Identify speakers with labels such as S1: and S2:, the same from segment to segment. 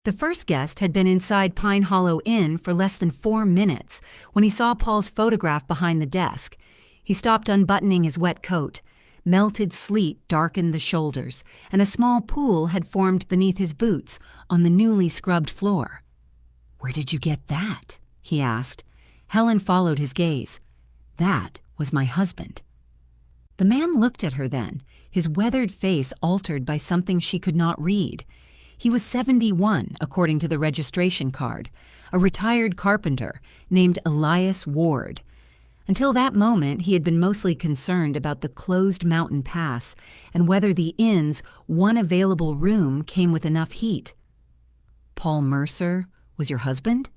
S1: The first guest had been inside Pine Hollow Inn for less than 4 minutes when he saw Paul's photograph behind the desk. He stopped unbuttoning his wet coat. Melted sleet darkened the shoulders, and a small pool had formed beneath his boots on the newly scrubbed floor. "Where did you get that?" he asked. Helen followed his gaze. "That was my husband." The man looked at her then, his weathered face altered by something she could not read. He was 71, according to the registration card, a retired carpenter named Elias Ward. Until that moment, he had been mostly concerned about the closed mountain pass and whether the inn's one available room came with enough heat. "Paul Mercer was your husband?"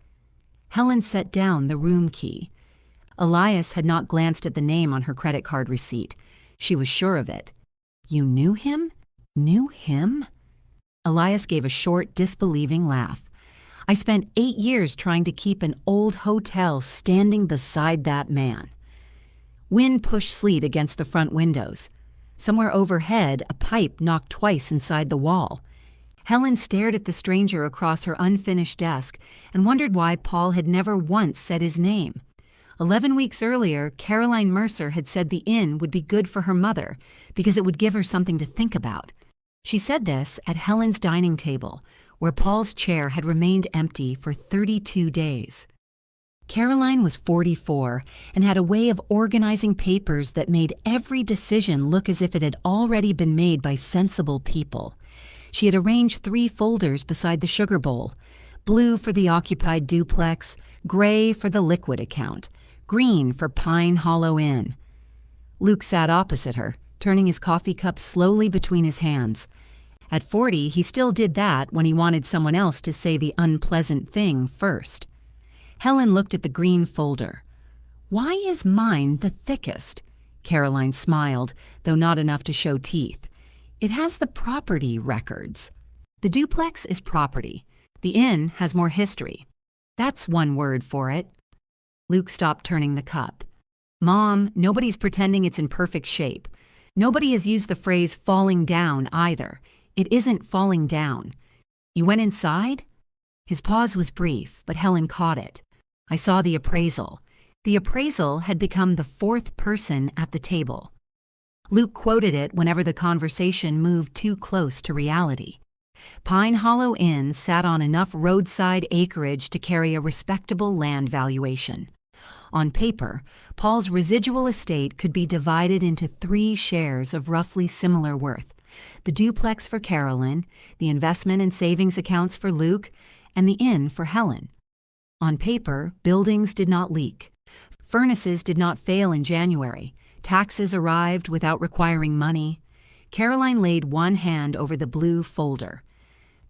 S1: Helen set down the room key. Elias had not glanced at the name on her credit card receipt. She was sure of it. "You knew him? Knew him?" Elias gave a short, disbelieving laugh. "I spent 8 years trying to keep an old hotel standing beside that man." Wind pushed sleet against the front windows. Somewhere overhead, a pipe knocked twice inside the wall. Helen stared at the stranger across her unfinished desk and wondered why Paul had never once said his name. 11 weeks earlier, Caroline Mercer had said the inn would be good for her mother because it would give her something to think about. She said this at Helen's dining table, where Paul's chair had remained empty for 32 days. Caroline was 44 and had a way of organizing papers that made every decision look as if it had already been made by sensible people. She had arranged 3 folders beside the sugar bowl: blue for the occupied duplex, gray for the liquid account, green for Pine Hollow Inn. Luke sat opposite her, turning his coffee cup slowly between his hands. At 40, he still did that when he wanted someone else to say the unpleasant thing first. Helen looked at the green folder. "Why is mine the thickest?" Caroline smiled, though not enough to show teeth. "It has the property records." "The duplex is property. The inn has more history. That's one word for it." Luke stopped turning the cup. "Mom, nobody's pretending it's in perfect shape. Nobody has used the phrase falling down either. It isn't falling down. You went inside?" His pause was brief, but Helen caught it. "I saw the appraisal." The appraisal had become the 4th person at the table. Luke quoted it whenever the conversation moved too close to reality. Pine Hollow Inn sat on enough roadside acreage to carry a respectable land valuation. On paper, Paul's residual estate could be divided into 3 shares of roughly similar worth: the duplex for Carolyn, the investment and savings accounts for Luke, and the inn for Helen. On paper, buildings did not leak. Furnaces did not fail in January. Taxes arrived without requiring money. Caroline laid one hand over the blue folder.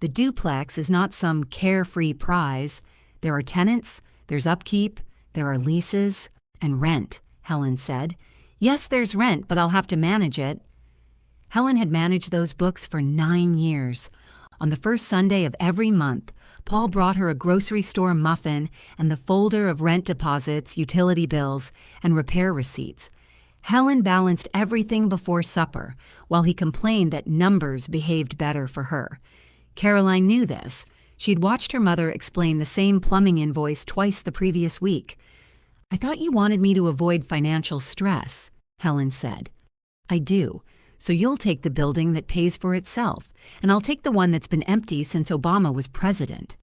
S1: "The duplex is not some carefree prize. There are tenants, there's upkeep, there are leases, and rent," Helen said. "Yes, there's rent, but I'll have to manage it." Helen had managed those books for 9 years. On the first Sunday of every month, Paul brought her a grocery store muffin and the folder of rent deposits, utility bills, and repair receipts. Helen balanced everything before supper, while he complained that numbers behaved better for her. Caroline knew this. She'd watched her mother explain the same plumbing invoice twice the previous week. "I thought you wanted me to avoid financial stress," Helen said. "I do. So you'll take the building that pays for itself, and I'll take the one that's been empty since Obama was president."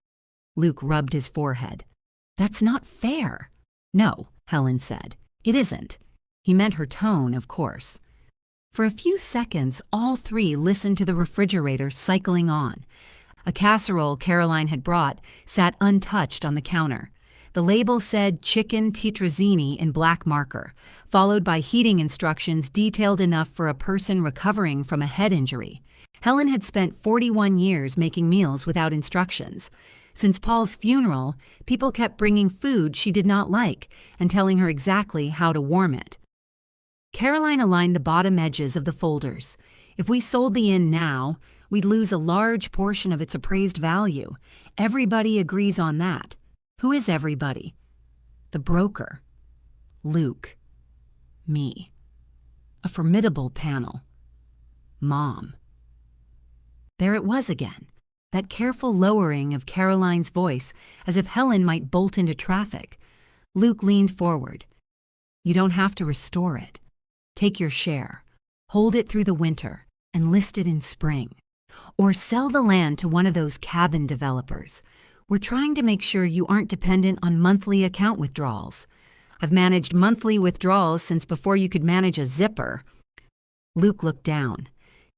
S1: Luke rubbed his forehead. "That's not fair." "No," Helen said. "It isn't." He meant her tone, of course. For a few seconds, all 3 listened to the refrigerator cycling on. A casserole Caroline had brought sat untouched on the counter. The label said chicken tetrazzini in black marker, followed by heating instructions detailed enough for a person recovering from a head injury. Helen had spent 41 years making meals without instructions. Since Paul's funeral, people kept bringing food she did not like and telling her exactly how to warm it. Caroline aligned the bottom edges of the folders. "If we sold the inn now, we'd lose a large portion of its appraised value. Everybody agrees on that." "Who is everybody?" "The broker. Luke. Me. A formidable panel. Mom." There it was again. that careful lowering of Caroline's voice as if Helen might bolt into traffic. Luke leaned forward. You don't have to restore it. Take your share. Hold it through the winter and list it in spring. Or sell the land to one of those cabin developers. We're trying to make sure you aren't dependent on monthly account withdrawals. I've managed monthly withdrawals since before you could manage a zipper. Luke looked down.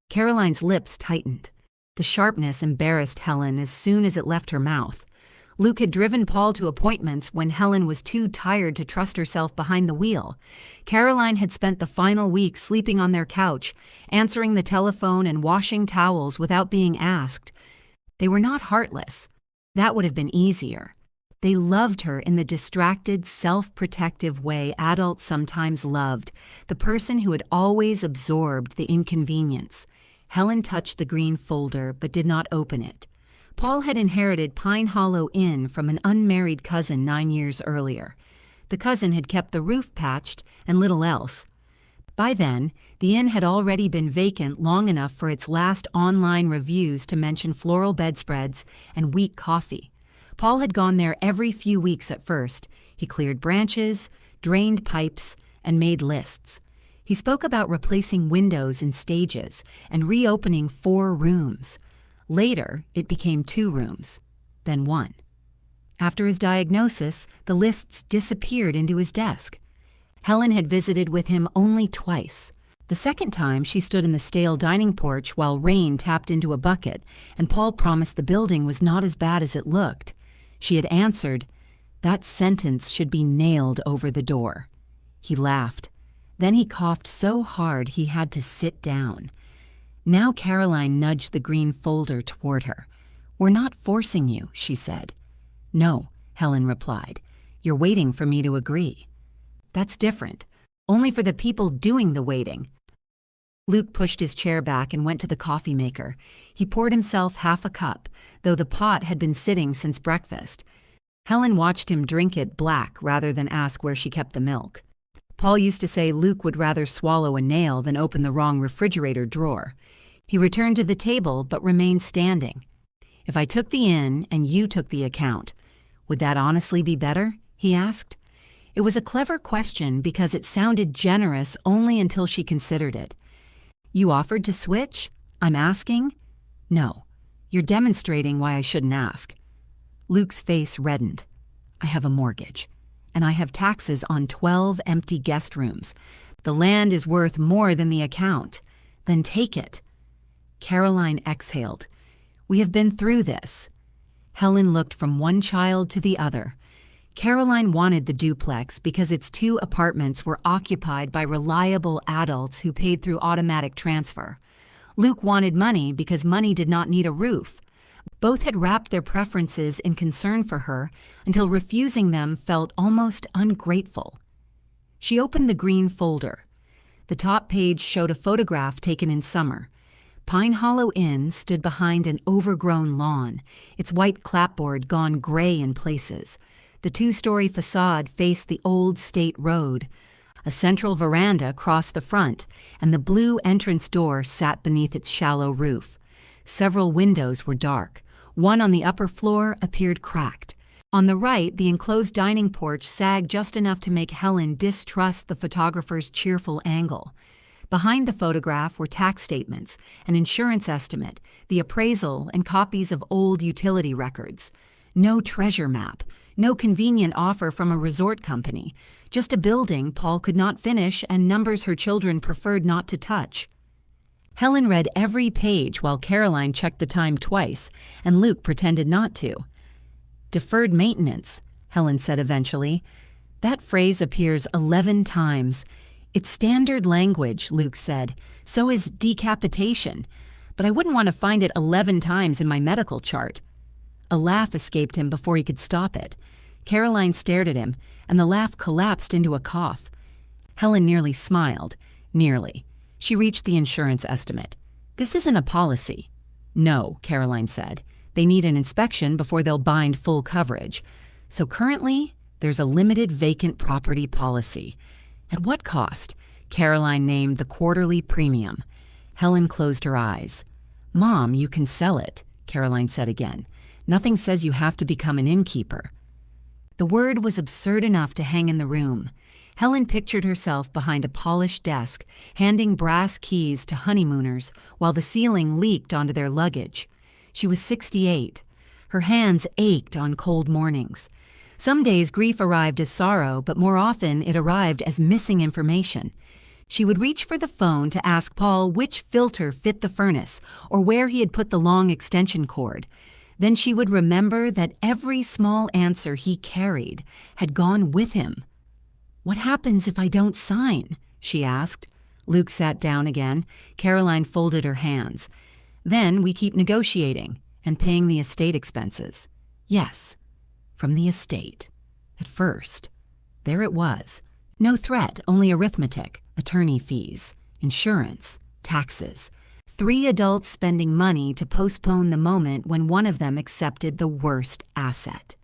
S1: Caroline's lips tightened. The sharpness embarrassed Helen as soon as it left her mouth. Luke had driven Paul to appointments when Helen was too tired to trust herself behind the wheel. Caroline had spent the final week sleeping on their couch, answering the telephone and washing towels without being asked. They were not heartless. That would have been easier. They loved her in the distracted, self-protective way adults sometimes loved, the person who had always absorbed the inconvenience. Helen touched the green folder but did not open it. Paul had inherited Pine Hollow Inn from an unmarried cousin 9 years earlier. The cousin had kept the roof patched and little else. By then, the inn had already been vacant long enough for its last online reviews to mention floral bedspreads and weak coffee. Paul had gone there every few weeks at first. He cleared branches, drained pipes, and made lists. He spoke about replacing windows in stages and reopening 4 rooms. Later, it became 2 rooms, then 1. After his diagnosis, the lists disappeared into his desk. Helen had visited with him only twice. The second time, she stood in the stale dining porch while rain tapped into a bucket, and Paul promised the building was not as bad as it looked. She had answered, "That sentence should be nailed over the door." He laughed. Then he coughed so hard he had to sit down. Now Caroline nudged the green folder toward her. "We're not forcing you," she said. "No," Helen replied. "You're waiting for me to agree." "That's different. Only for the people doing the waiting." Luke pushed his chair back and went to the coffee maker. He poured himself half a cup, though the pot had been sitting since breakfast. Helen watched him drink it black rather than ask where she kept the milk. Paul used to say Luke would rather swallow a nail than open the wrong refrigerator drawer. He returned to the table but remained standing. "If I took the inn and you took the account, would that honestly be better?" he asked. It was a clever question because it sounded generous only until she considered it. "You offered to switch? I'm asking?" "No. You're demonstrating why I shouldn't ask." Luke's face reddened. "I have a mortgage, and I have taxes on 12 empty guest rooms. The land is worth more than the account. Then take it." Caroline exhaled. "We have been through this." Helen looked from one child to the other. Caroline wanted the duplex because its 2 apartments were occupied by reliable adults who paid through automatic transfer. Luke wanted money because money did not need a roof. Both had wrapped their preferences in concern for her until refusing them felt almost ungrateful. She opened the green folder. The top page showed a photograph taken in summer. Pine Hollow Inn stood behind an overgrown lawn, its white clapboard gone gray in places. The 2-story facade faced the old state road. A central veranda crossed the front, and the blue entrance door sat beneath its shallow roof. Several windows were dark. One on the upper floor appeared cracked. On the right, the enclosed dining porch sagged just enough to make Helen distrust the photographer's cheerful angle. Behind the photograph were tax statements, an insurance estimate, the appraisal, and copies of old utility records. No treasure map. No convenient offer from a resort company. Just a building Paul could not finish and numbers her children preferred not to touch. Helen read every page while Caroline checked the time twice, and Luke pretended not to. "Deferred maintenance," Helen said eventually. "That phrase appears 11 times. It's standard language," Luke said. "So is decapitation. But I wouldn't want to find it 11 times in my medical chart." A laugh escaped him before he could stop it. Caroline stared at him, and the laugh collapsed into a cough. Helen nearly smiled. Nearly. She reached the insurance estimate. "This isn't a policy." "No," Caroline said. "They need an inspection before they'll bind full coverage. So currently, there's a limited vacant property policy." "At what cost?" Caroline named the quarterly premium. Helen closed her eyes. "Mom, you can sell it. Caroline said again. "Nothing says you have to become an innkeeper." The word was absurd enough to hang in the room. Helen pictured herself behind a polished desk, handing brass keys to honeymooners while the ceiling leaked onto their luggage. She was 68. Her hands ached on cold mornings. Some days grief arrived as sorrow, but more often it arrived as missing information. She would reach for the phone to ask Paul which filter fit the furnace or where he had put the long extension cord. Then she would remember that every small answer he carried had gone with him. "What happens if I don't sign?" she asked. Luke sat down again. Caroline folded her hands. "Then we keep negotiating and paying the estate expenses." Yes, from the estate. At first. There it was. No threat, only arithmetic, attorney fees, insurance, taxes. 3 adults spending money to postpone the moment when one of them accepted the worst asset.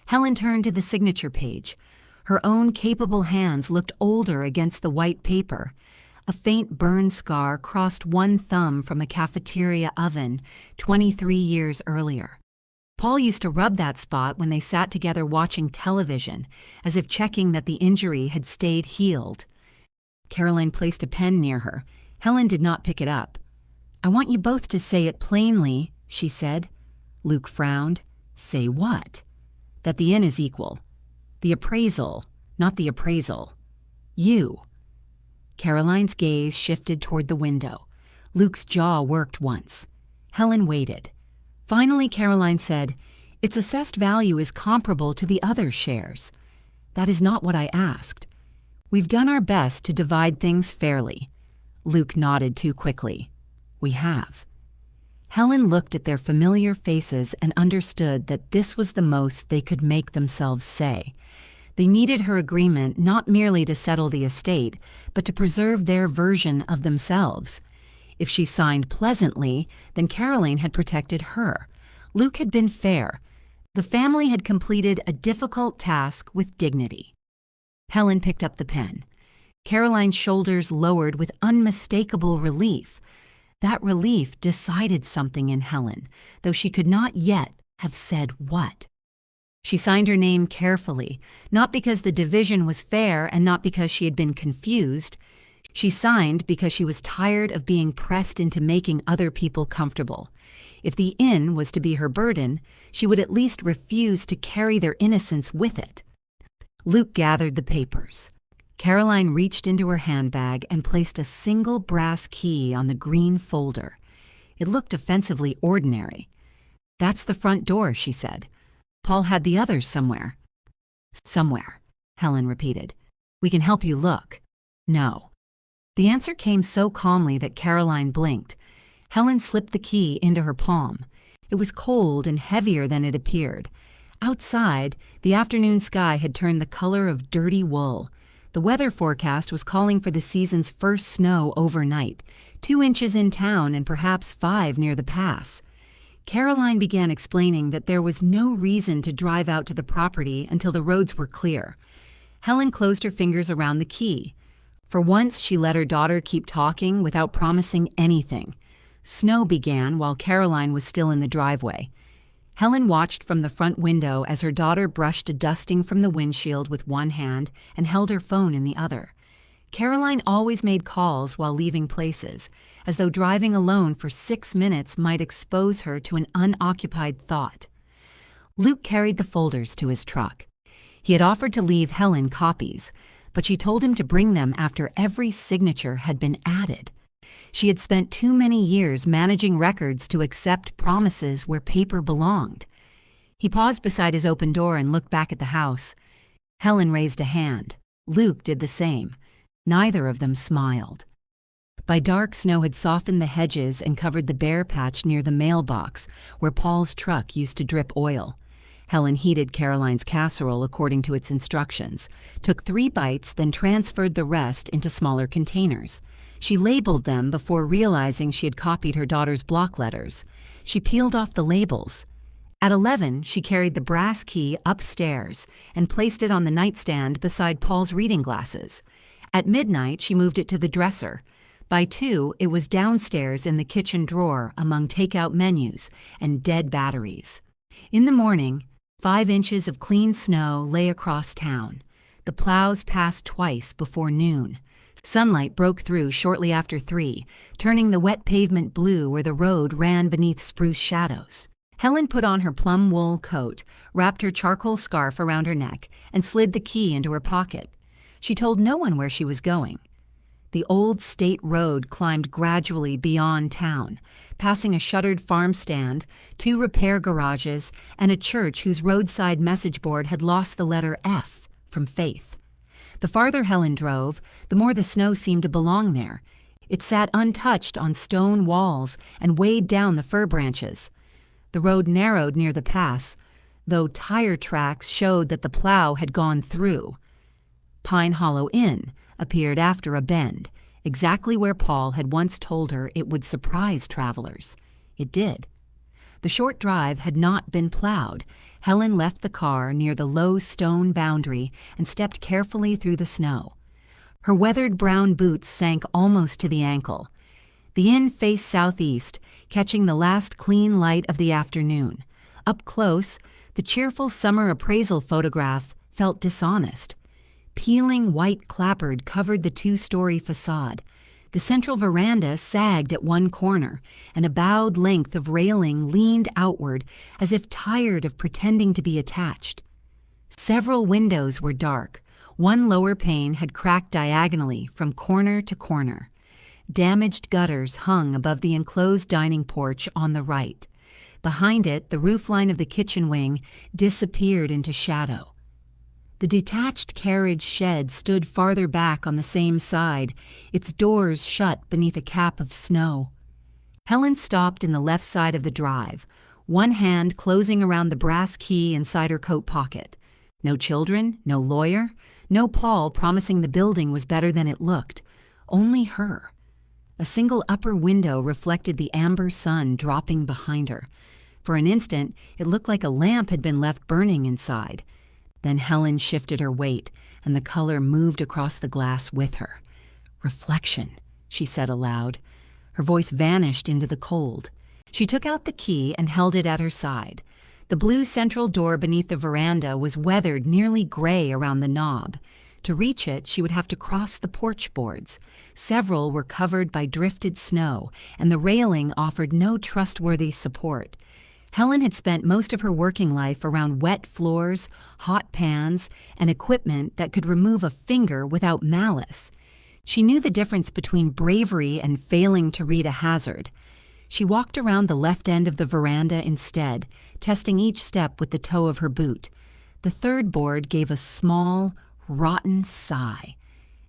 S1: Helen turned to the signature page. Her own capable hands looked older against the white paper. A faint burn scar crossed one thumb from a cafeteria oven 23 years earlier. Paul used to rub that spot when they sat together watching television, as if checking that the injury had stayed healed. Caroline placed a pen near her. Helen did not pick it up. "I want you both to say it plainly," she said. Luke frowned. "Say what?" "That the inn is equal. The appraisal, not the appraisal. You." Caroline's gaze shifted toward the window. Luke's jaw worked once. Helen waited. Finally, Caroline said, "Its assessed value is comparable to the other shares." "That is not what I asked. We've done our best to divide things fairly." Luke nodded too quickly. "We have." Helen looked at their familiar faces and understood that this was the most they could make themselves say. They needed her agreement not merely to settle the estate, but to preserve their version of themselves. If she signed pleasantly, then Caroline had protected her. Luke had been fair. The family had completed a difficult task with dignity. Helen picked up the pen. Caroline's shoulders lowered with unmistakable relief. That relief decided something in Helen, though she could not yet have said what. She signed her name carefully, not because the division was fair and not because she had been confused. She signed because she was tired of being pressed into making other people comfortable. If the inn was to be her burden, she would at least refuse to carry their innocence with it. Luke gathered the papers. Caroline reached into her handbag and placed a single brass key on the green folder. It looked offensively ordinary. "That's the front door," she said. "Paul had the others somewhere." "Somewhere," Helen repeated. "We can help you look." "No." The answer came so calmly that Caroline blinked. Helen slipped the key into her palm. It was cold and heavier than it appeared. Outside, the afternoon sky had turned the color of dirty wool. The weather forecast was calling for the season's first snow overnight, 2 inches in town and perhaps 5 near the pass. Caroline began explaining that there was no reason to drive out to the property until the roads were clear. Helen closed her fingers around the key. For once, she let her daughter keep talking without promising anything. Snow began while Caroline was still in the driveway. Helen watched from the front window as her daughter brushed a dusting from the windshield with one hand and held her phone in the other. Caroline always made calls while leaving places, as though driving alone for 6 minutes might expose her to an unoccupied thought. Luke carried the folders to his truck. He had offered to leave Helen copies, but she told him to bring them after every signature had been added. She had spent too many years managing records to accept promises where paper belonged. He paused beside his open door and looked back at the house. Helen raised a hand. Luke did the same. Neither of them smiled. By dark, snow had softened the hedges and covered the bare patch near the mailbox, where Paul's truck used to drip oil. Helen heated Caroline's casserole according to its instructions, took 3 bites, then transferred the rest into smaller containers. She labeled them before realizing she had copied her daughter's block letters. She peeled off the labels. At 11, she carried the brass key upstairs and placed it on the nightstand beside Paul's reading glasses. At midnight, she moved it to the dresser. By 2, it was downstairs in the kitchen drawer among takeout menus and dead batteries. In the morning, 5 inches of clean snow lay across town. The plows passed twice before noon. Sunlight broke through shortly after 3, turning the wet pavement blue where the road ran beneath spruce shadows. Helen put on her plum wool coat, wrapped her charcoal scarf around her neck, and slid the key into her pocket. She told no one where she was going. The old state road climbed gradually beyond town, passing a shuttered farm stand, 2 repair garages, and a church whose roadside message board had lost the letter F from faith. The farther Helen drove, the more the snow seemed to belong there. It sat untouched on stone walls and weighed down the fir branches. The road narrowed near the pass, though tire tracks showed that the plow had gone through. Pine Hollow Inn appeared after a bend, exactly where Paul had once told her it would surprise travelers. It did. The short drive had not been plowed. Helen left the car near the low stone boundary and stepped carefully through the snow. Her weathered brown boots sank almost to the ankle. The inn faced southeast, catching the last clean light of the afternoon. Up close, the cheerful summer appraisal photograph felt dishonest. Peeling white clapboard covered the 2-story facade. The central veranda sagged at one corner, and a bowed length of railing leaned outward as if tired of pretending to be attached. Several windows were dark. One lower pane had cracked diagonally from corner to corner. Damaged gutters hung above the enclosed dining porch on the right. Behind it, the roofline of the kitchen wing disappeared into shadow. The detached carriage shed stood farther back on the same side, its doors shut beneath a cap of snow. Helen stopped in the left side of the drive, one hand closing around the brass key inside her coat pocket. No children, no lawyer, no Paul promising the building was better than it looked. Only her. A single upper window reflected the amber sun dropping behind her. For an instant, it looked like a lamp had been left burning inside. Then Helen shifted her weight, and the color moved across the glass with her. "Reflection," she said aloud. Her voice vanished into the cold. She took out the key and held it at her side. The blue central door beneath the veranda was weathered nearly gray around the knob. To reach it, she would have to cross the porch boards. Several were covered by drifted snow, and the railing offered no trustworthy support. Helen had spent most of her working life around wet floors, hot pans, and equipment that could remove a finger without malice. She knew the difference between bravery and failing to read a hazard. She walked around the left end of the veranda instead, testing each step with the toe of her boot. The third board gave a small, rotten sigh.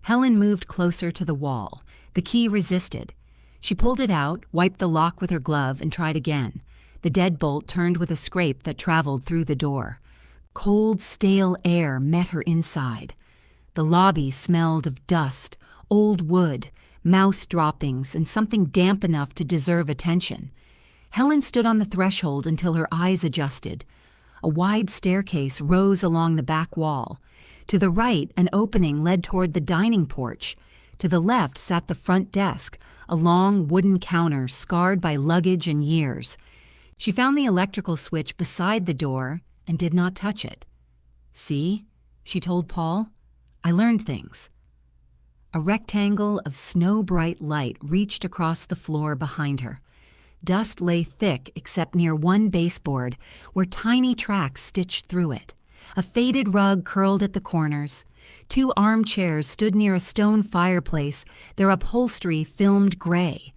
S1: Helen moved closer to the wall. The key resisted. She pulled it out, wiped the lock with her glove, and tried again. The deadbolt turned with a scrape that traveled through the door. Cold, stale air met her inside. The lobby smelled of dust, old wood, mouse droppings, and something damp enough to deserve attention. Helen stood on the threshold until her eyes adjusted. A wide staircase rose along the back wall. To the right, an opening led toward the dining porch. To the left sat the front desk, a long wooden counter scarred by luggage and years. She found the electrical switch beside the door and did not touch it. "See," she told Paul, "I learned things." A rectangle of snow-bright light reached across the floor behind her. Dust lay thick except near one baseboard, where tiny tracks stitched through it. A faded rug curled at the corners. 2 armchairs stood near a stone fireplace, their upholstery filmed gray.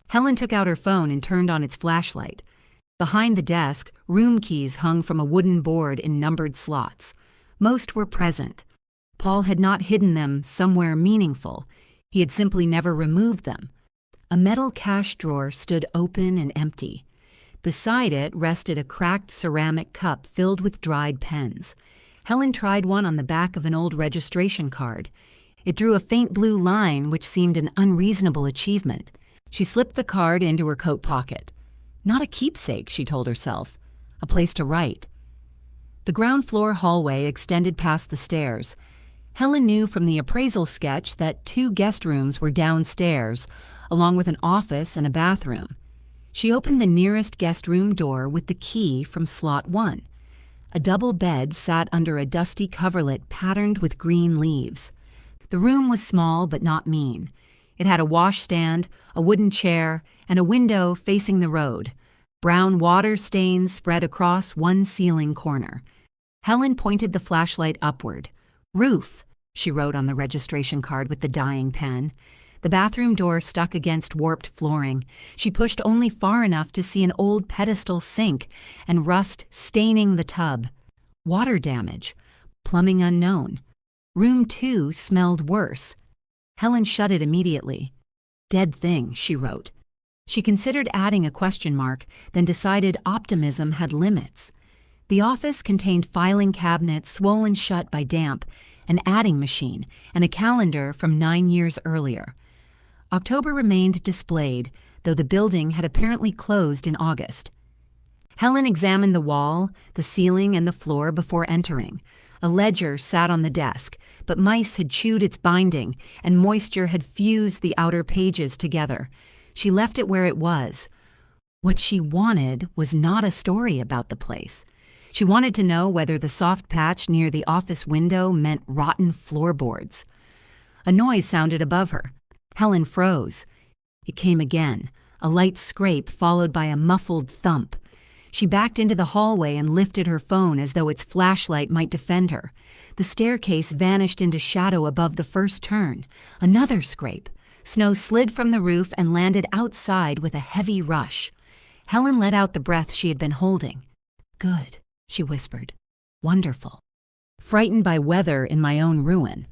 S1: Helen took out her phone and turned on its flashlight. Behind the desk, room keys hung from a wooden board in numbered slots. Most were present. Paul had not hidden them somewhere meaningful. He had simply never removed them. A metal cash drawer stood open and empty. Beside it rested a cracked ceramic cup filled with dried pens. Helen tried one on the back of an old registration card. It drew a faint blue line which seemed an unreasonable achievement. She slipped the card into her coat pocket. Not a keepsake, she told herself. A place to write. The ground floor hallway extended past the stairs. Helen knew from the appraisal sketch that 2 guest rooms were downstairs, along with an office and a bathroom. She opened the nearest guest room door with the key from slot 1. A double bed sat under a dusty coverlet patterned with green leaves. The room was small but not mean. It had a washstand, a wooden chair, and a window facing the road. Brown water stains spread across one ceiling corner. Helen pointed the flashlight upward. "Roof," she wrote on the registration card with the dyeing pen. The bathroom door stuck against warped flooring. She pushed only far enough to see an old pedestal sink and rust staining the tub. Water damage. Plumbing unknown. Room 2 smelled worse. Helen shut it immediately. "Dead thing," she wrote. She considered adding a question mark, then decided optimism had limits. The office contained filing cabinets swollen shut by damp, an adding machine, and a calendar from 9 years earlier. October remained displayed, though the building had apparently closed in August. Helen examined the wall, the ceiling, and the floor before entering. A ledger sat on the desk, but mice had chewed its binding, and moisture had fused the outer pages together. She left it where it was. What she wanted was not a story about the place. She wanted to know whether the soft patch near the office window meant rotten floorboards. A noise sounded above her. Helen froze. It came again, a light scrape followed by a muffled thump. She backed into the hallway and lifted her phone as though its flashlight might defend her. The staircase vanished into shadow above the first turn. Another scrape. Snow slid from the roof and landed outside with a heavy rush. Helen let out the breath she had been holding. "Good," she whispered. "Wonderful. Frightened by weather in my own ruin."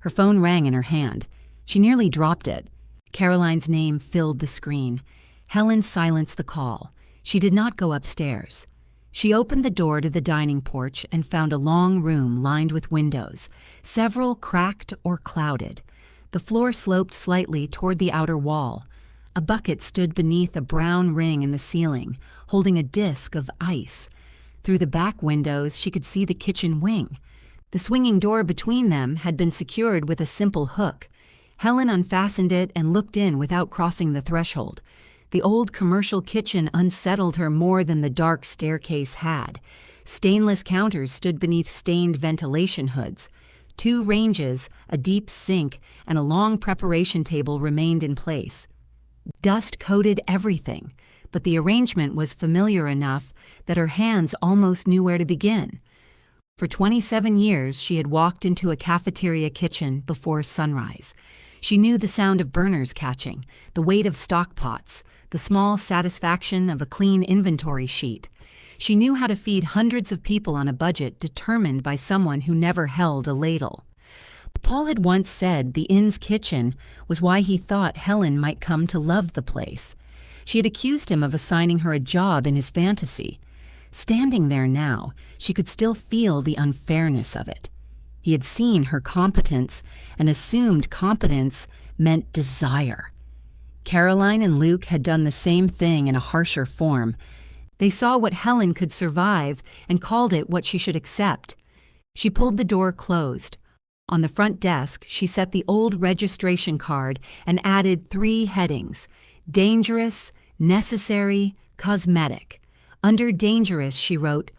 S1: Her phone rang in her hand. She nearly dropped it. Caroline's name filled the screen. Helen silenced the call. She did not go upstairs. She opened the door to the dining porch and found a long room lined with windows, several cracked or clouded. The floor sloped slightly toward the outer wall. A bucket stood beneath a brown ring in the ceiling, holding a disk of ice. Through the back windows, she could see the kitchen wing. The swinging door between them had been secured with a simple hook. Helen unfastened it and looked in without crossing the threshold. The old commercial kitchen unsettled her more than the dark staircase had. Stainless counters stood beneath stained ventilation hoods. 2 ranges, a deep sink, and a long preparation table remained in place. Dust coated everything, but the arrangement was familiar enough that her hands almost knew where to begin. For 27 years, she had walked into a cafeteria kitchen before sunrise. She knew the sound of burners catching, the weight of stock pots, the small satisfaction of a clean inventory sheet. She knew how to feed hundreds of people on a budget determined by someone who never held a ladle. Paul had once said the inn's kitchen was why he thought Helen might come to love the place. She had accused him of assigning her a job in his fantasy. Standing there now, she could still feel the unfairness of it. He had seen her competence and assumed competence meant desire. Caroline and Luke had done the same thing in a harsher form. They saw what Helen could survive and called it what she should accept. She pulled the door closed. On the front desk, she set the old registration card and added 3 headings: dangerous, necessary, cosmetic. Under dangerous, she wrote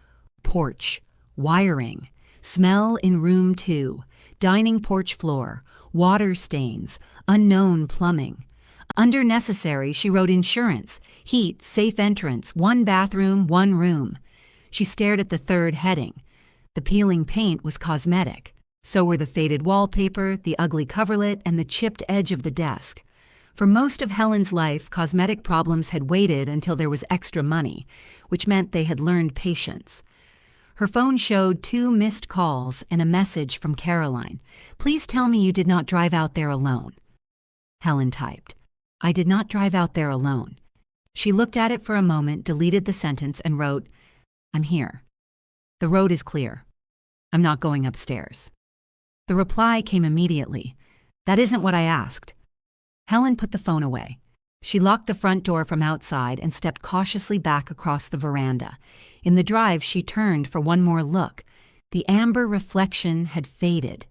S1: porch, wiring, smell in room 2, dining porch floor, water stains, unknown plumbing. Under necessary, she wrote insurance, heat, safe entrance, 1 bathroom, 1 room. She stared at the 3rd heading. The peeling paint was cosmetic. So were the faded wallpaper, the ugly coverlet, and the chipped edge of the desk. For most of Helen's life, cosmetic problems had waited until there was extra money, which meant they had learned patience. Her phone showed 2 missed calls and a message from Caroline. "Please tell me you did not drive out there alone." Helen typed, "I did not drive out there alone." She looked at it for a moment, deleted the sentence, and wrote, "I'm here. The road is clear. I'm not going upstairs." The reply came immediately. "That isn't what I asked." Helen put the phone away. She locked the front door from outside and stepped cautiously back across the veranda. In the drive, she turned for one more look. The amber reflection had faded.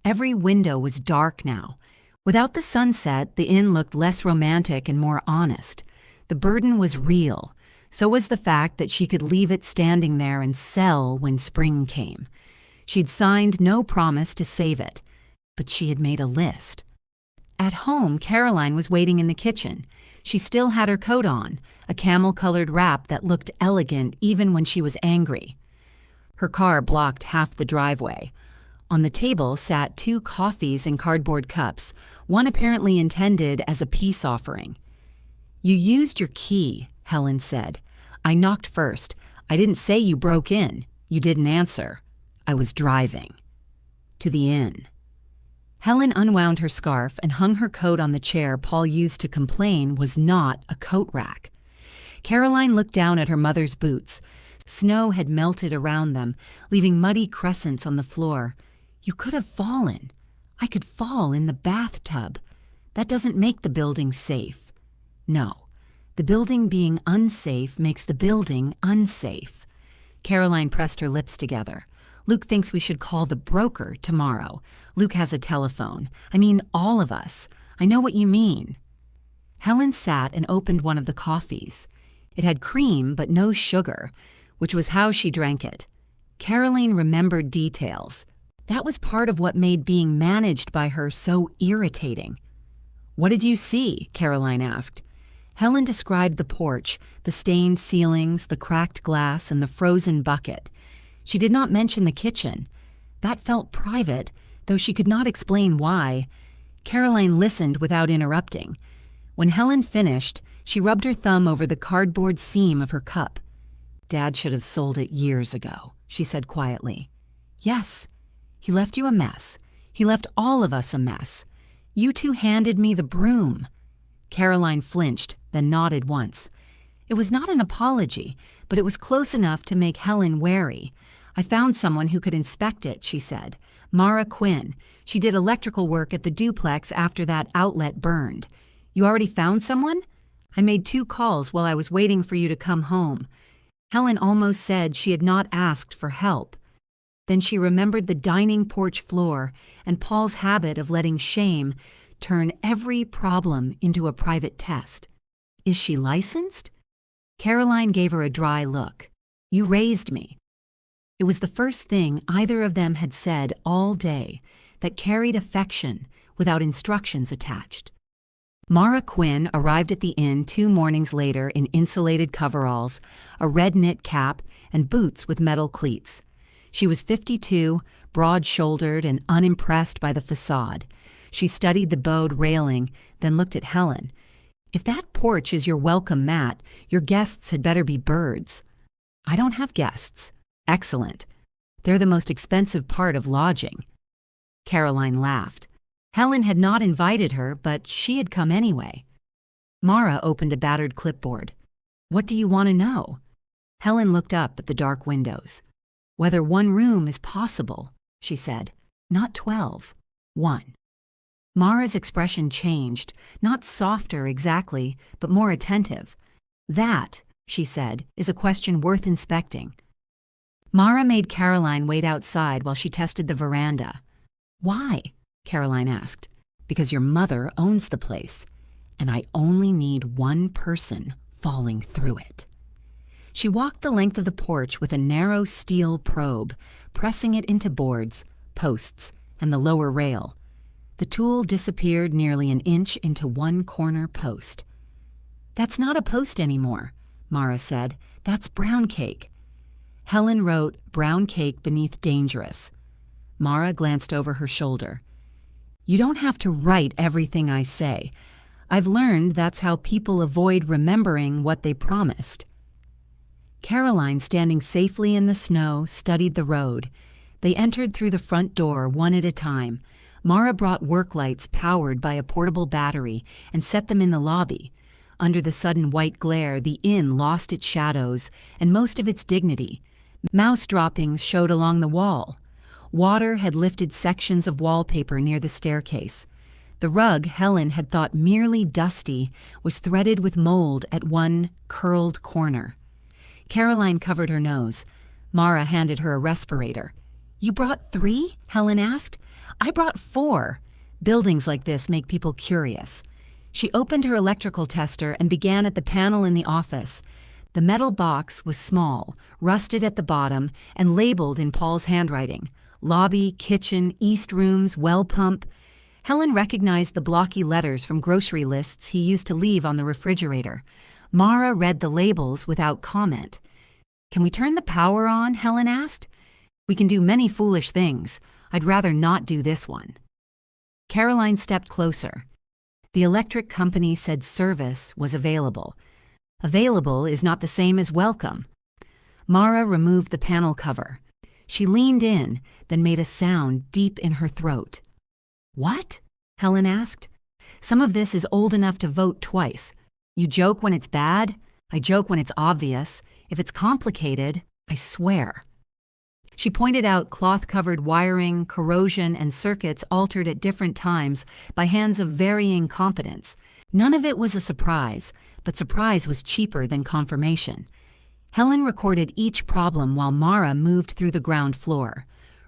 S1: Every window was dark now. Without the sunset, the inn looked less romantic and more honest. The burden was real. So was the fact that she could leave it standing there and sell when spring came. She'd signed no promise to save it, but she had made a list. At home, Caroline was waiting in the kitchen. She still had her coat on, a camel-colored wrap that looked elegant even when she was angry. Her car blocked half the driveway. On the table sat 2 coffees in cardboard cups, one apparently intended as a peace offering. "You used your key," Helen said. "I knocked first. I didn't say you broke in. You didn't answer. I was driving." To the inn. Helen unwound her scarf and hung her coat on the chair Paul used to complain was not a coat rack. Caroline looked down at her mother's boots. Snow had melted around them, leaving muddy crescents on the floor. "You could have fallen. I could fall in the bathtub. That doesn't make the building safe." "No. The building being unsafe makes the building unsafe." Caroline pressed her lips together. "Luke thinks we should call the broker tomorrow. Luke has a telephone. I mean, all of us. I know what you mean." Helen sat and opened one of the coffees. It had cream but no sugar, which was how she drank it. Caroline remembered details. That was part of what made being managed by her so irritating. "What did you see?" Caroline asked. Helen described the porch, the stained ceilings, the cracked glass, and the frozen bucket. She did not mention the kitchen. That felt private, though she could not explain why. Caroline listened without interrupting. When Helen finished, she rubbed her thumb over the cardboard seam of her cup. "Dad should have sold it years ago," she said quietly. "Yes. He left you a mess. He left all of us a mess. You 2 handed me the broom." Caroline flinched, then nodded once. It was not an apology, but it was close enough to make Helen wary. "I found someone who could inspect it," she said. "Mara Quinn. She did electrical work at the duplex after that outlet burned." "You already found someone?" "I made 2 calls while I was waiting for you to come home." Helen almost said she had not asked for help. Then she remembered the dining porch floor and Paul's habit of letting shame turn every problem into a private test. "Is she licensed?" Caroline gave her a dry look. "You raised me." It was the first thing either of them had said all day that carried affection without instructions attached. Mara Quinn arrived at the inn 2 mornings later in insulated coveralls, a red knit cap, and boots with metal cleats. She was 52, broad-shouldered and unimpressed by the facade. She studied the bowed railing, then looked at Helen. "If that porch is your welcome mat, your guests had better be birds." "I don't have guests." "Excellent. They're the most expensive part of lodging." Caroline laughed. Helen had not invited her, but she had come anyway. Mara opened a battered clipboard. "What do you want to know?" Helen looked up at the dark windows. "Whether 1 room is possible," she said. "Not 12. 1. Mara's expression changed, not softer exactly, but more attentive. "That," she said, "is a question worth inspecting." Mara made Caroline wait outside while she tested the veranda. "Why?" Caroline asked. "Because your mother owns the place, and I only need 1 person falling through it." She walked the length of the porch with a narrow steel probe, pressing it into boards, posts, and the lower rail. The tool disappeared nearly an inch into 1 corner post. "That's not a post anymore," Mara said. "That's brown cake." Helen wrote brown cake beneath dangerous. Mara glanced over her shoulder. "You don't have to write everything I say. I've learned that's how people avoid remembering what they promised." Caroline, standing safely in the snow, studied the road. They entered through the front door one at a time. Mara brought work lights powered by a portable battery and set them in the lobby. Under the sudden white glare, the inn lost its shadows and most of its dignity. Mouse droppings showed along the wall. Water had lifted sections of wallpaper near the staircase. The rug Helen had thought merely dusty was threaded with mold at one curled corner. Caroline covered her nose. Mara handed her a respirator. You brought 3? Helen asked. I brought 4. Buildings like this make people curious. She opened her electrical tester and began at the panel in the office. The metal box was small, rusted at the bottom, and labeled in Paul's handwriting. Lobby, kitchen, east rooms, well pump. Helen recognized the blocky letters from grocery lists he used to leave on the refrigerator. Mara read the labels without comment. Can we turn the power on? Helen asked. We can do many foolish things. I'd rather not do this one. Caroline stepped closer. The electric company said service was available. Available is not the same as welcome. Mara removed the panel cover. She leaned in, then made a sound deep in her throat. What? Helen asked. Some of this is old enough to vote twice. You joke when it's bad. I joke when it's obvious. If it's complicated, I swear. She pointed out cloth-covered wiring, corrosion, and circuits altered at different times by hands of varying competence. None of it was a surprise, but surprise was cheaper than confirmation. Helen recorded each problem while Mara moved through the ground floor.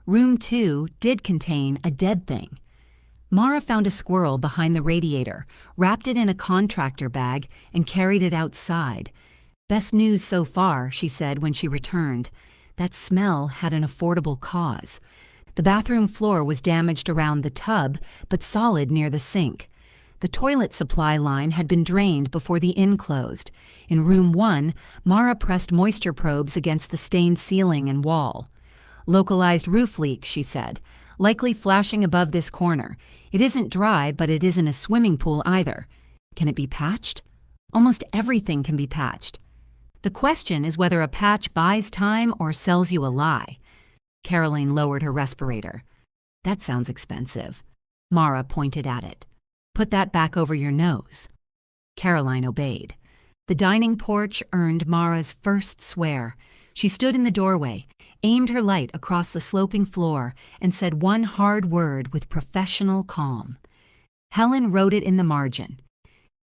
S1: Room 2 did contain a dead thing. Mara found a squirrel behind the radiator, wrapped it in a contractor bag, and carried it outside. Best news so far, she said when she returned. That smell had an affordable cause. The bathroom floor was damaged around the tub, but solid near the sink. The toilet supply line had been drained before the inn closed. In room 1, Mara pressed moisture probes against the stained ceiling and wall. Localized roof leak, she said, likely flashing above this corner. It isn't dry, but it isn't a swimming pool either. Can it be patched? Almost everything can be patched. The question is whether a patch buys time or sells you a lie. Caroline lowered her respirator. That sounds expensive. Mara pointed at it. Put that back over your nose. Caroline obeyed. The dining porch earned Mara's first swear. She stood in the doorway, aimed her light across the sloping floor, and said one hard word with professional calm. Helen wrote it in the margin.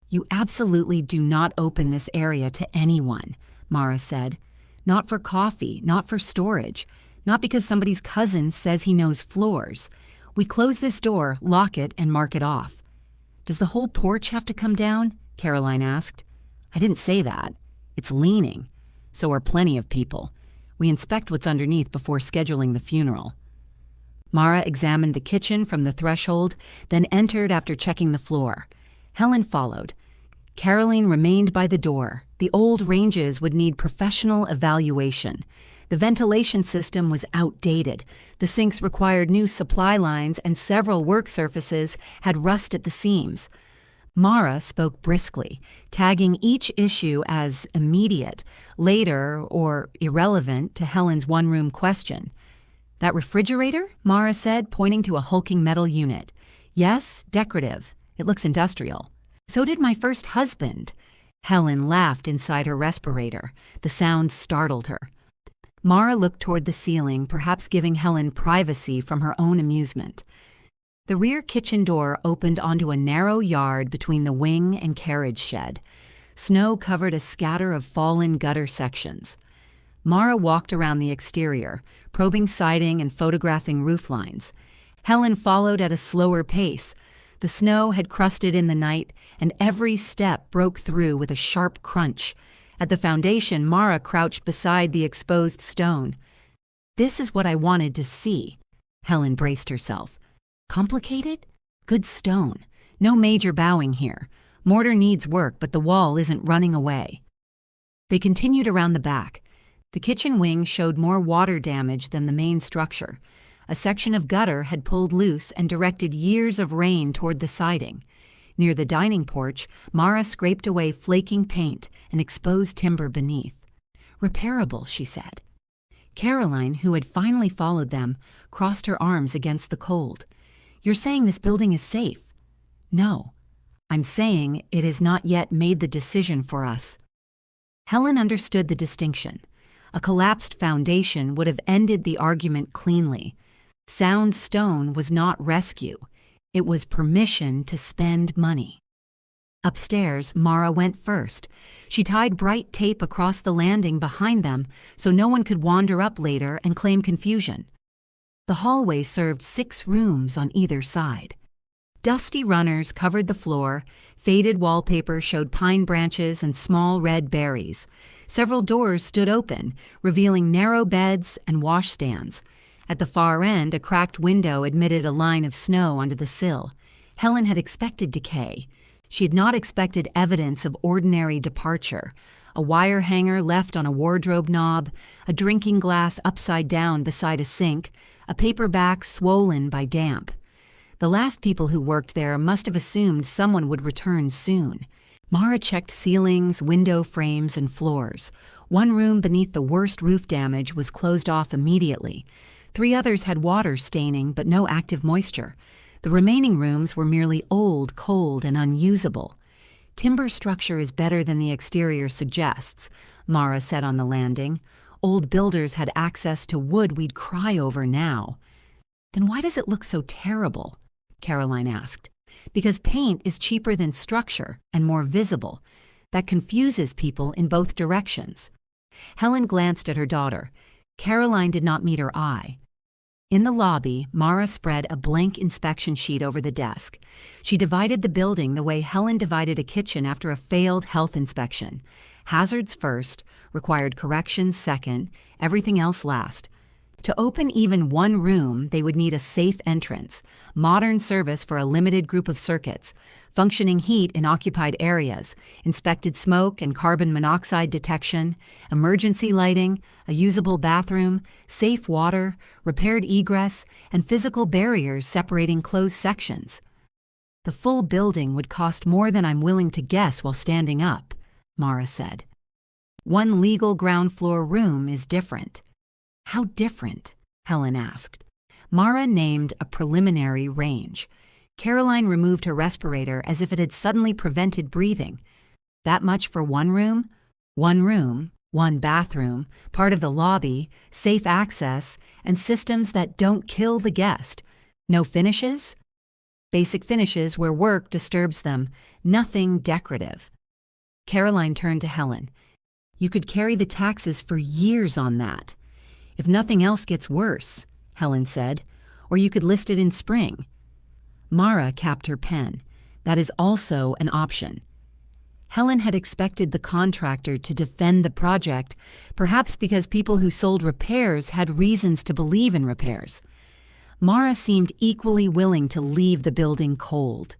S1: You absolutely do not open this area to anyone, Mara said. Not for coffee, not for storage, not because somebody's cousin says he knows floors. We close this door, lock it, and mark it off. Does the whole porch have to come down? Caroline asked. I didn't say that. It's leaning. So are plenty of people. We inspect what's underneath before scheduling the funeral. Mara examined the kitchen from the threshold, then entered after checking the floor. Helen followed. Caroline remained by the door. The old ranges would need professional evaluation. The ventilation system was outdated. The sinks required new supply lines, and several work surfaces had rust at the seams. Mara spoke briskly, tagging each issue as immediate, later, or irrelevant to Helen's one-room question. That refrigerator? Mara said, pointing to a hulking metal unit. Yes, decorative. It looks industrial. So did my first husband. Helen laughed inside her respirator. The sound startled her. Mara looked toward the ceiling, perhaps giving Helen privacy from her own amusement. The rear kitchen door opened onto a narrow yard between the wing and carriage shed. Snow covered a scatter of fallen gutter sections. Mara walked around the exterior, probing siding and photographing roof lines. Helen followed at a slower pace. The snow had crusted in the night, and every step broke through with a sharp crunch. At the foundation, Mara crouched beside the exposed stone. This is what I wanted to see. Helen braced herself. Complicated? Good stone. No major bowing here. Mortar needs work, but the wall isn't running away. They continued around the back. The kitchen wing showed more water damage than the main structure. A section of gutter had pulled loose and directed years of rain toward the siding. Near the dining porch, Mara scraped away flaking paint and exposed timber beneath. Repairable, she said. Caroline, who had finally followed them, crossed her arms against the cold. You're saying this building is safe? No. I'm saying it has not yet made the decision for us. Helen understood the distinction. A collapsed foundation would have ended the argument cleanly. Sound stone was not rescue. It was permission to spend money. Upstairs, Mara went first. She tied bright tape across the landing behind them so no one could wander up later and claim confusion. The hallway served 6 rooms on either side. Dusty runners covered the floor, faded wallpaper showed pine branches and small red berries. Several doors stood open, revealing narrow beds and washstands. At the far end, a cracked window admitted a line of snow onto the sill. Helen had expected decay. She had not expected evidence of ordinary departure. A wire hanger left on a wardrobe knob, a drinking glass upside down beside a sink, a paperback swollen by damp. The last people who worked there must have assumed someone would return soon. Mara checked ceilings, window frames, and floors. One room beneath the worst roof damage was closed off immediately. 3 others had water staining but no active moisture. The remaining rooms were merely old, cold, and unusable. Timber structure is better than the exterior suggests, Mara said on the landing. Old builders had access to wood we'd cry over now. Then why does it look so terrible? Caroline asked. Because paint is cheaper than structure and more visible. That confuses people in both directions. Helen glanced at her daughter. Caroline did not meet her eye. In the lobby, Mara spread a blank inspection sheet over the desk. She divided the building the way Helen divided a kitchen after a failed health inspection. Hazards first, required corrections second, everything else last. To open even one room, they would need a safe entrance, modern service for a limited group of circuits, functioning heat in occupied areas, inspected smoke and carbon monoxide detection, emergency lighting, a usable bathroom, safe water, repaired egress, and physical barriers separating closed sections. The full building would cost more than I'm willing to guess while standing up, Mara said. One legal ground floor room is different. How different? Helen asked. Mara named a preliminary range. Caroline removed her respirator as if it had suddenly prevented breathing. That much for one room, one bathroom, part of the lobby, safe access, and systems that don't kill the guest. No finishes? Basic finishes where work disturbs them, nothing decorative. Caroline turned to Helen. You could carry the taxes for years on that. If nothing else gets worse, Helen said, or you could list it in spring. Mara capped her pen. That is also an option. Helen had expected the contractor to defend the project, perhaps because people who sold repairs had reasons to believe in repairs. Mara seemed equally willing to leave the building cold.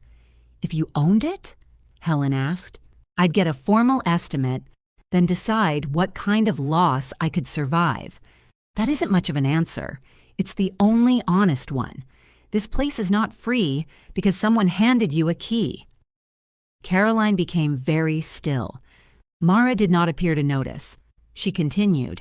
S1: If you owned it? Helen asked. I'd get a formal estimate, then decide what kind of loss I could survive. That isn't much of an answer. It's the only honest one. This place is not free because someone handed you a key. Caroline became very still. Mara did not appear to notice. She continued,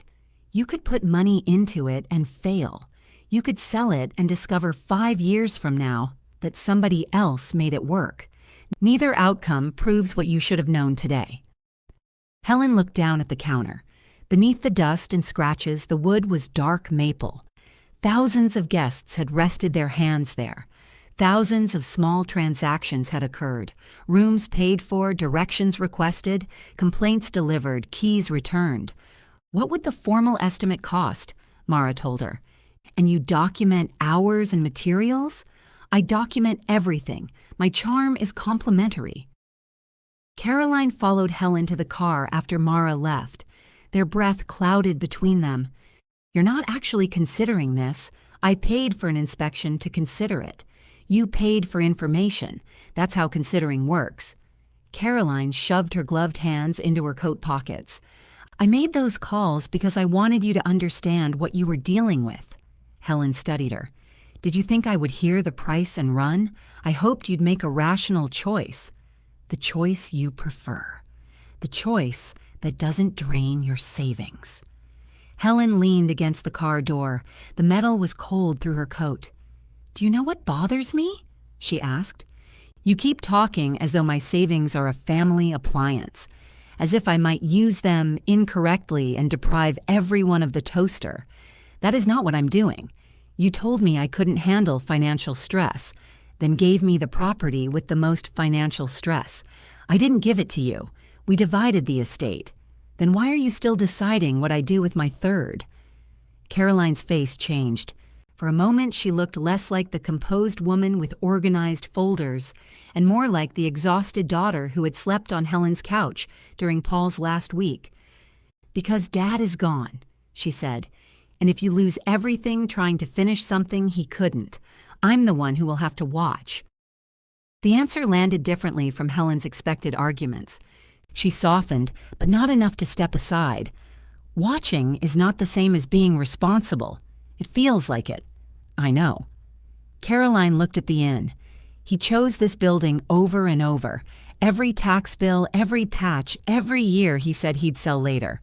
S1: You could put money into it and fail. You could sell it and discover 5 years from now that somebody else made it work. Neither outcome proves what you should have known today. Helen looked down at the counter. Beneath the dust and scratches, the wood was dark maple. Thousands of guests had rested their hands there. Thousands of small transactions had occurred. Rooms paid for, directions requested, complaints delivered, keys returned. What would the formal estimate cost? Mara told her. And you document hours and materials? I document everything. My charm is complimentary. Caroline followed Helen to the car after Mara left. Their breath clouded between them. You're not actually considering this. I paid for an inspection to consider it. You paid for information. That's how considering works. Caroline shoved her gloved hands into her coat pockets. I made those calls because I wanted you to understand what you were dealing with. Helen studied her. Did you think I would hear the price and run? I hoped you'd make a rational choice. The choice you prefer. The choice that doesn't drain your savings. Helen leaned against the car door. The metal was cold through her coat. Do you know what bothers me? She asked. You keep talking as though my savings are a family appliance, as if I might use them incorrectly and deprive everyone of the toaster. That is not what I'm doing. You told me I couldn't handle financial stress, then gave me the property with the most financial stress. I didn't give it to you. We divided the estate. Then why are you still deciding what I do with my third? Caroline's face changed. For a moment, she looked less like the composed woman with organized folders and more like the exhausted daughter who had slept on Helen's couch during Paul's last week. "Because Dad is gone," she said, "and if you lose everything trying to finish something he couldn't, I'm the one who will have to watch." The answer landed differently from Helen's expected arguments. She softened, but not enough to step aside. "Watching is not the same as being responsible. It feels like it." "I know." Caroline looked at the inn. He chose this building over and over. Every tax bill, every patch, every year he said he'd sell later.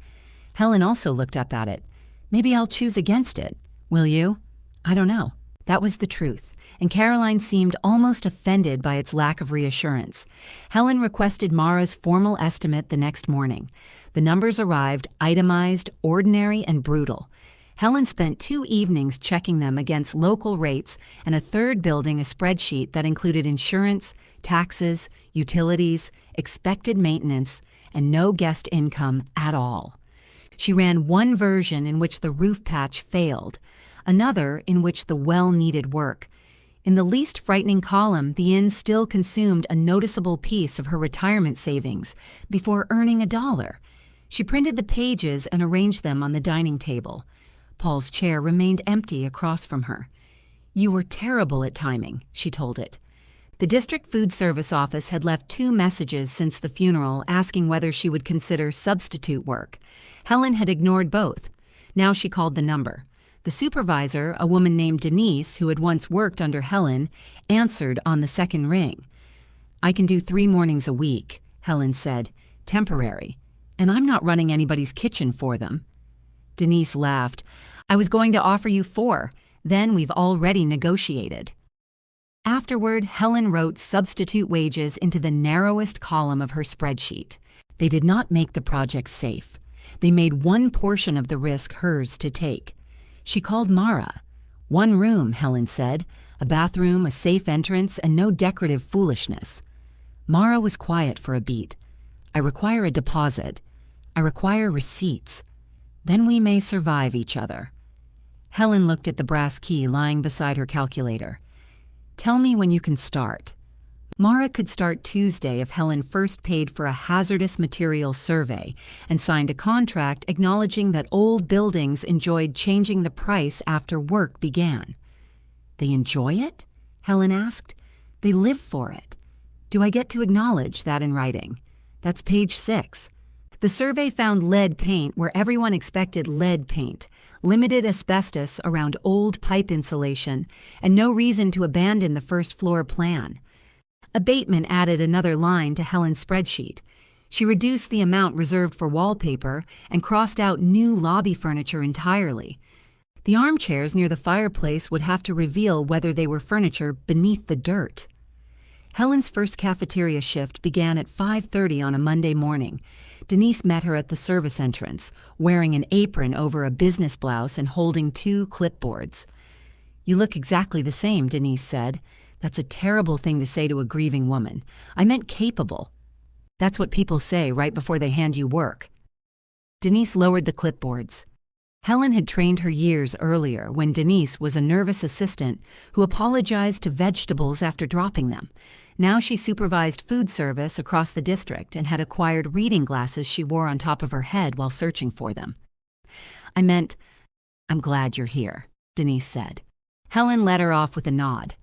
S1: Helen also looked up at it. "Maybe I'll choose against it. Will you?" "I don't know." That was the truth, and Caroline seemed almost offended by its lack of reassurance. Helen requested Mara's formal estimate the next morning. The numbers arrived, itemized, ordinary, and brutal. Helen spent 2 evenings checking them against local rates and a third building a spreadsheet that included insurance, taxes, utilities, expected maintenance, and no guest income at all. She ran one version in which the roof patch failed, another in which the well needed work. In the least frightening column, the inn still consumed a noticeable piece of her retirement savings before earning $1. She printed the pages and arranged them on the dining table. Paul's chair remained empty across from her. "You were terrible at timing," she told it. The district food service office had left 2 messages since the funeral asking whether she would consider substitute work. Helen had ignored both. Now she called the number. The supervisor, a woman named Denise, who had once worked under Helen, answered on the second ring. "I can do 3 mornings a week," Helen said, "temporary, and I'm not running anybody's kitchen for them." Denise laughed. "I was going to offer you 4. Then we've already negotiated." Afterward, Helen wrote substitute wages into the narrowest column of her spreadsheet. They did not make the project safe. They made one portion of the risk hers to take. She called Mara. 1 room, Helen said, a bathroom, a safe entrance, and no decorative foolishness. Mara was quiet for a beat. "I require a deposit. I require receipts. Then we may survive each other." Helen looked at the brass key lying beside her calculator. "Tell me when you can start." Mara could start Tuesday if Helen first paid for a hazardous materials survey and signed a contract acknowledging that old buildings enjoyed changing the price after work began. "They enjoy it?" Helen asked. "They live for it. Do I get to acknowledge that in writing?" That's page 6. The survey found lead paint where everyone expected lead paint, limited asbestos around old pipe insulation, and no reason to abandon the first floor plan. Abatement added another line to Helen's spreadsheet. She reduced the amount reserved for wallpaper and crossed out new lobby furniture entirely. The armchairs near the fireplace would have to reveal whether they were furniture beneath the dirt. Helen's first cafeteria shift began at 5:30 on a Monday morning. Denise met her at the service entrance, wearing an apron over a business blouse and holding 2 clipboards. "You look exactly the same," Denise said. "That's a terrible thing to say to a grieving woman. I meant capable." "That's what people say right before they hand you work." Denise lowered the clipboards. Helen had trained her years earlier when Denise was a nervous assistant who apologized to vegetables after dropping them. Now she supervised food service across the district and had acquired reading glasses she wore on top of her head while searching for them. "I meant, I'm glad you're here," Denise said. Helen let her off with a nod.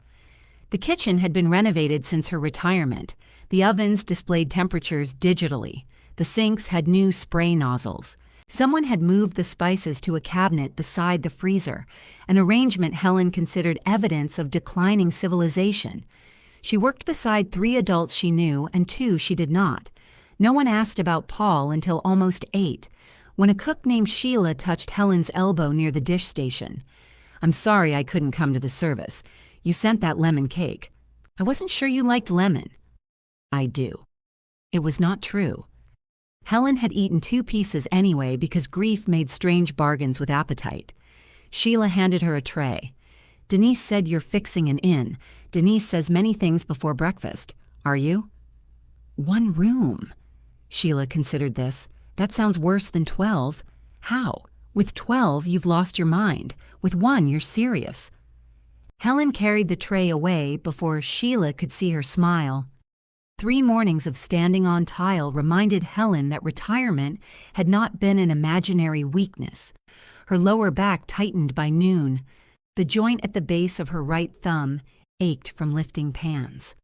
S1: The kitchen had been renovated since her retirement. The ovens displayed temperatures digitally. The sinks had new spray nozzles. Someone had moved the spices to a cabinet beside the freezer, an arrangement Helen considered evidence of declining civilization. She worked beside 3 adults she knew and 2 she did not. No one asked about Paul until almost 8, when a cook named Sheila touched Helen's elbow near the dish station. "I'm sorry I couldn't come to the service. You sent that lemon cake. I wasn't sure you liked lemon." "I do." It was not true. Helen had eaten 2 pieces anyway because grief made strange bargains with appetite. Sheila handed her a tray. "Denise said you're fixing an inn. Denise says many things before breakfast. Are you?" 1 room. Sheila considered this. That sounds worse than 12. How? With 12, you've lost your mind. With 1, you're serious. Helen carried the tray away before Sheila could see her smile. 3 mornings of standing on tile reminded Helen that retirement had not been an imaginary weakness. Her lower back tightened by noon. The joint at the base of her right thumb ached from lifting pans.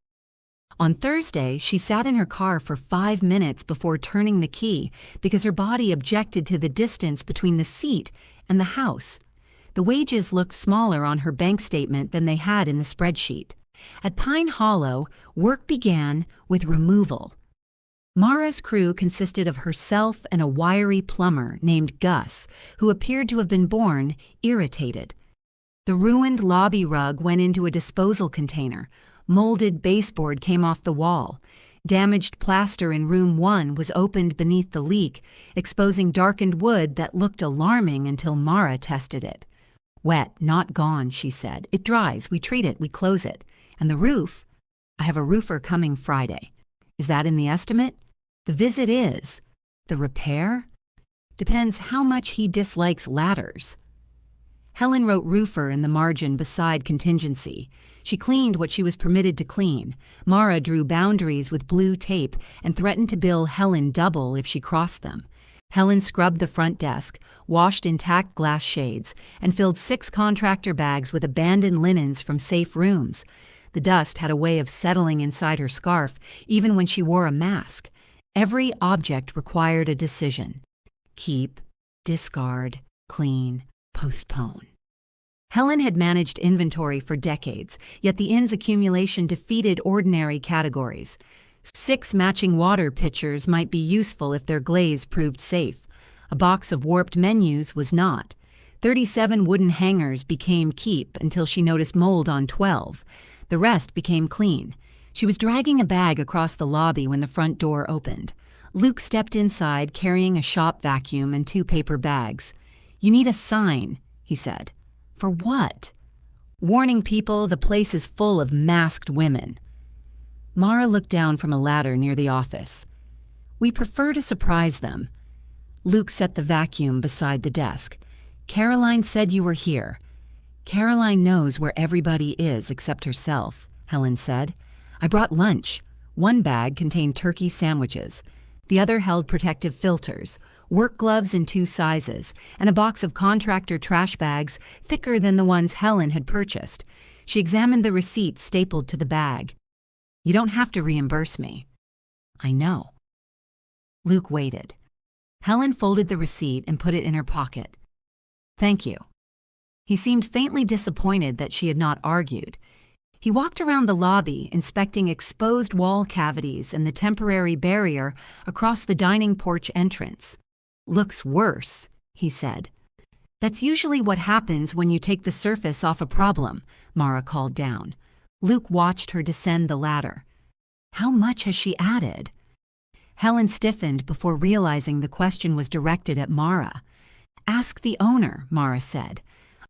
S1: On Thursday, she sat in her car for 5 minutes before turning the key because her body objected to the distance between the seat and the house. The wages looked smaller on her bank statement than they had in the spreadsheet. At Pine Hollow, work began with removal. Mara's crew consisted of herself and a wiry plumber named Gus, who appeared to have been born irritated. The ruined lobby rug went into a disposal container. Molded baseboard came off the wall. Damaged plaster in room 1 was opened beneath the leak, exposing darkened wood that looked alarming until Mara tested it. "Wet, not gone," she said. "It dries, we treat it, we close it. And the roof? I have a roofer coming Friday. Is that in the estimate?" "The visit is. The repair? Depends how much he dislikes ladders." Helen wrote roofer in the margin beside contingency. She cleaned what she was permitted to clean. Mara drew boundaries with blue tape and threatened to bill Helen double if she crossed them. Helen scrubbed the front desk, washed intact glass shades, and filled 6 contractor bags with abandoned linens from safe rooms. The dust had a way of settling inside her scarf, even when she wore a mask. Every object required a decision. Keep, discard, clean, postpone. Helen had managed inventory for decades, yet the inn's accumulation defeated ordinary categories. 6 matching water pitchers might be useful if their glaze proved safe. A box of warped menus was not. 37 wooden hangers became keep until she noticed mold on 12. The rest became clean. She was dragging a bag across the lobby when the front door opened. Luke stepped inside carrying a shop vacuum and 2 paper bags. "You need a sign," he said. "For what?" "Warning people the place is full of masked women." Mara looked down from a ladder near the office. "We prefer to surprise them." Luke set the vacuum beside the desk. "Caroline said you were here." "Caroline knows where everybody is except herself," Helen said. "I brought lunch. 1 bag contained turkey sandwiches. The other held protective filters, work gloves in 2 sizes, and a box of contractor trash bags thicker than the ones Helen had purchased. She examined the receipt stapled to the bag. "You don't have to reimburse me." "I know." Luke waited. Helen folded the receipt and put it in her pocket. "Thank you." He seemed faintly disappointed that she had not argued. He walked around the lobby, inspecting exposed wall cavities and the temporary barrier across the dining porch entrance. "Looks worse," he said. "That's usually what happens when you take the surface off a problem," Mara called down. Luke watched her descend the ladder. "How much has she added?" Helen stiffened before realizing the question was directed at Mara. "Ask the owner," Mara said.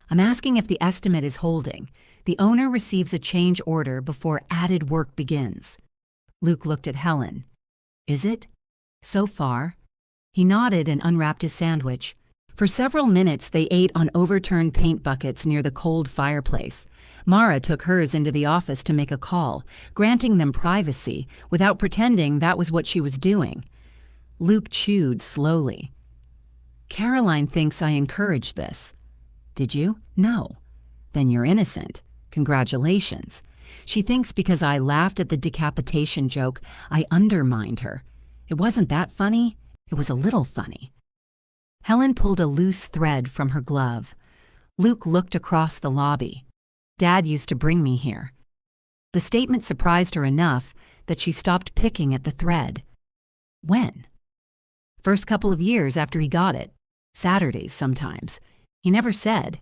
S1: "I'm asking if the estimate is holding. The owner receives a change order before added work begins." Luke looked at Helen. "Is it? So far?" He nodded and unwrapped his sandwich. For several minutes they ate on overturned paint buckets near the cold fireplace. Mara took hers into the office to make a call, granting them privacy without pretending that was what she was doing. Luke chewed slowly. "Caroline thinks I encouraged this." "Did you?" "No." "Then you're innocent. Congratulations. She thinks because I laughed at the decapitation joke, I undermined her. It wasn't that funny. It was a little funny." Helen pulled a loose thread from her glove. Luke looked across the lobby. "Dad used to bring me here." The statement surprised her enough that she stopped picking at the thread. "When?" "First couple of years after he got it. Saturdays sometimes. He never said.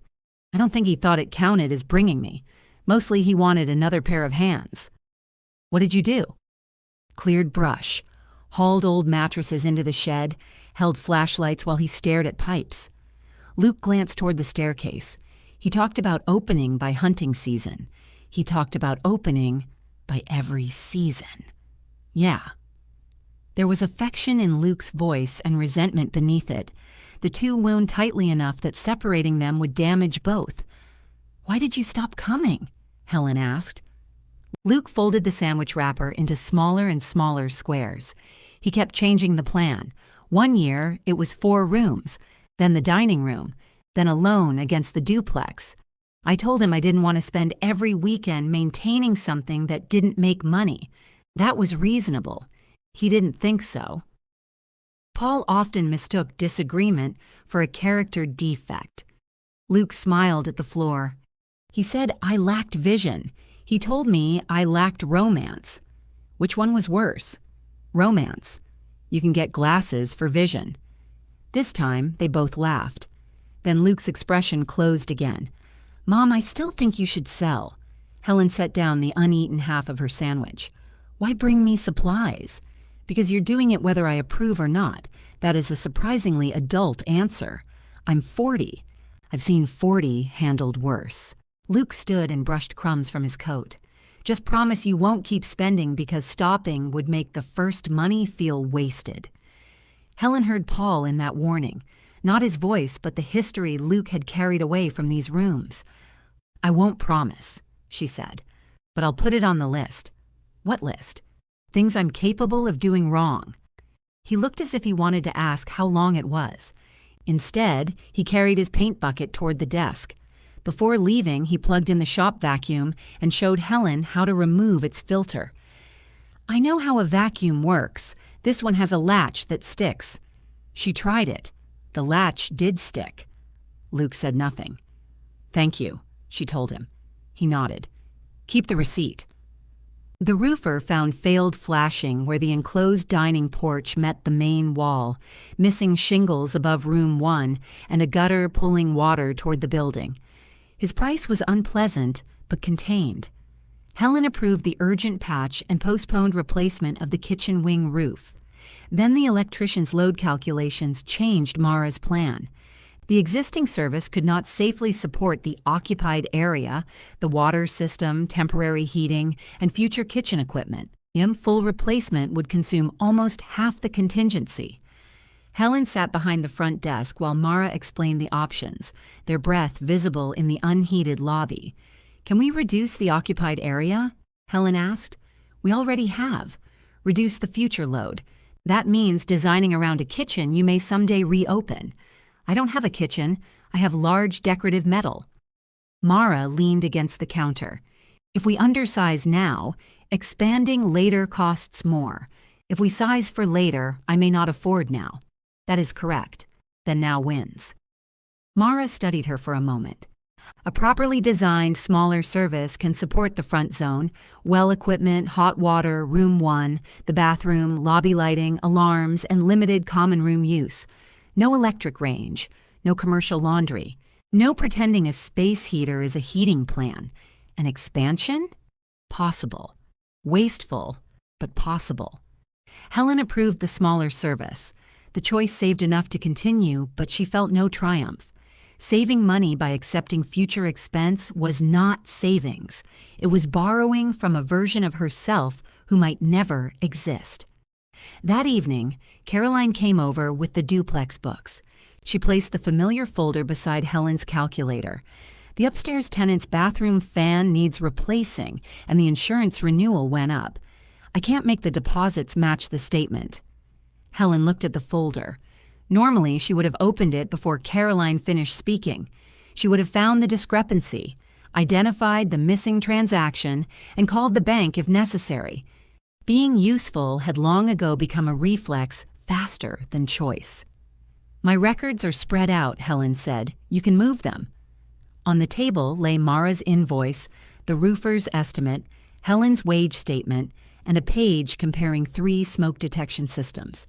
S1: I don't think he thought it counted as bringing me. Mostly he wanted another pair of hands." "What did you do?" "Cleared brush, hauled old mattresses into the shed, held flashlights while he stared at pipes." Luke glanced toward the staircase. He talked about opening by hunting season. He talked about opening by every season. "Yeah." There was affection in Luke's voice and resentment beneath it. The two wound tightly enough that separating them would damage both. "Why did you stop coming?" Helen asked. Luke folded the sandwich wrapper into smaller and smaller squares. He kept changing the plan. One year, it was 4 rooms, then the dining room, then alone against the duplex. I told him I didn't want to spend every weekend maintaining something that didn't make money. That was reasonable. He didn't think so. Paul often mistook disagreement for a character defect. Luke smiled at the floor. He said I lacked vision. He told me I lacked romance. Which one was worse? Romance. You can get glasses for vision. This time, they both laughed. Then Luke's expression closed again. "Mom, I still think you should sell." Helen set down the uneaten half of her sandwich. "Why bring me supplies?" "Because you're doing it whether I approve or not." That is a surprisingly adult answer. "I'm 40. I've seen 40 handled worse." Luke stood and brushed crumbs from his coat. "Just promise you won't keep spending because stopping would make the first money feel wasted." Helen heard Paul in that warning. Not his voice, but the history Luke had carried away from these rooms. "I won't promise," she said, "but I'll put it on the list." "What list?" "Things I'm capable of doing wrong." He looked as if he wanted to ask how long it was. Instead, he carried his paint bucket toward the desk. Before leaving, he plugged in the shop vacuum and showed Helen how to remove its filter. "I know how a vacuum works. This one has a latch that sticks." She tried it. The latch did stick. Luke said nothing. "Thank you," she told him. He nodded. "Keep the receipt." The roofer found failed flashing where the enclosed dining porch met the main wall, missing shingles above room 1 and a gutter pulling water toward the building. His price was unpleasant, but contained. Helen approved the urgent patch and postponed replacement of the kitchen wing roof. Then the electrician's load calculations changed Mara's plan. The existing service could not safely support the occupied area, the water system, temporary heating, and future kitchen equipment. Full replacement would consume almost half the contingency. Helen sat behind the front desk while Mara explained the options, their breath visible in the unheated lobby. "Can we reduce the occupied area?" Helen asked. "We already have. Reduce the future load. That means designing around a kitchen you may someday reopen." "I don't have a kitchen. I have large decorative metal." Mara leaned against the counter. "If we undersize now, expanding later costs more. If we size for later, I may not afford now." "That is correct. Then now wins." Mara studied her for a moment. "A properly designed, smaller service can support the front zone, well equipment, hot water, room 1, the bathroom, lobby lighting, alarms, and limited common room use. No electric range, no commercial laundry, no pretending a space heater is a heating plan. An expansion? Possible. Wasteful, but possible." Helen approved the smaller service. The choice saved enough to continue, but she felt no triumph. Saving money by accepting future expense was not savings. It was borrowing from a version of herself who might never exist. That evening, Caroline came over with the duplex books. She placed the familiar folder beside Helen's calculator. "The upstairs tenant's bathroom fan needs replacing, and the insurance renewal went up. I can't make the deposits match the statement." Helen looked at the folder. Normally, she would have opened it before Caroline finished speaking. She would have found the discrepancy, identified the missing transaction, and called the bank if necessary. Being useful had long ago become a reflex faster than choice. "My records are spread out," Helen said. "You can move them." On the table lay Mara's invoice, the roofer's estimate, Helen's wage statement, and a page comparing 3 smoke detection systems.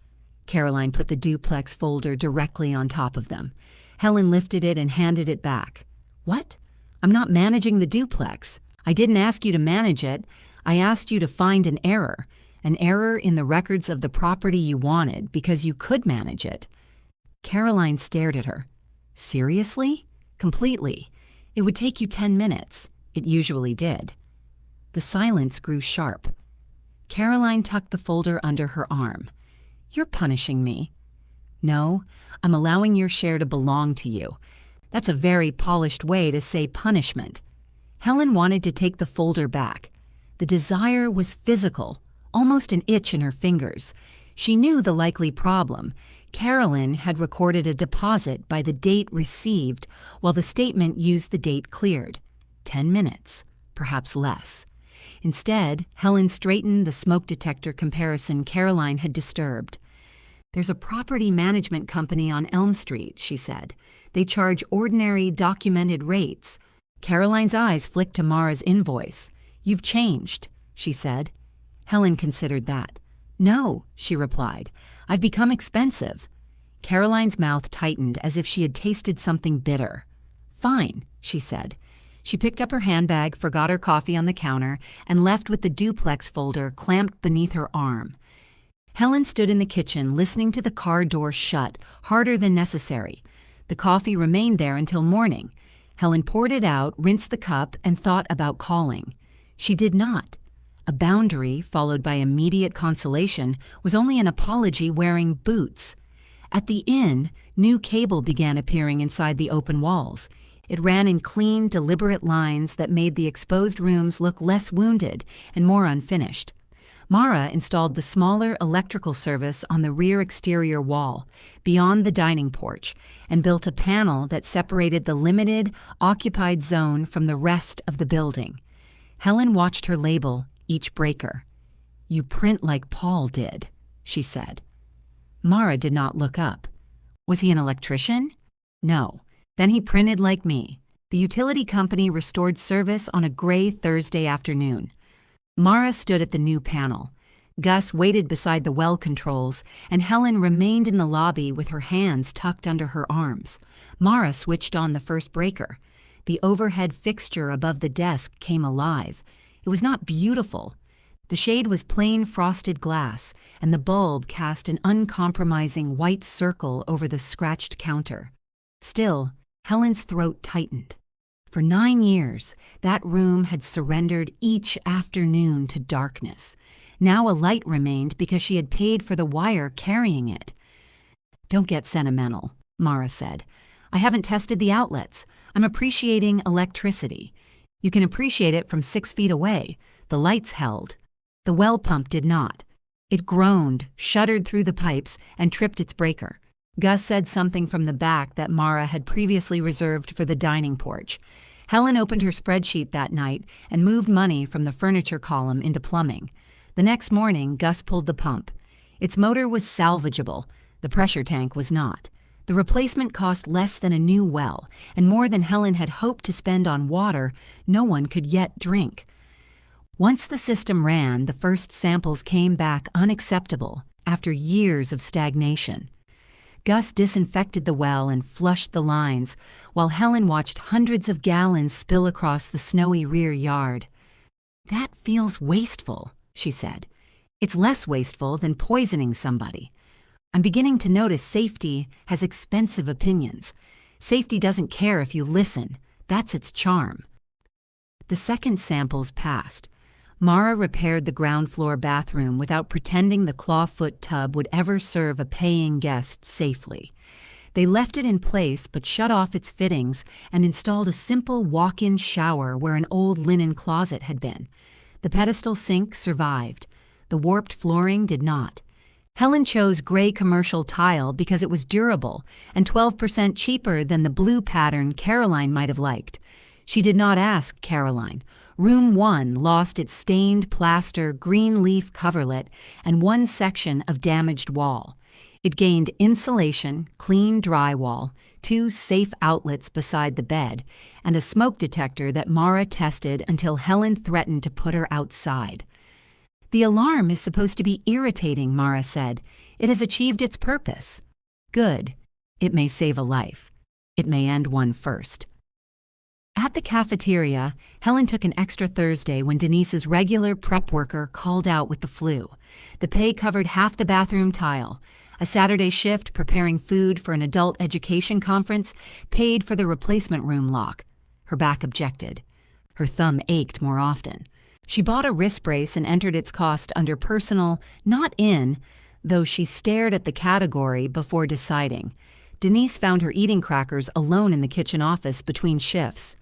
S1: Caroline put the duplex folder directly on top of them. Helen lifted it and handed it back. "What? I'm not managing the duplex. I didn't ask you to manage it. I asked you to find an error in the records of the property you wanted because you could manage it." Caroline stared at her. "Seriously?" "Completely. It would take you 10 minutes. It usually did." The silence grew sharp. Caroline tucked the folder under her arm. "You're punishing me." "No, I'm allowing your share to belong to you. That's a very polished way to say punishment." Helen wanted to take the folder back. The desire was physical, almost an itch in her fingers. She knew the likely problem. Carolyn had recorded a deposit by the date received, while the statement used the date cleared. 10 minutes, perhaps less. Instead, Helen straightened the smoke detector comparison Caroline had disturbed. "There's a property management company on Elm Street," she said. "They charge ordinary, documented rates." Caroline's eyes flicked to Mara's invoice. "You've changed," she said. Helen considered that. "No," she replied. "I've become expensive." Caroline's mouth tightened as if she had tasted something bitter. "Fine," she said. She picked up her handbag, forgot her coffee on the counter, and left with the duplex folder clamped beneath her arm. Helen stood in the kitchen, listening to the car door shut, harder than necessary. The coffee remained there until morning. Helen poured it out, rinsed the cup, and thought about calling. She did not. A boundary, followed by immediate consolation, was only an apology wearing boots. At the inn, new cable began appearing inside the open walls. It ran in clean, deliberate lines that made the exposed rooms look less wounded and more unfinished. Mara installed the smaller electrical service on the rear exterior wall, beyond the dining porch, and built a panel that separated the limited, occupied zone from the rest of the building. Helen watched her label each breaker. "You print like Paul did," she said. Mara did not look up. Was he an electrician? No. Then he printed like me. The utility company restored service on a gray Thursday afternoon. Mara stood at the new panel. Gus waited beside the well controls, and Helen remained in the lobby with her hands tucked under her arms. Mara switched on the first breaker. The overhead fixture above the desk came alive. It was not beautiful. The shade was plain frosted glass, and the bulb cast an uncompromising white circle over the scratched counter. Still, Helen's throat tightened. For 9 years, that room had surrendered each afternoon to darkness. Now a light remained because she had paid for the wire carrying it. "Don't get sentimental," Mara said. "I haven't tested the outlets. I'm appreciating electricity. You can appreciate it from 6 feet away. The lights held. The well pump did not. It groaned, shuddered through the pipes, and tripped its breaker." Gus said something from the back that Mara had previously reserved for the dining porch. Helen opened her spreadsheet that night and moved money from the furniture column into plumbing. The next morning, Gus pulled the pump. Its motor was salvageable. The pressure tank was not. The replacement cost less than a new well, and more than Helen had hoped to spend on water no one could yet drink. Once the system ran, the first samples came back unacceptable after years of stagnation. Gus disinfected the well and flushed the lines, while Helen watched hundreds of gallons spill across the snowy rear yard. "That feels wasteful," she said. "It's less wasteful than poisoning somebody. I'm beginning to notice safety has expensive opinions. Safety doesn't care if you listen. That's its charm." The second samples passed. Mara repaired the ground floor bathroom without pretending the clawfoot tub would ever serve a paying guest safely. They left it in place but shut off its fittings and installed a simple walk-in shower where an old linen closet had been. The pedestal sink survived. The warped flooring did not. Helen chose gray commercial tile because it was durable and 12% cheaper than the blue pattern Caroline might have liked. She did not ask Caroline. Room 1 lost its stained plaster green leaf coverlet and one section of damaged wall. It gained insulation, clean drywall, 2 safe outlets beside the bed, and a smoke detector that Mara tested until Helen threatened to put her outside. "The alarm is supposed to be irritating," Mara said. "It has achieved its purpose." "Good. It may save a life. It may end one first." At the cafeteria, Helen took an extra Thursday when Denise's regular prep worker called out with the flu. The pay covered half the bathroom tile. A Saturday shift preparing food for an adult education conference paid for the replacement room lock. Her back objected. Her thumb ached more often. She bought a wrist brace and entered its cost under personal, not in, though she stared at the category before deciding. Denise found her eating crackers alone in the kitchen office between shifts.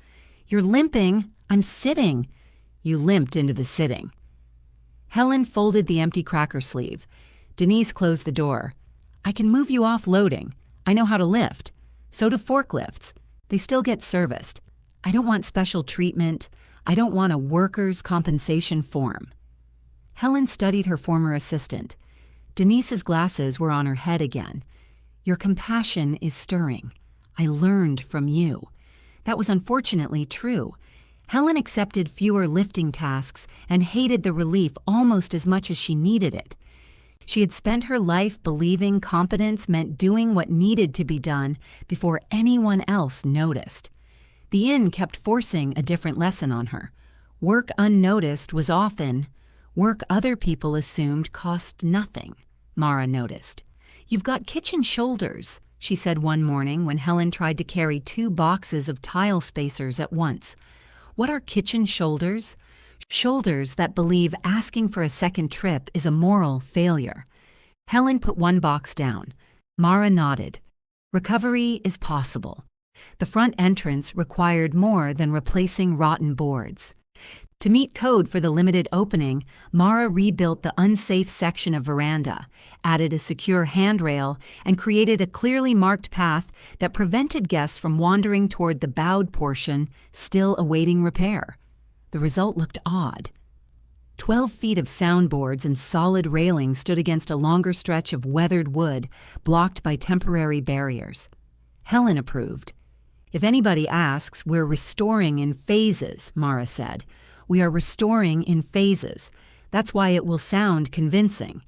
S1: "You're limping. I'm sitting." You limped into the sitting. Helen folded the empty cracker sleeve. Denise closed the door. "I can move you off loading. I know how to lift. So do forklifts. They still get serviced. I don't want special treatment. I don't want a workers' compensation form." Helen studied her former assistant. Denise's glasses were on her head again. "Your compassion is stirring. I learned from you." That was unfortunately true. Helen accepted fewer lifting tasks and hated the relief almost as much as she needed it. She had spent her life believing competence meant doing what needed to be done before anyone else noticed. The inn kept forcing a different lesson on her. Work unnoticed was often work other people assumed cost nothing, Mara noticed. "You've got kitchen shoulders," she said one morning when Helen tried to carry 2 boxes of tile spacers at once. What are kitchen shoulders? Shoulders that believe asking for a second trip is a moral failure. Helen put 1 box down. Mara nodded. Recovery is possible. The front entrance required more than replacing rotten boards. To meet code for the limited opening, Mara rebuilt the unsafe section of veranda, added a secure handrail, and created a clearly marked path that prevented guests from wandering toward the bowed portion still awaiting repair. The result looked odd. 12 feet of soundboards and solid railing stood against a longer stretch of weathered wood, blocked by temporary barriers. Helen approved. "If anybody asks, we're restoring in phases," Mara said. "We are restoring in phases. That's why it will sound convincing."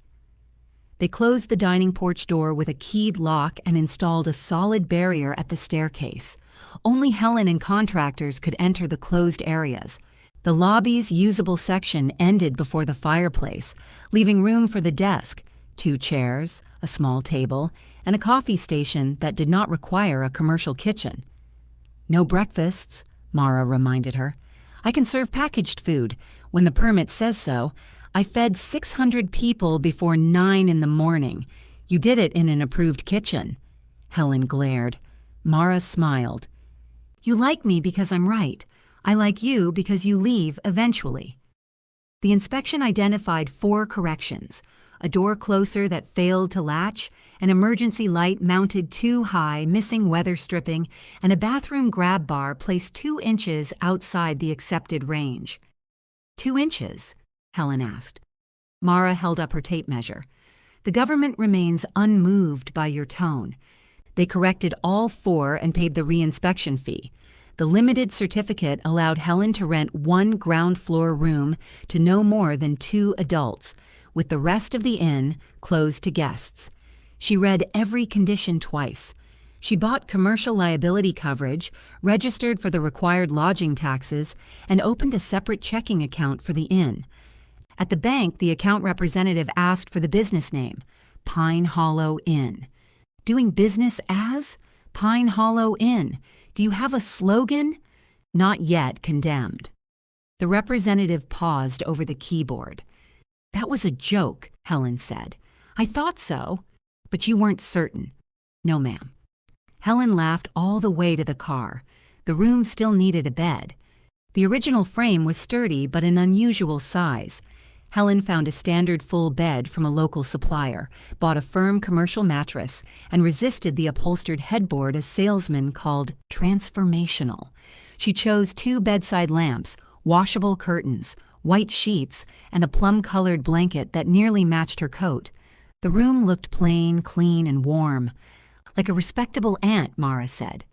S1: They closed the dining porch door with a keyed lock and installed a solid barrier at the staircase. Only Helen and contractors could enter the closed areas. The lobby's usable section ended before the fireplace, leaving room for the desk, 2 chairs, a small table, and a coffee station that did not require a commercial kitchen. "No breakfasts," Mara reminded her. "I can serve packaged food. When the permit says so. I fed 600 people before 9 in the morning. You did it in an approved kitchen." Helen glared. Mara smiled. "You like me because I'm right. I like you because you leave eventually." The inspection identified 4 corrections: a door closer that failed to latch, an emergency light mounted too high, missing weather stripping, and a bathroom grab bar placed 2 inches outside the accepted range. 2 inches? Helen asked. Mara held up her tape measure. "The government remains unmoved by your tone." They corrected all 4 and paid the reinspection fee. The limited certificate allowed Helen to rent 1 ground floor room to no more than 2 adults, with the rest of the inn closed to guests. She read every condition twice. She bought commercial liability coverage, registered for the required lodging taxes, and opened a separate checking account for the inn. At the bank, the account representative asked for the business name, Pine Hollow Inn. "Doing business as? Pine Hollow Inn. Do you have a slogan?" "Not yet condemned." The representative paused over the keyboard. "That was a joke," Helen said. "I thought so. But you weren't certain." "No, ma'am." Helen laughed all the way to the car. The room still needed a bed. The original frame was sturdy but an unusual size. Helen found a standard full bed from a local supplier, bought a firm commercial mattress, and resisted the upholstered headboard a salesman called transformational. She chose 2 bedside lamps, washable curtains, white sheets, and a plum-colored blanket that nearly matched her coat. The room looked plain, clean, and warm. "Like a respectable aunt," Mara said.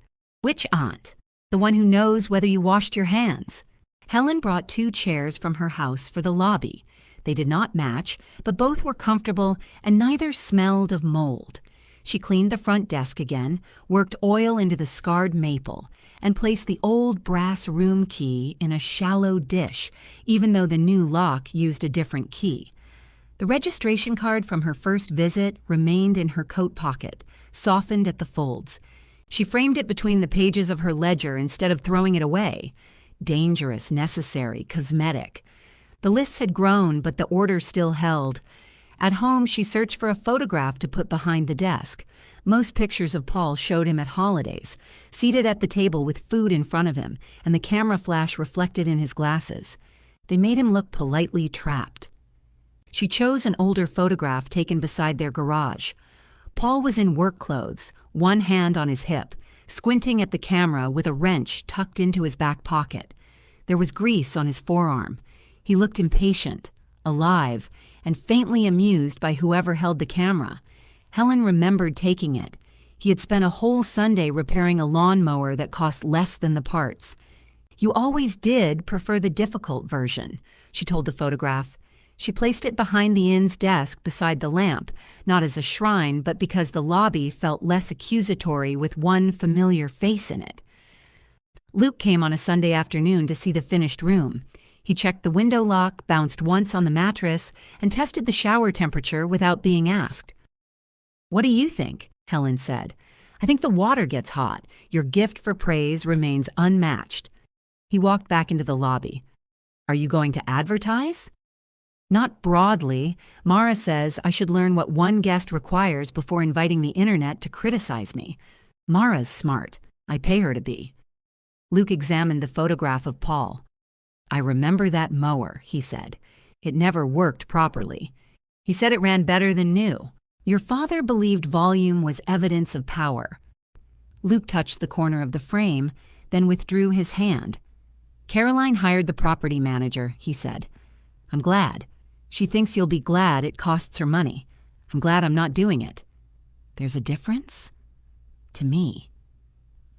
S1: "Which aunt? The one who knows whether you washed your hands?" Helen brought 2 chairs from her house for the lobby. They did not match, but both were comfortable and neither smelled of mold. She cleaned the front desk again, worked oil into the scarred maple, and placed the old brass room key in a shallow dish, even though the new lock used a different key. The registration card from her first visit remained in her coat pocket, softened at the folds. She framed it between the pages of her ledger instead of throwing it away. Dangerous, necessary, cosmetic. The lists had grown, but the order still held. At home, she searched for a photograph to put behind the desk. Most pictures of Paul showed him at holidays, seated at the table with food in front of him, and the camera flash reflected in his glasses. They made him look politely trapped. She chose an older photograph taken beside their garage. Paul was in work clothes, one hand on his hip, squinting at the camera with a wrench tucked into his back pocket. There was grease on his forearm. He looked impatient, alive, and faintly amused by whoever held the camera. Helen remembered taking it. He had spent a whole Sunday repairing a lawnmower that cost less than the parts. "You always did prefer the difficult version," she told the photograph. She placed it behind the inn's desk beside the lamp, not as a shrine, but because the lobby felt less accusatory with one familiar face in it. Luke came on a Sunday afternoon to see the finished room. He checked the window lock, bounced once on the mattress, and tested the shower temperature without being asked. "What do you think?" Helen said. "I think the water gets hot. Your gift for praise remains unmatched." He walked back into the lobby. "Are you going to advertise?" "Not broadly. Mara says I should learn what one guest requires before inviting the internet to criticize me. Mara's smart. I pay her to be." Luke examined the photograph of Paul. "I remember that mower," he said. "It never worked properly. He said it ran better than new. Your father believed volume was evidence of power." Luke touched the corner of the frame, then withdrew his hand. "Caroline hired the property manager," he said. "I'm glad. She thinks you'll be glad it costs her money. I'm glad I'm not doing it." "There's a difference?" "To me."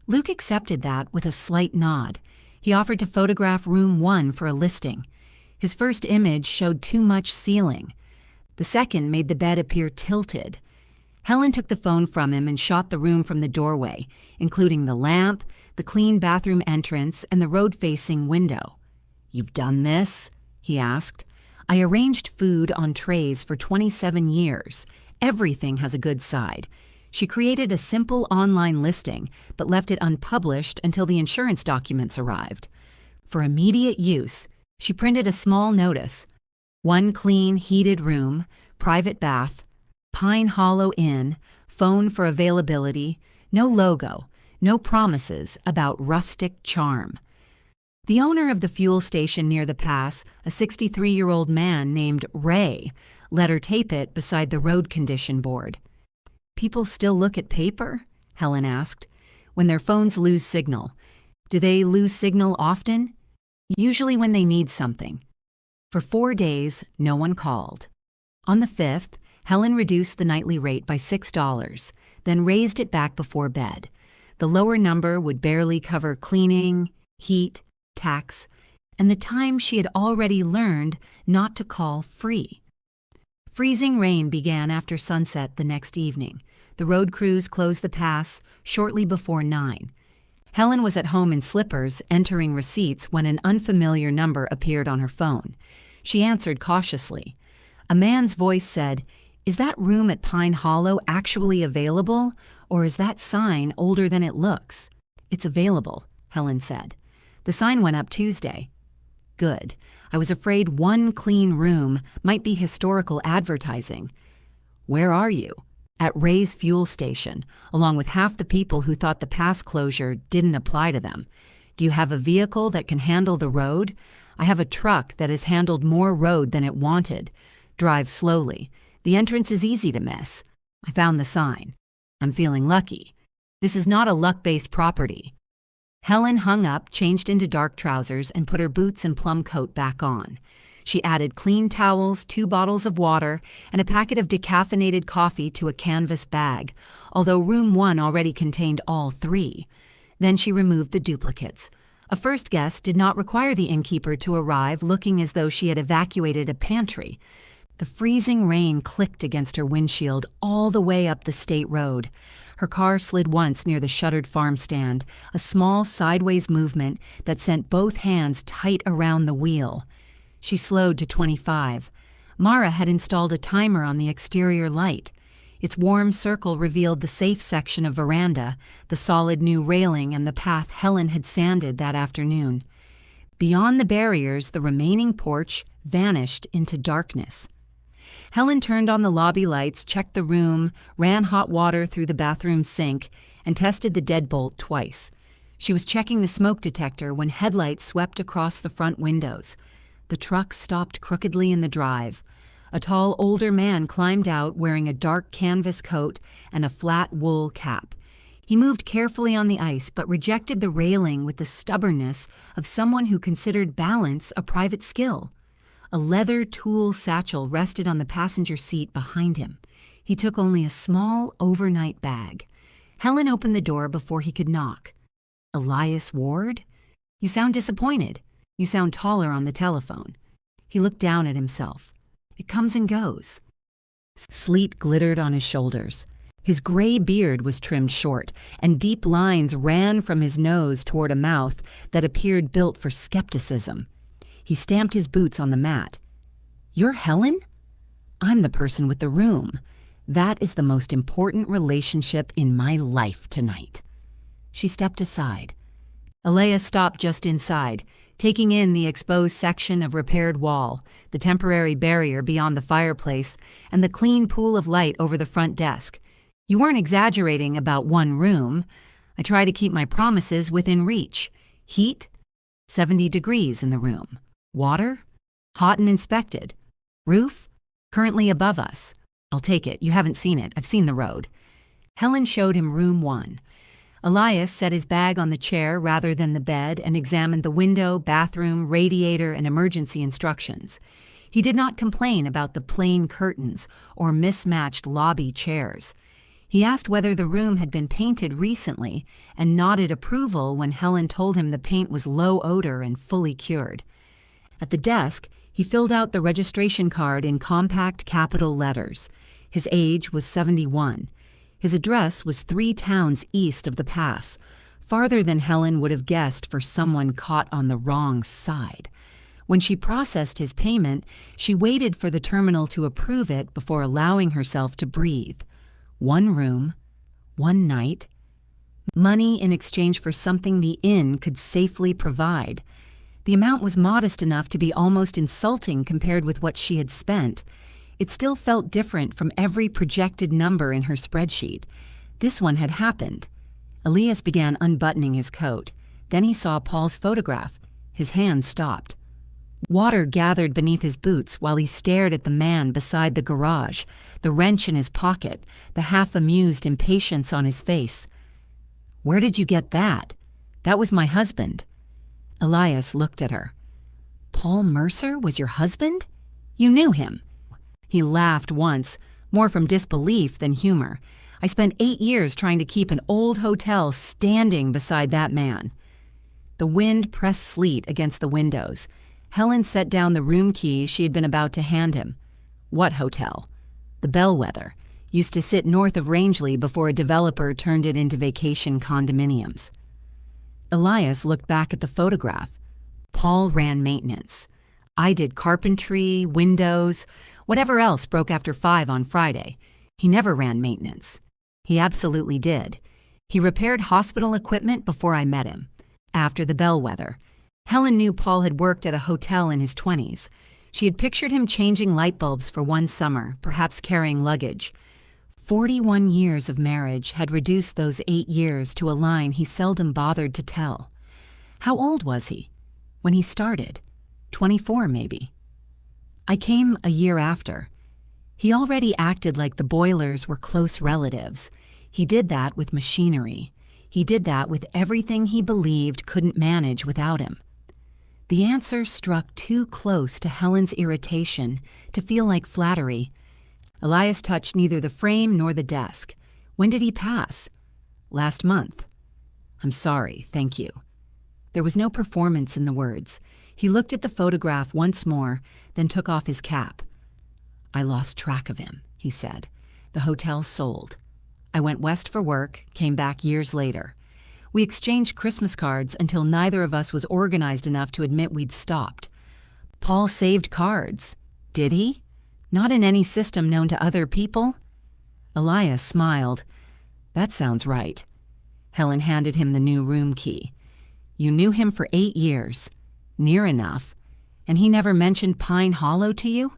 S1: Luke accepted that with a slight nod. He offered to photograph room 1 for a listing. His first image showed too much ceiling. The second made the bed appear tilted. Helen took the phone from him and shot the room from the doorway, including the lamp, the clean bathroom entrance, and the road-facing window. "You've done this?" he asked. "I arranged food on trays for 27 years. Everything has a good side." She created a simple online listing, but left it unpublished until the insurance documents arrived. For immediate use, she printed a small notice: "One clean, heated room, private bath, Pine Hollow Inn, phone for availability, no logo, no promises about rustic charm." The owner of the fuel station near the pass, a 63-year-old man named Ray, let her tape it beside the road condition board. "People still look at paper?" Helen asked. "When their phones lose signal. Do they lose signal often?" "Usually when they need something." For 4 days, no one called. On the 5th, Helen reduced the nightly rate by $6, then raised it back before bed. The lower number would barely cover cleaning, heat, tax, and the time she had already learned not to call free. Freezing rain began after sunset the next evening. The road crews closed the pass shortly before 9. Helen was at home in slippers, entering receipts when an unfamiliar number appeared on her phone. She answered cautiously. A man's voice said, "Is that room at Pine Hollow actually available, or is that sign older than it looks?" "It's available," Helen said. "The sign went up Tuesday." "Good. I was afraid one clean room might be historical advertising." "Where are you?" "At Ray's fuel station, along with half the people who thought the pass closure didn't apply to them. Do you have a vehicle that can handle the road? I have a truck that has handled more road than it wanted. Drive slowly. The entrance is easy to miss. I found the sign. I'm feeling lucky. This is not a luck-based property." Helen hung up, changed into dark trousers, and put her boots and plum coat back on. She added clean towels, 2 bottles of water, and a packet of decaffeinated coffee to a canvas bag, although room 1 already contained all 3. Then she removed the duplicates. A first guest did not require the innkeeper to arrive looking as though she had evacuated a pantry. The freezing rain clicked against her windshield all the way up the state road. Her car slid once near the shuttered farm stand, a small sideways movement that sent both hands tight around the wheel. She slowed to 25. Mara had installed a timer on the exterior light. Its warm circle revealed the safe section of veranda, the solid new railing, and the path Helen had sanded that afternoon. Beyond the barriers, the remaining porch vanished into darkness. Helen turned on the lobby lights, checked the room, ran hot water through the bathroom sink, and tested the deadbolt twice. She was checking the smoke detector when headlights swept across the front windows. The truck stopped crookedly in the drive. A tall, older man climbed out wearing a dark canvas coat and a flat wool cap. He moved carefully on the ice but rejected the railing with the stubbornness of someone who considered balance a private skill. A leather tool satchel rested on the passenger seat behind him. He took only a small overnight bag. Helen opened the door before he could knock. "Elias Ward? You sound disappointed. You sound taller on the telephone." He looked down at himself. "It comes and goes." Sleet glittered on his shoulders. His gray beard was trimmed short, and deep lines ran from his nose toward a mouth that appeared built for skepticism. He stamped his boots on the mat. "You're Helen? I'm the person with the room. That is the most important relationship in my life tonight." She stepped aside. Elias stopped just inside, taking in the exposed section of repaired wall, the temporary barrier beyond the fireplace, and the clean pool of light over the front desk. "You weren't exaggerating about one room. I try to keep my promises within reach. Heat? 70 degrees in the room. Water? Hot and inspected. Roof? Currently above us. I'll take it. You haven't seen it. I've seen the road." Helen showed him room 1. Elias set his bag on the chair rather than the bed and examined the window, bathroom, radiator, and emergency instructions. He did not complain about the plain curtains or mismatched lobby chairs. He asked whether the room had been painted recently and nodded approval when Helen told him the paint was low odor and fully cured. At the desk, he filled out the registration card in compact capital letters. His age was 71. His address was 3 towns east of the pass, farther than Helen would have guessed for someone caught on the wrong side. When she processed his payment, she waited for the terminal to approve it before allowing herself to breathe. 1 room, 1 night, money in exchange for something the inn could safely provide. The amount was modest enough to be almost insulting compared with what she had spent. It still felt different from every projected number in her spreadsheet. This one had happened. Elias began unbuttoning his coat. Then he saw Paul's photograph. His hand stopped. Water gathered beneath his boots while he stared at the man beside the garage, the wrench in his pocket, the half-amused impatience on his face. "Where did you get that?" "That was my husband." Elias looked at her. "Paul Mercer was your husband? You knew him?" He laughed once, more from disbelief than humor. "I spent 8 years trying to keep an old hotel standing beside that man." The wind pressed sleet against the windows. Helen set down the room key she had been about to hand him. "What hotel?" "The Bellwether. Used to sit north of Rangeley before a developer turned it into vacation condominiums." Elias looked back at the photograph. Paul ran maintenance. I did carpentry, windows, whatever else broke after 5 on Friday. He never ran maintenance. He absolutely did. He repaired hospital equipment before I met him. After the Bellwether. Helen knew Paul had worked at a hotel in his 20s. She had pictured him changing light bulbs for one summer, perhaps carrying luggage. 41 years of marriage had reduced those 8 years to a line he seldom bothered to tell. How old was he? When he started? 24, maybe. I came a year after. He already acted like the Boilers were close relatives. He did that with machinery. He did that with everything he believed couldn't manage without him. The answer struck too close to Helen's irritation to feel like flattery. Elias touched neither the frame nor the desk. "When did he pass?" "Last month." "I'm sorry, thank you." There was no performance in the words. He looked at the photograph once more, then took off his cap. "I lost track of him," he said. "The hotel sold. I went west for work, came back years later. We exchanged Christmas cards until neither of us was organized enough to admit we'd stopped. Paul saved cards. Did he? Not in any system known to other people?" Elias smiled. "That sounds right." Helen handed him the new room key. "You knew him for 8 years. Near enough. And he never mentioned Pine Hollow to you?"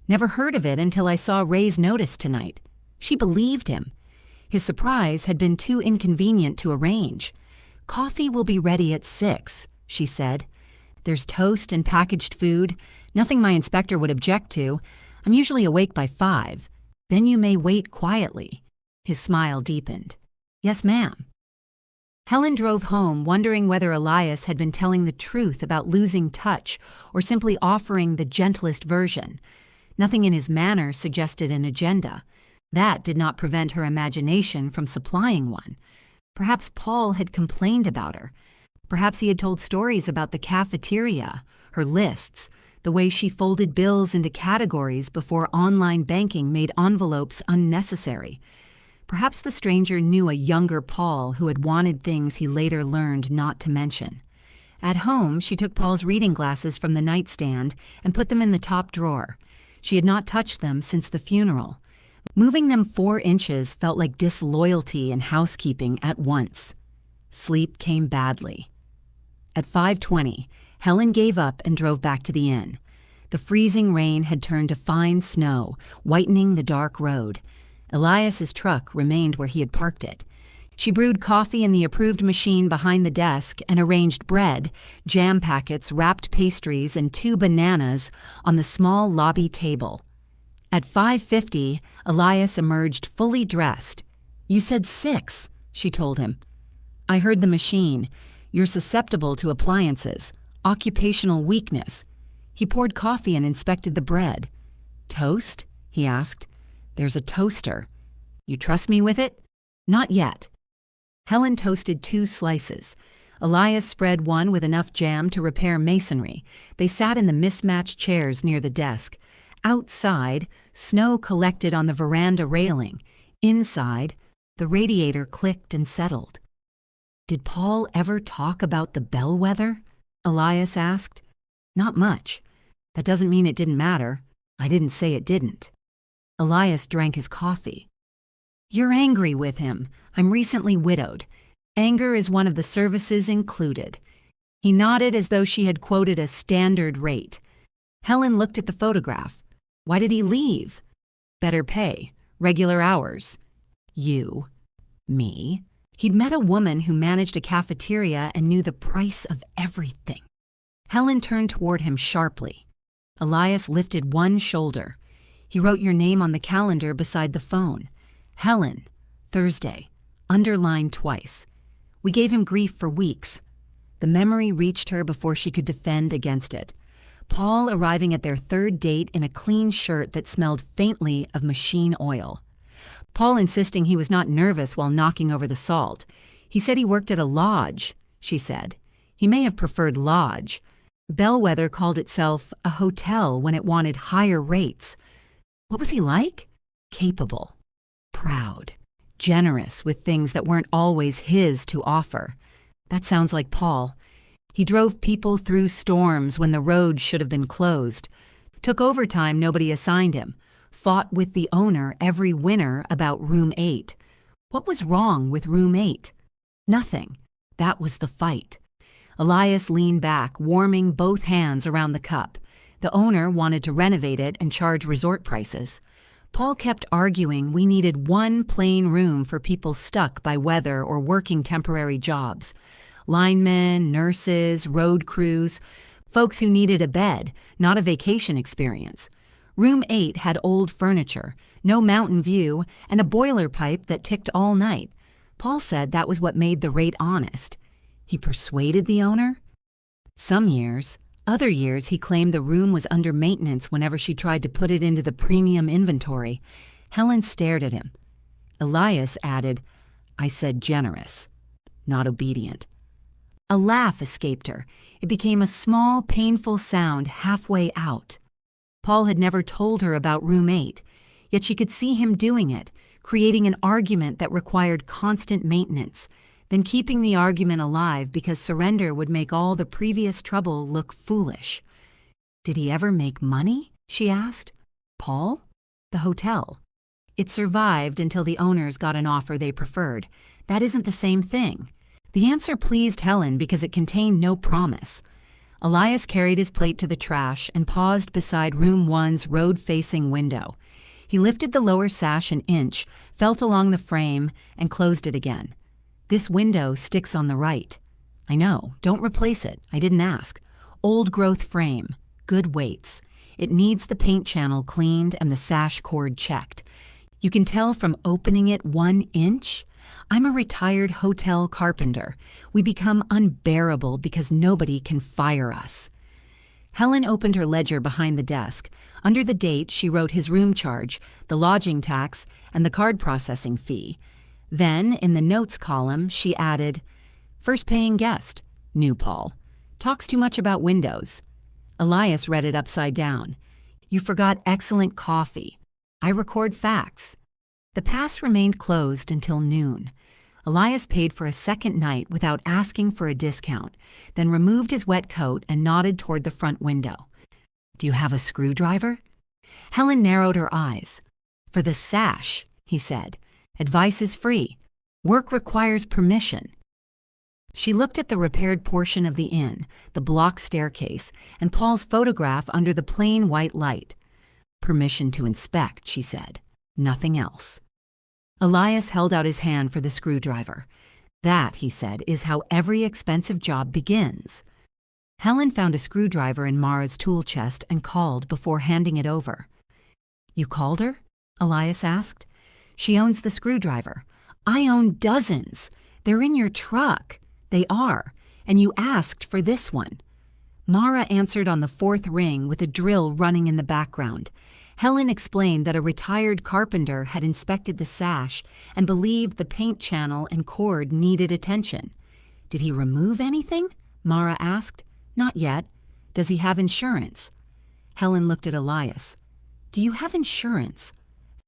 S1: Never heard of it until I saw Ray's notice tonight. She believed him. His surprise had been too inconvenient to arrange. Coffee will be ready at 6, she said. There's toast and packaged food, nothing my inspector would object to. I'm usually awake by 5. Then you may wait quietly. His smile deepened. Yes, ma'am. Helen drove home wondering whether Elias had been telling the truth about losing touch or simply offering the gentlest version. Nothing in his manner suggested an agenda. That did not prevent her imagination from supplying one. Perhaps Paul had complained about her. Perhaps he had told stories about the cafeteria, her lists, the way she folded bills into categories before online banking made envelopes unnecessary. Perhaps the stranger knew a younger Paul who had wanted things he later learned not to mention. At home, she took Paul's reading glasses from the nightstand and put them in the top drawer. She had not touched them since the funeral. Moving them 4 inches felt like disloyalty and housekeeping at once. Sleep came badly. At 5:20, Helen gave up and drove back to the inn. The freezing rain had turned to fine snow, whitening the dark road. Elias's truck remained where he had parked it. She brewed coffee in the approved machine behind the desk and arranged bread, jam packets, wrapped pastries, and 2 bananas on the small lobby table. At 5:50, Elias emerged fully dressed. You said 6, she told him. I heard the machine. You're susceptible to appliances. Occupational weakness. He poured coffee and inspected the bread. Toast? He asked. There's a toaster. You trust me with it? Not yet. Helen toasted 2 slices. Elias spread one with enough jam to repair masonry. They sat in the mismatched chairs near the desk. Outside, snow collected on the veranda railing. Inside, the radiator clicked and settled. Did Paul ever talk about the bellwether? Elias asked. Not much. That doesn't mean it didn't matter. I didn't say it didn't. Elias drank his coffee. You're angry with him. I'm recently widowed. Anger is one of the services included. He nodded as though she had quoted a standard rate. Helen looked at the photograph. Why did he leave? Better pay. Regular hours. You. Me. He'd met a woman who managed a cafeteria and knew the price of everything. Helen turned toward him sharply. Elias lifted one shoulder. He wrote your name on the calendar beside the phone. Helen, Thursday, underlined twice. We gave him grief for weeks. The memory reached her before she could defend against it. Paul arriving at their 3rd date in a clean shirt that smelled faintly of machine oil. Paul insisting he was not nervous while knocking over the salt. He said he worked at a lodge, she said. He may have preferred lodge. Bellwether called itself a hotel when it wanted higher rates. What was he like? Capable, proud, generous with things that weren't always his to offer. That sounds like Paul. He drove people through storms when the road should have been closed, took overtime nobody assigned him, fought with the owner every winter about room 8. What was wrong with room 8? Nothing. That was the fight. Elias leaned back, warming both hands around the cup. The owner wanted to renovate it and charge resort prices. Paul kept arguing we needed one plain room for people stuck by weather or working temporary jobs. Linemen, nurses, road crews, folks who needed a bed, not a vacation experience. Room 8 had old furniture, no mountain view, and a boiler pipe that ticked all night. Paul said that was what made the rate honest. He persuaded the owner? Some years. Other years, he claimed the room was under maintenance whenever she tried to put it into the premium inventory. Helen stared at him. Elias added, I said generous, not obedient. A laugh escaped her. It became a small, painful sound halfway out. Paul had never told her about room 8, yet she could see him doing it, creating an argument that required constant maintenance, then keeping the argument alive because surrender would make all the previous trouble look foolish. Did he ever make money? She asked. Paul? The hotel. It survived until the owners got an offer they preferred. That isn't the same thing. The answer pleased Helen because it contained no promise. Elias carried his plate to the trash and paused beside room 1's road-facing window. He lifted the lower sash an inch, felt along the frame, and closed it again. This window sticks on the right. I know, don't replace it, I didn't ask. Old growth frame, good weights. It needs the paint channel cleaned and the sash cord checked. You can tell from opening it 1 inch? I'm a retired hotel carpenter. We become unbearable because nobody can fire us. Helen opened her ledger behind the desk. Under the date, she wrote his room charge, the lodging tax, and the card processing fee. Then, in the notes column, she added, "First paying guest, knew Paul. Talks too much about windows." Elias read it upside down. "You forgot excellent coffee. I record facts." The pass remained closed until noon. Elias paid for a second night without asking for a discount, then removed his wet coat and nodded toward the front window. "Do you have a screwdriver?" Helen narrowed her eyes. "For the sash," he said. "Advice is free. Work requires permission." She looked at the repaired portion of the inn, the block staircase, and Paul's photograph under the plain white light. "Permission to inspect," she said. "Nothing else." Elias held out his hand for the screwdriver. "That," he said, "is how every expensive job begins." Helen found a screwdriver in Mara's tool chest and called before handing it over. "You called her?" Elias asked. "She owns the screwdriver. I own dozens. They're in your truck." "They are, and you asked for this one." Mara answered on the 4th ring with a drill running in the background. Helen explained that a retired carpenter had inspected the sash and believed the paint channel and cord needed attention. "Did he remove anything?" Mara asked. "Not yet. Does he have insurance?" Helen looked at Elias. "Do you have insurance?"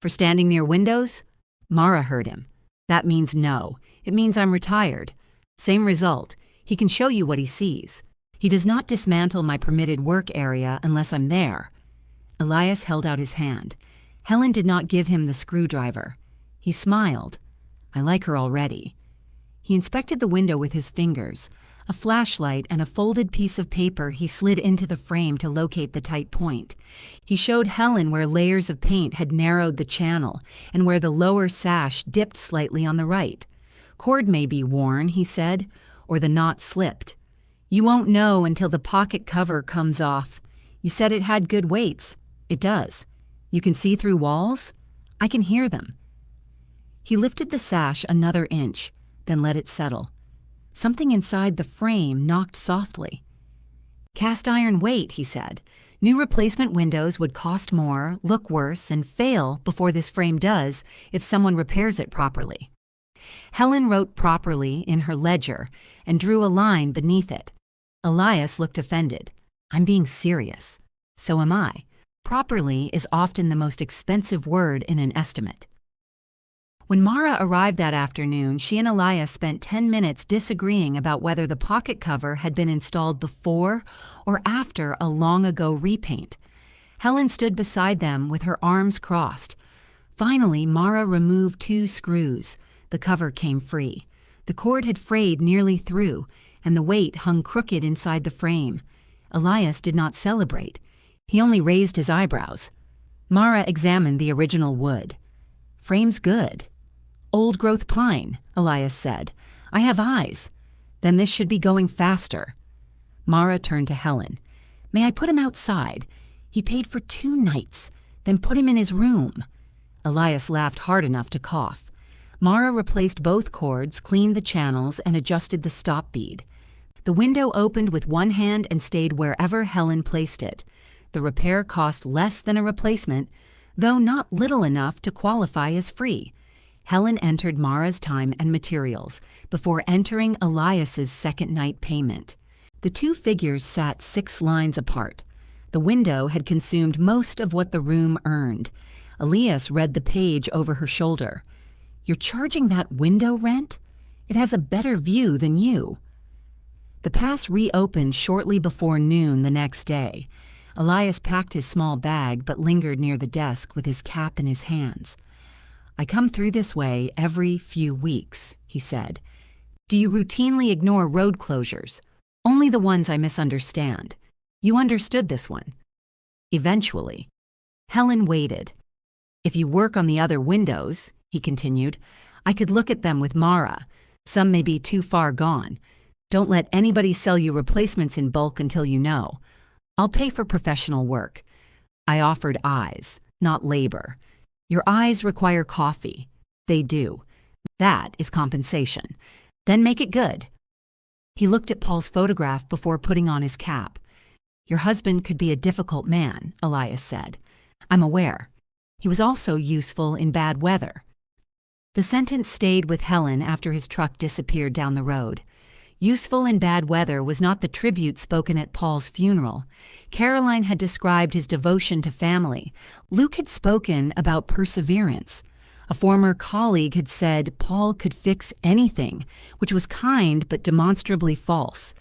S1: "For standing near windows?" Mara heard him. "That means no. It means I'm retired. Same result. He can show you what he sees. He does not dismantle my permitted work area unless I'm there." Elias held out his hand. Helen did not give him the screwdriver. He smiled. "I like her already." He inspected the window with his fingers. A flashlight and a folded piece of paper he slid into the frame to locate the tight point. He showed Helen where layers of paint had narrowed the channel and where the lower sash dipped slightly on the right. "Cord may be worn," he said, "or the knot slipped. You won't know until the pocket cover comes off. You said it had good weights. It does. You can see through walls? I can hear them." He lifted the sash another inch, then let it settle. Something inside the frame knocked softly. "Cast iron weight," he said. "New replacement windows would cost more, look worse, and fail before this frame does if someone repairs it properly." Helen wrote "properly" in her ledger and drew a line beneath it. Elias looked offended. "I'm being serious." "So am I. Properly is often the most expensive word in an estimate." When Mara arrived that afternoon, she and Elias spent 10 minutes disagreeing about whether the pocket cover had been installed before or after a long-ago repaint. Helen stood beside them with her arms crossed. Finally, Mara removed 2 screws. The cover came free. The cord had frayed nearly through, and the weight hung crooked inside the frame. Elias did not celebrate. He only raised his eyebrows. Mara examined the original wood. "Frame's good." "Old-growth pine," Elias said. "I have eyes. Then this should be going faster." Mara turned to Helen. "May I put him outside? He paid for 2 nights. Then put him in his room." Elias laughed hard enough to cough. Mara replaced both cords, cleaned the channels, and adjusted the stop bead. The window opened with one hand and stayed wherever Helen placed it. The repair cost less than a replacement, though not little enough to qualify as free. Helen entered Mara's time and materials before entering Elias's second night payment. The 2 figures sat 6 lines apart. The window had consumed most of what the room earned. Elias read the page over her shoulder. "You're charging that window rent? It has a better view than you." The pass reopened shortly before noon the next day. Elias packed his small bag but lingered near the desk with his cap in his hands. "I come through this way every few weeks," he said. "Do you routinely ignore road closures?" Only the ones I misunderstand. You understood this one. Eventually. Helen waited. If you work on the other windows, he continued, I could look at them with Mara. Some may be too far gone. Don't let anybody sell you replacements in bulk until you know. I'll pay for professional work. I offered eyes, not labor. Your eyes require coffee. They do. That is compensation. Then make it good. He looked at Paul's photograph before putting on his cap. Your husband could be a difficult man, Elias said. I'm aware. He was also useful in bad weather. The sentence stayed with Helen after his truck disappeared down the road. Useful in bad weather was not the tribute spoken at Paul's funeral. Caroline had described his devotion to family. Luke had spoken about perseverance. A former colleague had said Paul could fix anything, which was kind but demonstrably false.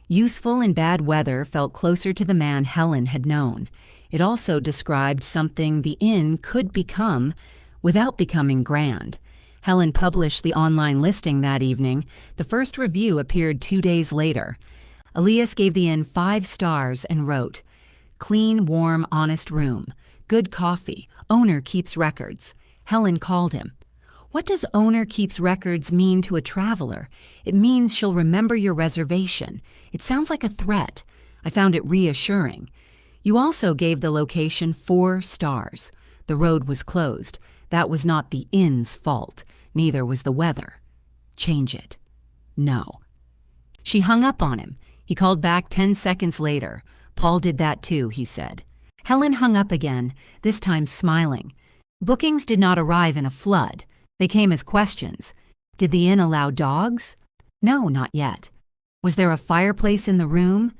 S1: Useful in bad weather felt closer to the man Helen had known. It also described something the inn could become without becoming grand. Helen published the online listing that evening. The first review appeared 2 days later. Elias gave the inn 5 stars and wrote, Clean, warm, honest room. Good coffee. Owner keeps records. Helen called him. What does owner keeps records mean to a traveler? It means she'll remember your reservation. It sounds like a threat. I found it reassuring. You also gave the location 4 stars. The road was closed. That was not the inn's fault. Neither was the weather. Change it. No. She hung up on him. He called back 10 seconds later. Paul did that too, he said. Helen hung up again, this time smiling. Bookings did not arrive in a flood. They came as questions. Did the inn allow dogs? No, not yet. Was there a fireplace in the room?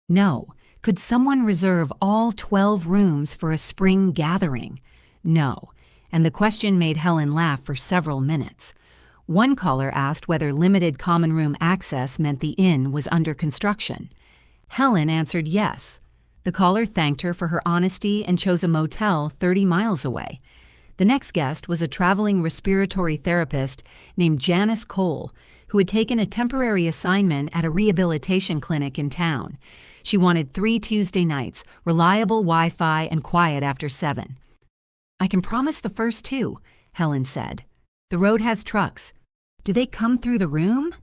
S1: No. Could someone reserve all 12 rooms for a spring gathering? No. And the question made Helen laugh for several minutes. One caller asked whether limited common room access meant the inn was under construction. Helen answered yes. The caller thanked her for her honesty and chose a motel 30 miles away. The next guest was a traveling respiratory therapist named Janice Cole, who had taken a temporary assignment at a rehabilitation clinic in town. She wanted 3 Tuesday nights, reliable Wi-Fi, and quiet after 7. I can promise the first 2, Helen said. The road has trucks. Do they come through the room?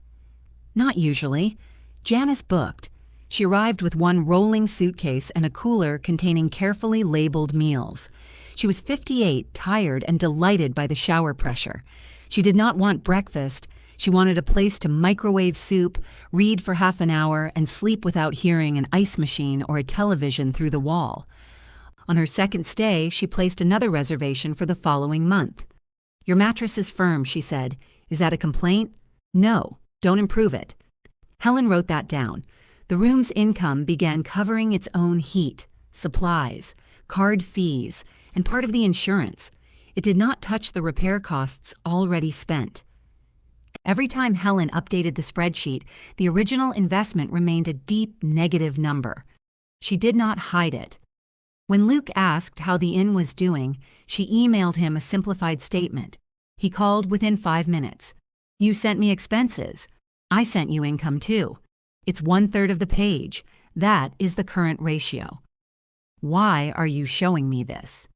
S1: Not usually. Janice booked. She arrived with one rolling suitcase and a cooler containing carefully labeled meals. She was 58, tired and delighted by the shower pressure. She did not want breakfast. She wanted a place to microwave soup, read for half an hour, and sleep without hearing an ice machine or a television through the wall. On her second stay, she placed another reservation for the following month. Your mattress is firm, she said. Is that a complaint? No, don't improve it. Helen wrote that down. The room's income began covering its own heat, supplies, card fees, and part of the insurance. It did not touch the repair costs already spent. Every time Helen updated the spreadsheet, the original investment remained a deep negative number. She did not hide it. When Luke asked how the inn was doing, she emailed him a simplified statement. He called within 5 minutes. You sent me expenses. I sent you income too. It's 1/3 of the page. That is the current ratio. Why are you showing me this?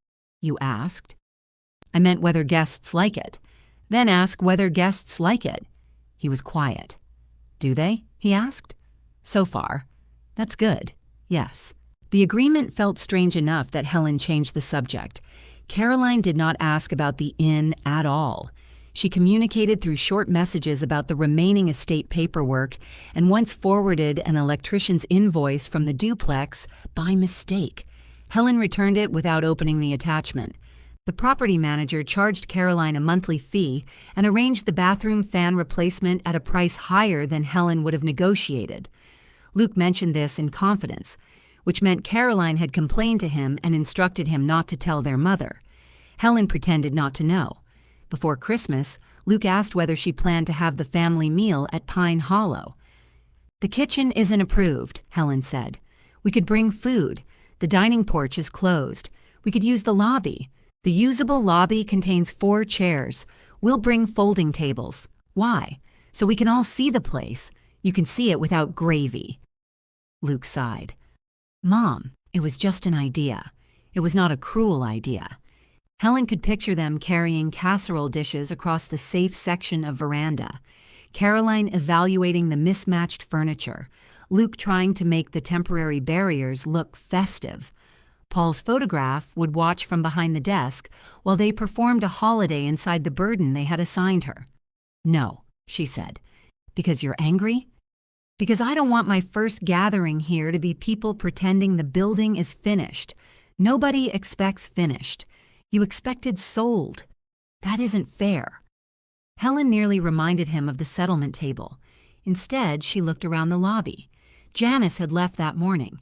S1: You asked. I meant whether guests like it. Then ask whether guests like it. He was quiet. Do they? He asked. So far. That's good. Yes. The agreement felt strange enough that Helen changed the subject. Caroline did not ask about the inn at all. She communicated through short messages about the remaining estate paperwork and once forwarded an electrician's invoice from the duplex by mistake. Helen returned it without opening the attachment. The property manager charged Caroline a monthly fee and arranged the bathroom fan replacement at a price higher than Helen would have negotiated. Luke mentioned this in confidence, which meant Caroline had complained to him and instructed him not to tell their mother. Helen pretended not to know. Before Christmas, Luke asked whether she planned to have the family meal at Pine Hollow. The kitchen isn't approved, Helen said. We could bring food. The dining porch is closed. We could use the lobby. The usable lobby contains 4 chairs. We'll bring folding tables. Why? So we can all see the place. You can see it without gravy. Luke sighed. "Mom, it was just an idea. It was not a cruel idea." Helen could picture them carrying casserole dishes across the safe section of veranda, Caroline evaluating the mismatched furniture, Luke trying to make the temporary barriers look festive. Paul's photograph would watch from behind the desk while they performed a holiday inside the burden they had assigned her. "No," she said. "Because you're angry?" "Because I don't want my first gathering here to be people pretending the building is finished. Nobody expects finished. You expected sold. That isn't fair." Helen nearly reminded him of the settlement table. Instead, she looked around the lobby. Janice had left that morning.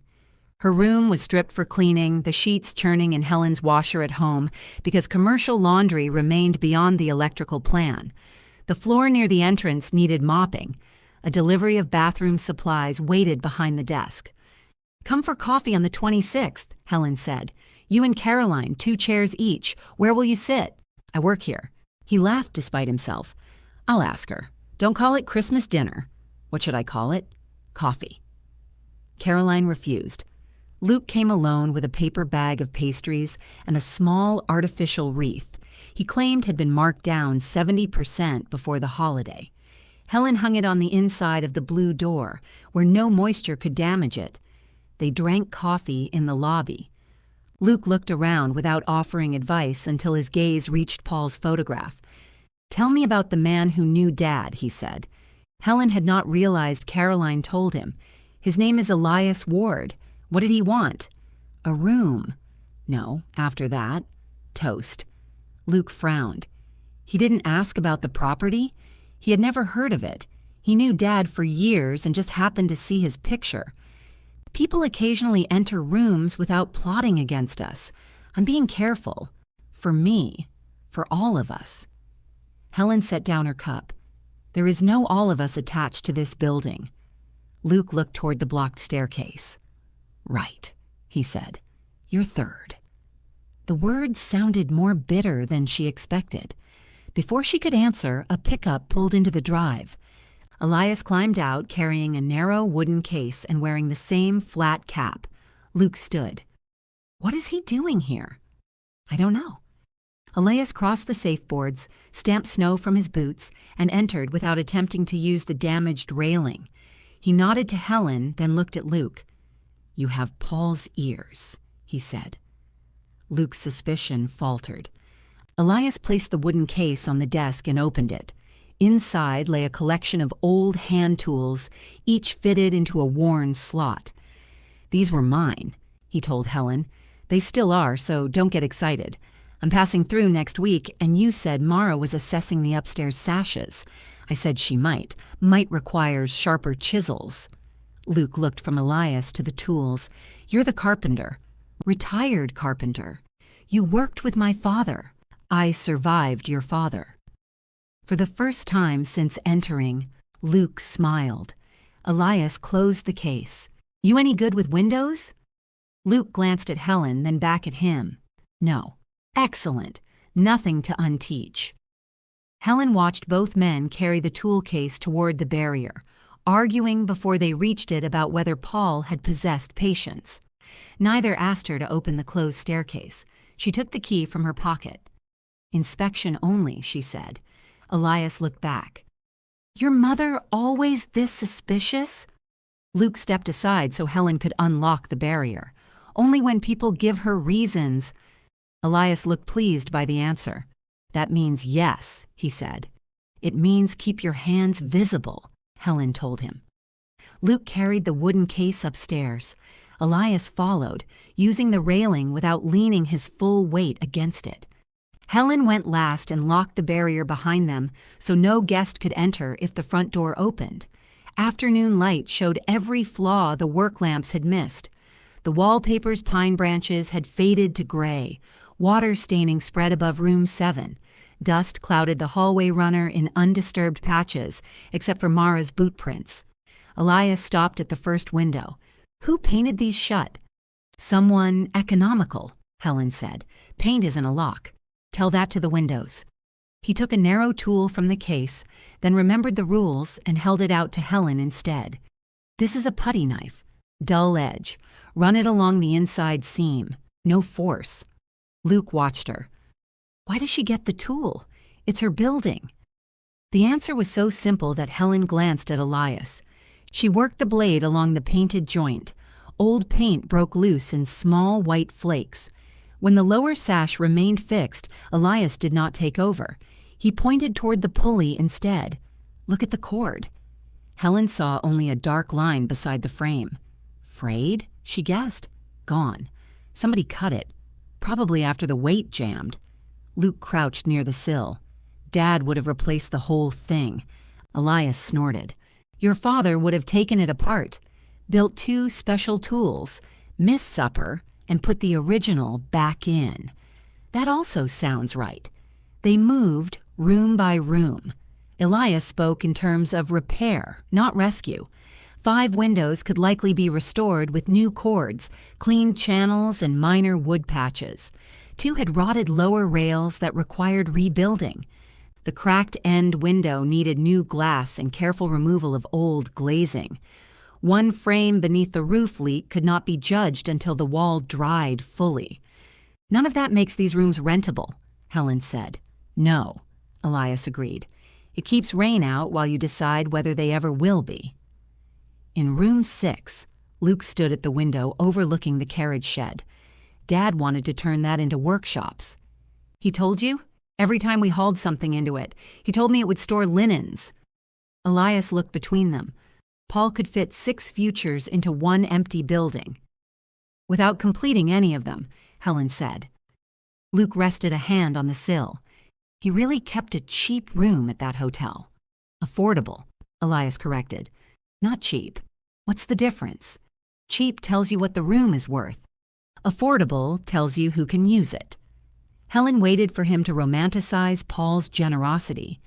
S1: Her room was stripped for cleaning, the sheets churning in Helen's washer at home because commercial laundry remained beyond the electrical plan. The floor near the entrance needed mopping. A delivery of bathroom supplies waited behind the desk. "Come for coffee on the 26th, Helen said. "You and Caroline, 2 chairs each. Where will you sit?" "I work here." He laughed despite himself. "I'll ask her. Don't call it Christmas dinner." "What should I call it?" "Coffee." Caroline refused. Luke came alone with a paper bag of pastries and a small artificial wreath he claimed had been marked down 70% before the holiday. Helen hung it on the inside of the blue door, where no moisture could damage it. They drank coffee in the lobby. Luke looked around without offering advice until his gaze reached Paul's photograph. "Tell me about the man who knew Dad," he said. Helen had not realized Caroline told him. "His name is Elias Ward. What did he want?" "A room." "No, after that." "Toast." Luke frowned. He didn't ask about the property. He had never heard of it. He knew Dad for years and just happened to see his picture. "People occasionally enter rooms without plotting against us. I'm being careful. For me. For all of us." Helen set down her cup. "There is no all of us attached to this building." Luke looked toward the blocked staircase. "Right," he said. "You're third." The words sounded more bitter than she expected. Before she could answer, a pickup pulled into the drive. Elias climbed out carrying a narrow wooden case and wearing the same flat cap. Luke stood. "What is he doing here?" "I don't know." Elias crossed the safe boards, stamped snow from his boots, and entered without attempting to use the damaged railing. He nodded to Helen, then looked at Luke. "You have Paul's ears," he said. Luke's suspicion faltered. Elias placed the wooden case on the desk and opened it. Inside lay a collection of old hand tools, each fitted into a worn slot. "These were mine," he told Helen. "They still are, so don't get excited. I'm passing through next week, and you said Mara was assessing the upstairs sashes. I said she might requires sharper chisels." Luke looked from Elias to the tools. "You're the carpenter. Retired carpenter. You worked with my father. I survived your father." For the first time since entering, Luke smiled. Elias closed the case. "You any good with windows?" Luke glanced at Helen, then back at him. "No." "Excellent. Nothing to unteach." Helen watched both men carry the tool case toward the barrier, arguing before they reached it about whether Paul had possessed patience. Neither asked her to open the closed staircase. She took the key from her pocket. "Inspection only," she said. Elias looked back. "Your mother always this suspicious?" Luke stepped aside so Helen could unlock the barrier. "Only when people give her reasons." Elias looked pleased by the answer. "That means yes," he said. "It means keep your hands visible," Helen told him. Luke carried the wooden case upstairs. Elias followed, using the railing without leaning his full weight against it. Helen went last and locked the barrier behind them so no guest could enter if the front door opened. Afternoon light showed every flaw the work lamps had missed. The wallpaper's pine branches had faded to gray. Water staining spread above room 7. Dust clouded the hallway runner in undisturbed patches, except for Mara's boot prints. Elias stopped at the first window. "Who painted these shut?" "Someone economical," Helen said. "Paint isn't a lock. Tell that to the windows." He took a narrow tool from the case, then remembered the rules and held it out to Helen instead. "This is a putty knife. Dull edge. Run it along the inside seam. No force. Luke watched her. Why does she get the tool? It's her building. The answer was so simple that Helen glanced at Elias. She worked the blade along the painted joint. Old paint broke loose in small white flakes. When the lower sash remained fixed, Elias did not take over. He pointed toward the pulley instead. Look at the cord. Helen saw only a dark line beside the frame. Frayed? She guessed. Gone. Somebody cut it. Probably after the weight jammed. Luke crouched near the sill. Dad would have replaced the whole thing. Elias snorted. Your father would have taken it apart, built 2 special tools, missed supper, and put the original back in. That also sounds right. They moved room by room. Elias spoke in terms of repair, not rescue. 5 windows could likely be restored with new cords, cleaned channels, and minor wood patches. 2 had rotted lower rails that required rebuilding. The cracked end window needed new glass and careful removal of old glazing. 1 frame beneath the roof leak could not be judged until the wall dried fully. None of that makes these rooms rentable, Helen said. No, Elias agreed. It keeps rain out while you decide whether they ever will be. In room 6, Luke stood at the window overlooking the carriage shed. Dad wanted to turn that into workshops. He told you? Every time we hauled something into it, he told me it would store linens. Elias looked between them. Paul could fit 6 futures into 1 empty building. Without completing any of them, Helen said. Luke rested a hand on the sill. He really kept a cheap room at that hotel. Affordable, Elias corrected. Not cheap. What's the difference? Cheap tells you what the room is worth. Affordable tells you who can use it. Helen waited for him to romanticize Paul's generosity.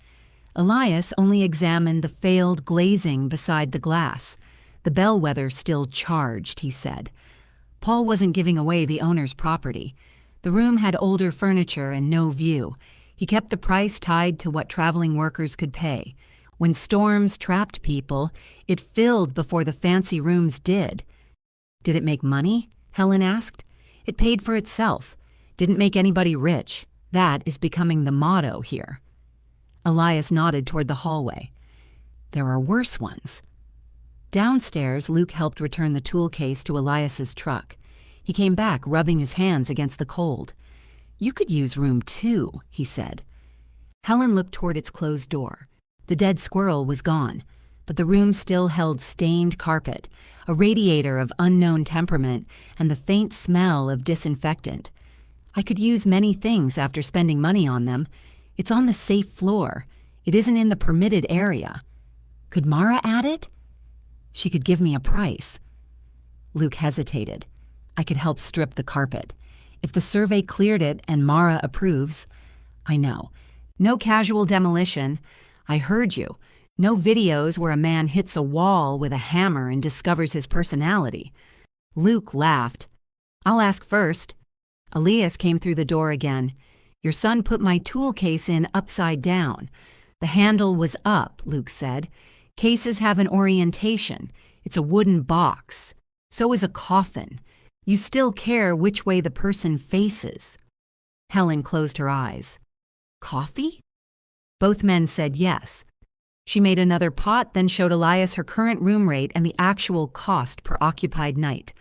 S1: Elias only examined the failed glazing beside the glass. The bellwether still charged, he said. Paul wasn't giving away the owner's property. The room had older furniture and no view. He kept the price tied to what traveling workers could pay. When storms trapped people, it filled before the fancy rooms did. Did it make money? Helen asked. It paid for itself. Didn't make anybody rich. That is becoming the motto here. Elias nodded toward the hallway. There are worse ones. Downstairs, Luke helped return the tool case to Elias's truck. He came back, rubbing his hands against the cold. You could use room 2, he said. Helen looked toward its closed door. The dead squirrel was gone, but the room still held stained carpet, a radiator of unknown temperament, and the faint smell of disinfectant. I could use many things after spending money on them. It's on the safe floor. It isn't in the permitted area. Could Mara add it? She could give me a price. Luke hesitated. I could help strip the carpet. If the survey cleared it and Mara approves, I know. No casual demolition. I heard you. No videos where a man hits a wall with a hammer and discovers his personality. Luke laughed. I'll ask first. Elias came through the door again. Your son put my tool case in upside down. The handle was up, Luke said. Cases have an orientation. It's a wooden box. So is a coffin. You still care which way the person faces. Helen closed her eyes. Coffee? Both men said yes. She made another pot, then showed Elias her current room rate and the actual cost per occupied night.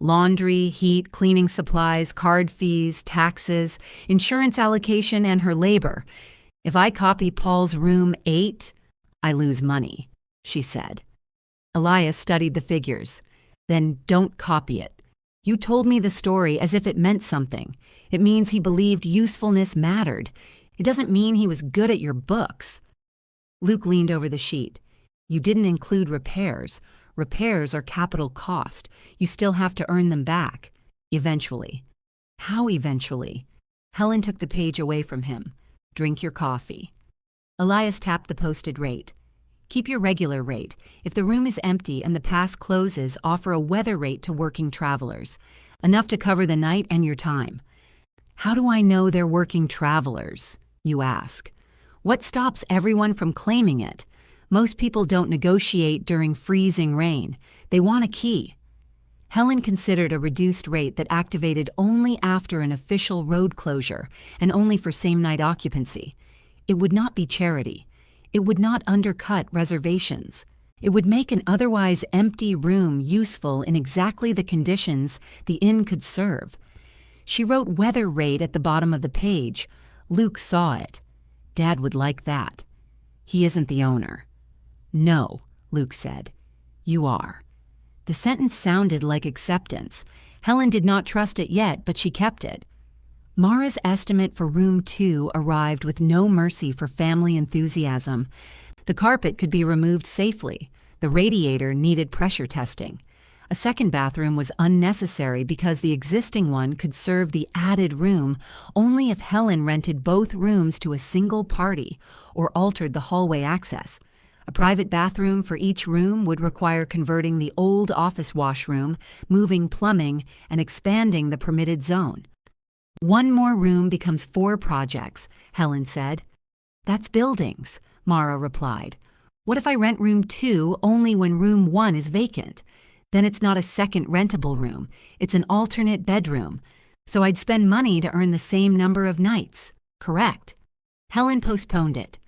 S1: Laundry, heat, cleaning supplies, card fees, taxes, insurance allocation, and her labor. If I copy Paul's room 8, I lose money, she said. Elias studied the figures. Then don't copy it. You told me the story as if it meant something. It means he believed usefulness mattered. It doesn't mean he was good at your books. Luke leaned over the sheet. You didn't include repairs. Repairs are capital cost. You still have to earn them back. Eventually. How eventually? Helen took the page away from him. Drink your coffee. Elias tapped the posted rate. Keep your regular rate. If the room is empty and the pass closes, offer a weather rate to working travelers. Enough to cover the night and your time. How do I know they're working travelers? You ask. What stops everyone from claiming it? Most people don't negotiate during freezing rain. They want a key. Helen considered a reduced rate that activated only after an official road closure and only for same-night occupancy. It would not be charity. It would not undercut reservations. It would make an otherwise empty room useful in exactly the conditions the inn could serve. She wrote weather rate at the bottom of the page. Luke saw it. Dad would like that. He isn't the owner. No, Luke said. You are. The sentence sounded like acceptance. Helen did not trust it yet, but she kept it. Mara's estimate for room 2 arrived with no mercy for family enthusiasm. The carpet could be removed safely. The radiator needed pressure testing. A second bathroom was unnecessary because the existing one could serve the added room only if Helen rented both rooms to a single party or altered the hallway access. A private bathroom for each room would require converting the old office washroom, moving plumbing, and expanding the permitted zone. One more room becomes 4 projects, Helen said. That's buildings, Mara replied. What if I rent room 2 only when room 1 is vacant? Then it's not a second rentable room, it's an alternate bedroom. So I'd spend money to earn the same number of nights. Correct. Helen postponed it.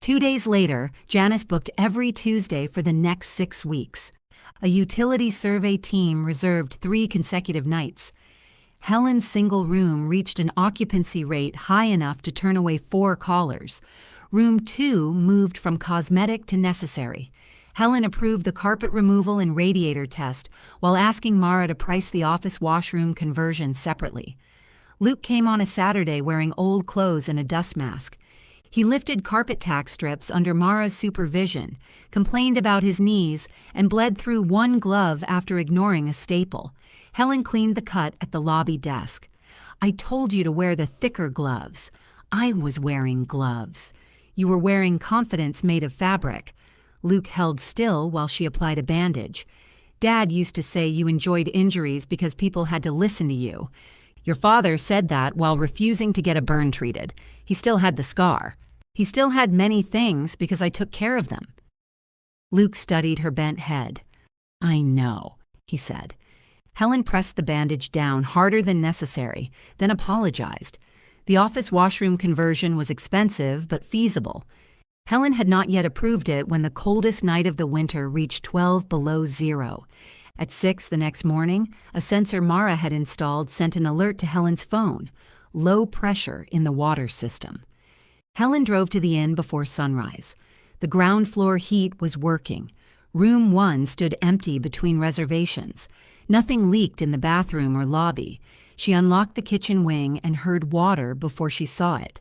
S1: 2 days later, Janice booked every Tuesday for the next 6 weeks. A utility survey team reserved 3 consecutive nights. Helen's single room reached an occupancy rate high enough to turn away 4 callers. Room 2 moved from cosmetic to necessary. Helen approved the carpet removal and radiator test while asking Mara to price the office washroom conversion separately. Luke came on a Saturday wearing old clothes and a dust mask. He lifted carpet tack strips under Mara's supervision, complained about his knees, and bled through 1 glove after ignoring a staple. Helen cleaned the cut at the lobby desk. I told you to wear the thicker gloves. I was wearing gloves. You were wearing confidence made of fabric. Luke held still while she applied a bandage. Dad used to say you enjoyed injuries because people had to listen to you. Your father said that while refusing to get a burn treated. He still had the scar. He still had many things because I took care of them. Luke studied her bent head. I know, he said. Helen pressed the bandage down harder than necessary, then apologized. The office washroom conversion was expensive but feasible. Helen had not yet approved it when the coldest night of the winter reached 12 below zero. At 6 the next morning, a sensor Mara had installed sent an alert to Helen's phone. Low pressure in the water system. Helen drove to the inn before sunrise. The ground floor heat was working. Room 1 stood empty between reservations. Nothing leaked in the bathroom or lobby. She unlocked the kitchen wing and heard water before she saw it.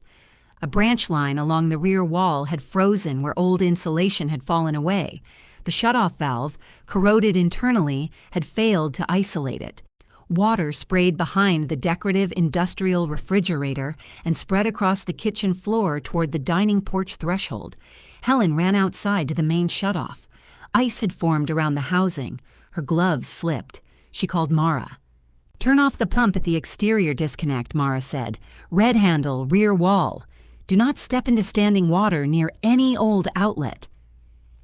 S1: A branch line along the rear wall had frozen where old insulation had fallen away. The shutoff valve, corroded internally, had failed to isolate it. Water sprayed behind the decorative industrial refrigerator and spread across the kitchen floor toward the dining porch threshold. Helen ran outside to the main shutoff. Ice had formed around the housing. Her gloves slipped. She called Mara. Turn off the pump at the exterior disconnect, Mara said. Red handle, rear wall. Do not step into standing water near any old outlet.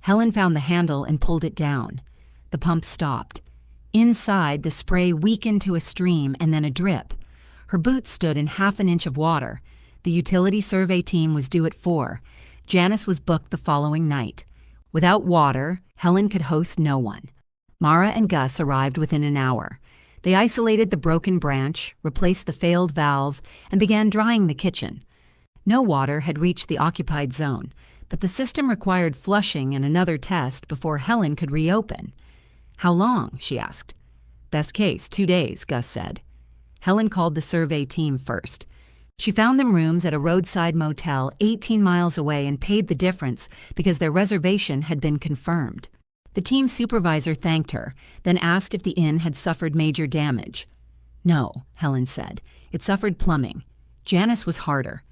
S1: Helen found the handle and pulled it down. The pump stopped. Inside, the spray weakened to a stream and then a drip. Her boots stood in half an inch of water. The utility survey team was due at 4. Janice was booked the following night. Without water, Helen could host no one. Mara and Gus arrived within an hour. They isolated the broken branch, replaced the failed valve, and began drying the kitchen. No water had reached the occupied zone, but the system required flushing and another test before Helen could reopen. How long? She asked. Best case, 2 days, Gus said. Helen called the survey team first. She found them rooms at a roadside motel 18 miles away and paid the difference because their reservation had been confirmed. The team supervisor thanked her, then asked if the inn had suffered major damage. No, Helen said. It suffered plumbing. Janice was harder.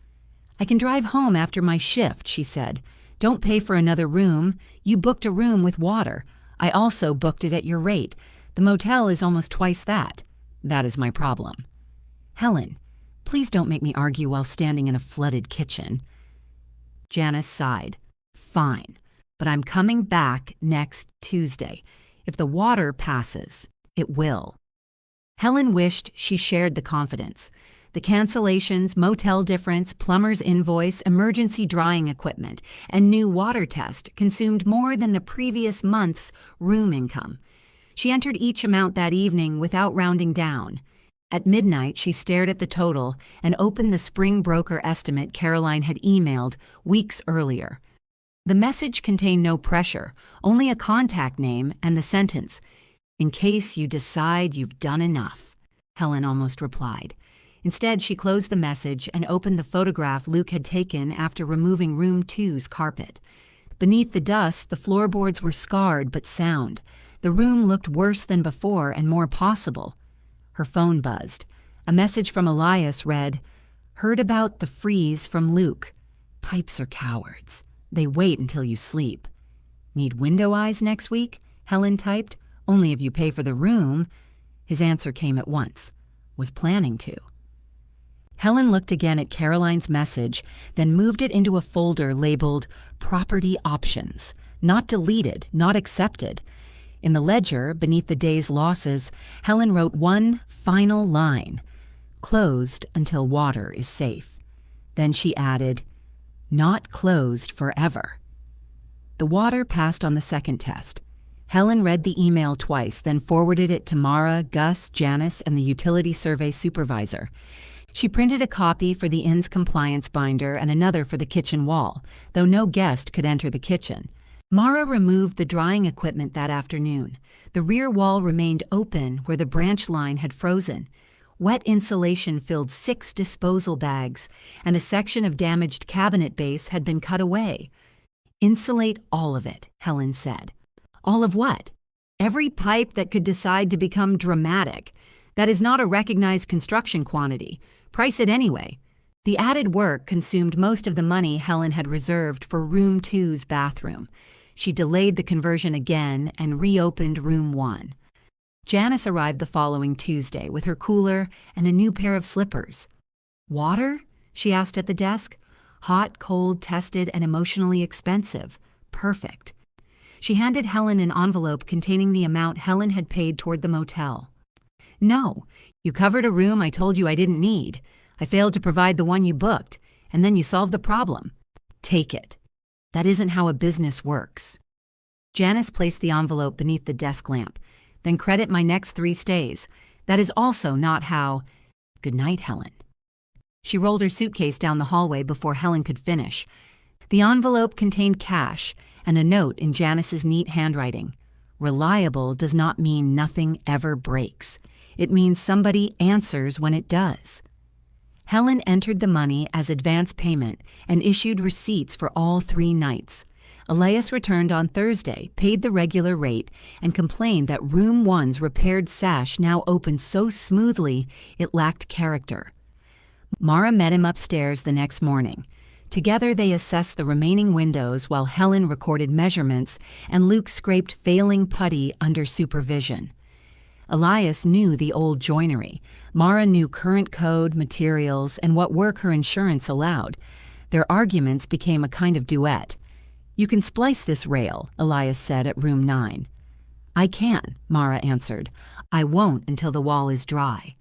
S1: I can drive home after my shift, she said. Don't pay for another room. You booked a room with water. I also booked it at your rate. The motel is almost twice that. That is my problem. Helen, please don't make me argue while standing in a flooded kitchen. Janice sighed. Fine, but I'm coming back next Tuesday. If the water passes, It will. Helen wished she shared the confidence. The cancellations, motel difference, plumber's invoice, emergency drying equipment, and new water test consumed more than the previous month's room income. She entered each amount that evening without rounding down. At midnight, she stared at the total and opened the spring broker estimate Caroline had emailed weeks earlier. The message contained no pressure, only a contact name and the sentence, "In case you decide you've done enough," Helen almost replied. Instead, she closed the message and opened the photograph Luke had taken after removing room 2's carpet. Beneath the dust, the floorboards were scarred but sound. The room looked worse than before and more possible. Her phone buzzed. A message from Elias read, "Heard about the freeze from Luke. Pipes are cowards. They wait until you sleep." "Need window eyes next week?" Helen typed. "Only if you pay for the room." His answer came at once. "Was planning to." Helen looked again at Caroline's message, then moved it into a folder labeled Property Options. Not deleted, not accepted. In the ledger, beneath the day's losses, Helen wrote one final line: "Closed until water is safe." Then she added, "Not closed forever." The water passed on the second test. Helen read the email twice, then forwarded it to Mara, Gus, Janice, and the utility survey supervisor. She printed a copy for the inn's compliance binder and another for the kitchen wall, though no guest could enter the kitchen. Mara removed the drying equipment that afternoon. The rear wall remained open where the branch line had frozen. Wet insulation filled 6 disposal bags, and a section of damaged cabinet base had been cut away. "Insulate all of it," Helen said. "All of what?" "Every pipe that could decide to become dramatic. That is not a recognized construction quantity. Price it anyway." The added work consumed most of the money Helen had reserved for room 2's bathroom. She delayed the conversion again and reopened room 1. Janice arrived the following Tuesday with her cooler and a new pair of slippers. "Water?" she asked at the desk. "Hot, cold, tested, and emotionally expensive. Perfect." She handed Helen an envelope containing the amount Helen had paid toward the motel. "No, you covered a room I told you I didn't need. I failed to provide the one you booked, and then you solved the problem. Take it. That isn't how a business works." Janice placed the envelope beneath the desk lamp. "Then credit my next 3 stays. That is also not how—" "Good night, Helen." She rolled her suitcase down the hallway before Helen could finish. The envelope contained cash and a note in Janice's neat handwriting. "Reliable does not mean nothing ever breaks. It means somebody answers when it does." Helen entered the money as advance payment and issued receipts for all 3 nights. Elias returned on Thursday, paid the regular rate, and complained that room 1's repaired sash now opened so smoothly it lacked character. Mara met him upstairs the next morning. Together they assessed the remaining windows while Helen recorded measurements and Luke scraped failing putty under supervision. Elias knew the old joinery. Mara knew current code, materials, and what work her insurance allowed. Their arguments became a kind of duet. "You can splice this rail," Elias said at room 9. "I can," Mara answered. "I won't until the wall is dry."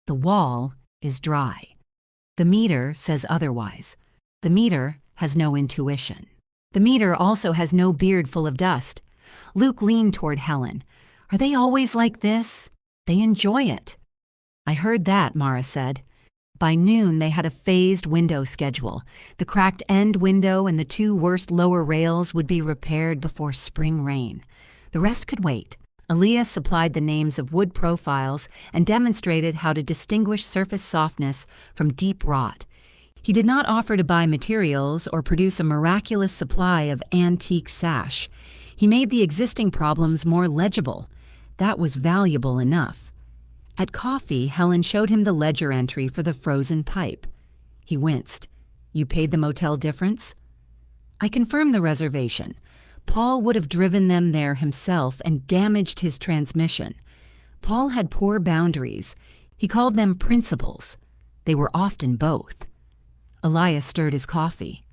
S1: The wall is dry. The meter says otherwise. The meter has no intuition. The meter also has no beard full of dust. Luke leaned toward Helen. "Are they always like this? They enjoy it." "I heard that," Mara said. By noon, they had a phased window schedule. The cracked end window and the 2 worst lower rails would be repaired before spring rain. The rest could wait. Elias supplied the names of wood profiles and demonstrated how to distinguish surface softness from deep rot. He did not offer to buy materials or produce a miraculous supply of antique sash. He made the existing problems more legible. That was valuable enough. At coffee, Helen showed him the ledger entry for the frozen pipe. He winced. "You paid the motel difference?" "I confirmed the reservation. Paul would have driven them there himself and damaged his transmission. Paul had poor boundaries. He called them principles. They were often both." Elias stirred his coffee.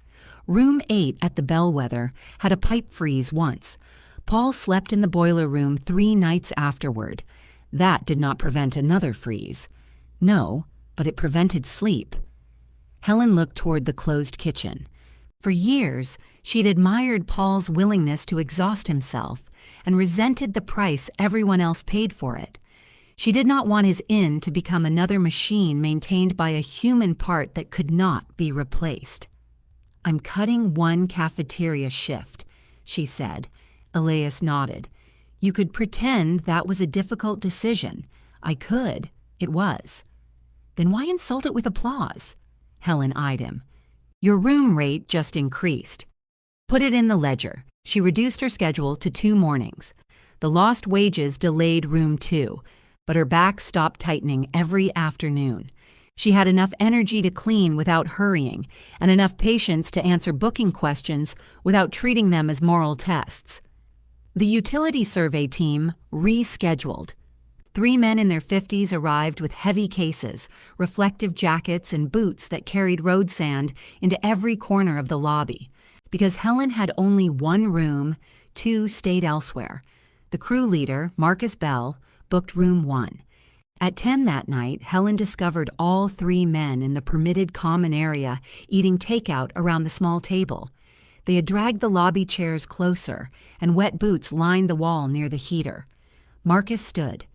S1: Room 8 at the Bellwether had a pipe freeze once. Paul slept in the boiler room 3 nights afterward. That did not prevent another freeze. No, but it prevented sleep. Helen looked toward the closed kitchen. For years, she'd admired Paul's willingness to exhaust himself and resented the price everyone else paid for it. She did not want his inn to become another machine maintained by a human part that could not be replaced. "I'm cutting one cafeteria shift," she said. Elias nodded. "You could pretend that was a difficult decision. I could. It was." "Then why insult it with applause?" Helen eyed him. "Your room rate just increased." "Put it in the ledger." She reduced her schedule to 2 mornings. The lost wages delayed room 2, but her back stopped tightening every afternoon. She had enough energy to clean without hurrying, and enough patience to answer booking questions without treating them as moral tests. The utility survey team rescheduled. 3 men in their 50s arrived with heavy cases, reflective jackets, and boots that carried road sand into every corner of the lobby. Because Helen had only 1 room, 2 stayed elsewhere. The crew leader, Marcus Bell, booked room 1. At 10 that night, Helen discovered all 3 men in the permitted common area eating takeout around the small table. They had dragged the lobby chairs closer, and wet boots lined the wall near the heater. Marcus stood.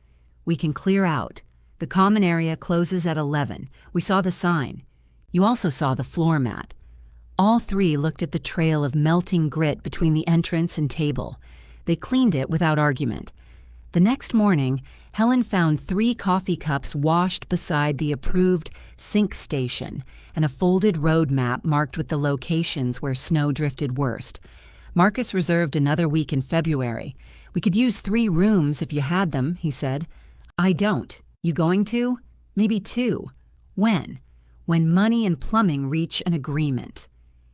S1: "We can clear out. The common area closes at 11. We saw the sign. You also saw the floor mat." All 3 looked at the trail of melting grit between the entrance and table. They cleaned it without argument. The next morning, Helen found 3 coffee cups washed beside the approved sink station and a folded road map marked with the locations where snow drifted worst. Marcus reserved another week in February. "We could use 3 rooms if you had them," he said. "I don't. You going to?" "Maybe 2. When?" "When money and plumbing reach an agreement."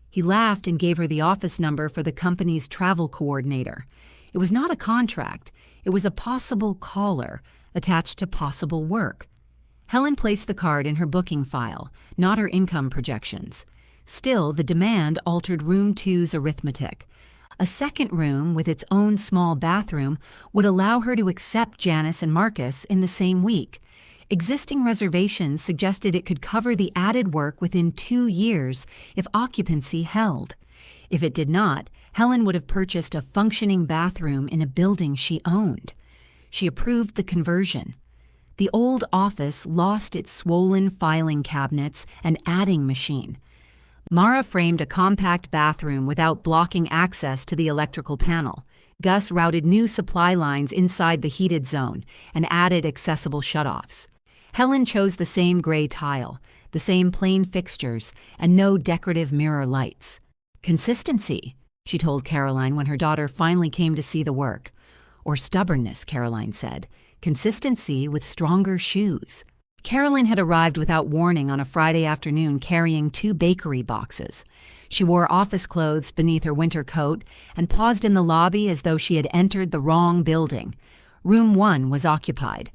S1: He laughed and gave her the office number for the company's travel coordinator. It was not a contract. It was a possible caller attached to possible work. Helen placed the card in her booking file, not her income projections. Still, the demand altered room 2's arithmetic. A second room with its own small bathroom would allow her to accept Janice and Marcus in the same week. Existing reservations suggested it could cover the added work within 2 years if occupancy held. If it did not, Helen would have purchased a functioning bathroom in a building she owned. She approved the conversion. The old office lost its swollen filing cabinets and adding machine. Mara framed a compact bathroom without blocking access to the electrical panel. Gus routed new supply lines inside the heated zone and added accessible shutoffs. Helen chose the same gray tile, the same plain fixtures, and no decorative mirror lights. "Consistency," she told Caroline when her daughter finally came to see the work. "Or stubbornness," Caroline said. "Consistency with stronger shoes." Caroline had arrived without warning on a Friday afternoon carrying 2 bakery boxes. She wore office clothes beneath her winter coat and paused in the lobby as though she had entered the wrong building. Room 1 was occupied.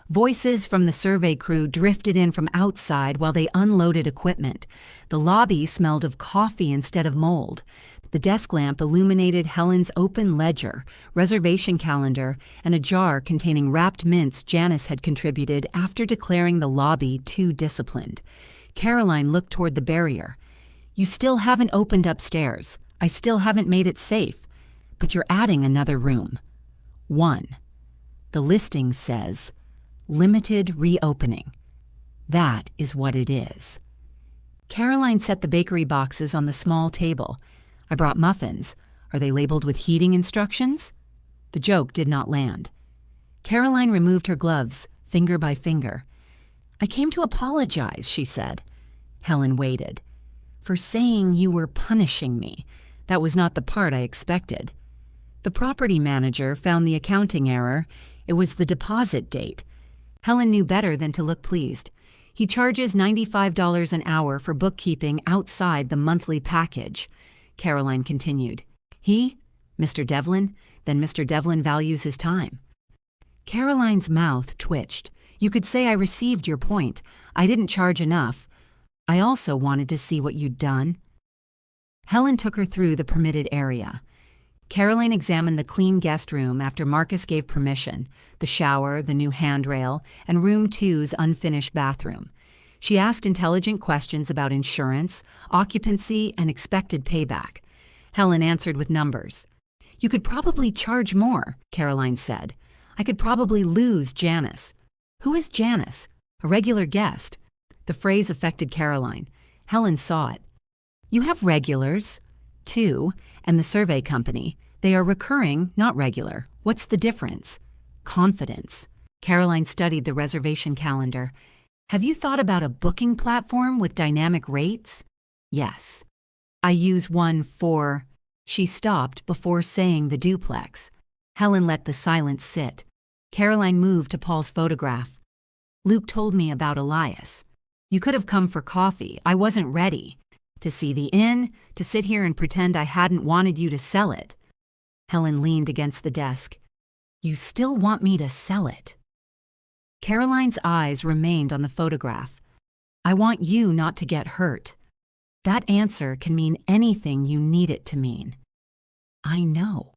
S1: Voices from the survey crew drifted in from outside while they unloaded equipment. The lobby smelled of coffee instead of mold. The desk lamp illuminated Helen's open ledger, reservation calendar, and a jar containing wrapped mints Janice had contributed after declaring the lobby too disciplined. Caroline looked toward the barrier. "You still haven't opened upstairs. I still haven't made it safe. But you're adding another room. 1. The listing says, limited reopening. That is what it is." Caroline set the bakery boxes on the small table. "I brought muffins. Are they labeled with heating instructions?" The joke did not land. Caroline removed her gloves, finger by finger. "I came to apologize," she said. Helen waited. "For saying you were punishing me. That was not the part I expected." The property manager found the accounting error. It was the deposit date. Helen knew better than to look pleased. "He charges $95 an hour for bookkeeping outside the monthly package," Caroline continued. "He? Mr. Devlin? Then Mr. Devlin values his time." Caroline's mouth twitched. "You could say I received your point. I didn't charge enough. I also wanted to see what you'd done." Helen took her through the permitted area. Caroline examined the clean guest room after Marcus gave permission, the shower, the new handrail, and room 2's unfinished bathroom. She asked intelligent questions about insurance, occupancy, and expected payback. Helen answered with numbers. "You could probably charge more," Caroline said. "I could probably lose Janice." "Who is Janice?" "A regular guest." The phrase affected Caroline. Helen saw it. "You have regulars, too, and the survey company. They are recurring, not regular. What's the difference?" "Confidence." Caroline studied the reservation calendar. "Have you thought about a booking platform with dynamic rates?" "Yes. I use one for—" She stopped before saying the duplex. Helen let the silence sit. Caroline moved to Paul's photograph. "Luke told me about Elias. You could have come for coffee. I wasn't ready. To see the inn, to sit here and pretend I hadn't wanted you to sell it." Helen leaned against the desk. "You still want me to sell it?" Caroline's eyes remained on the photograph. "I want you not to get hurt. That answer can mean anything you need it to mean." "I know."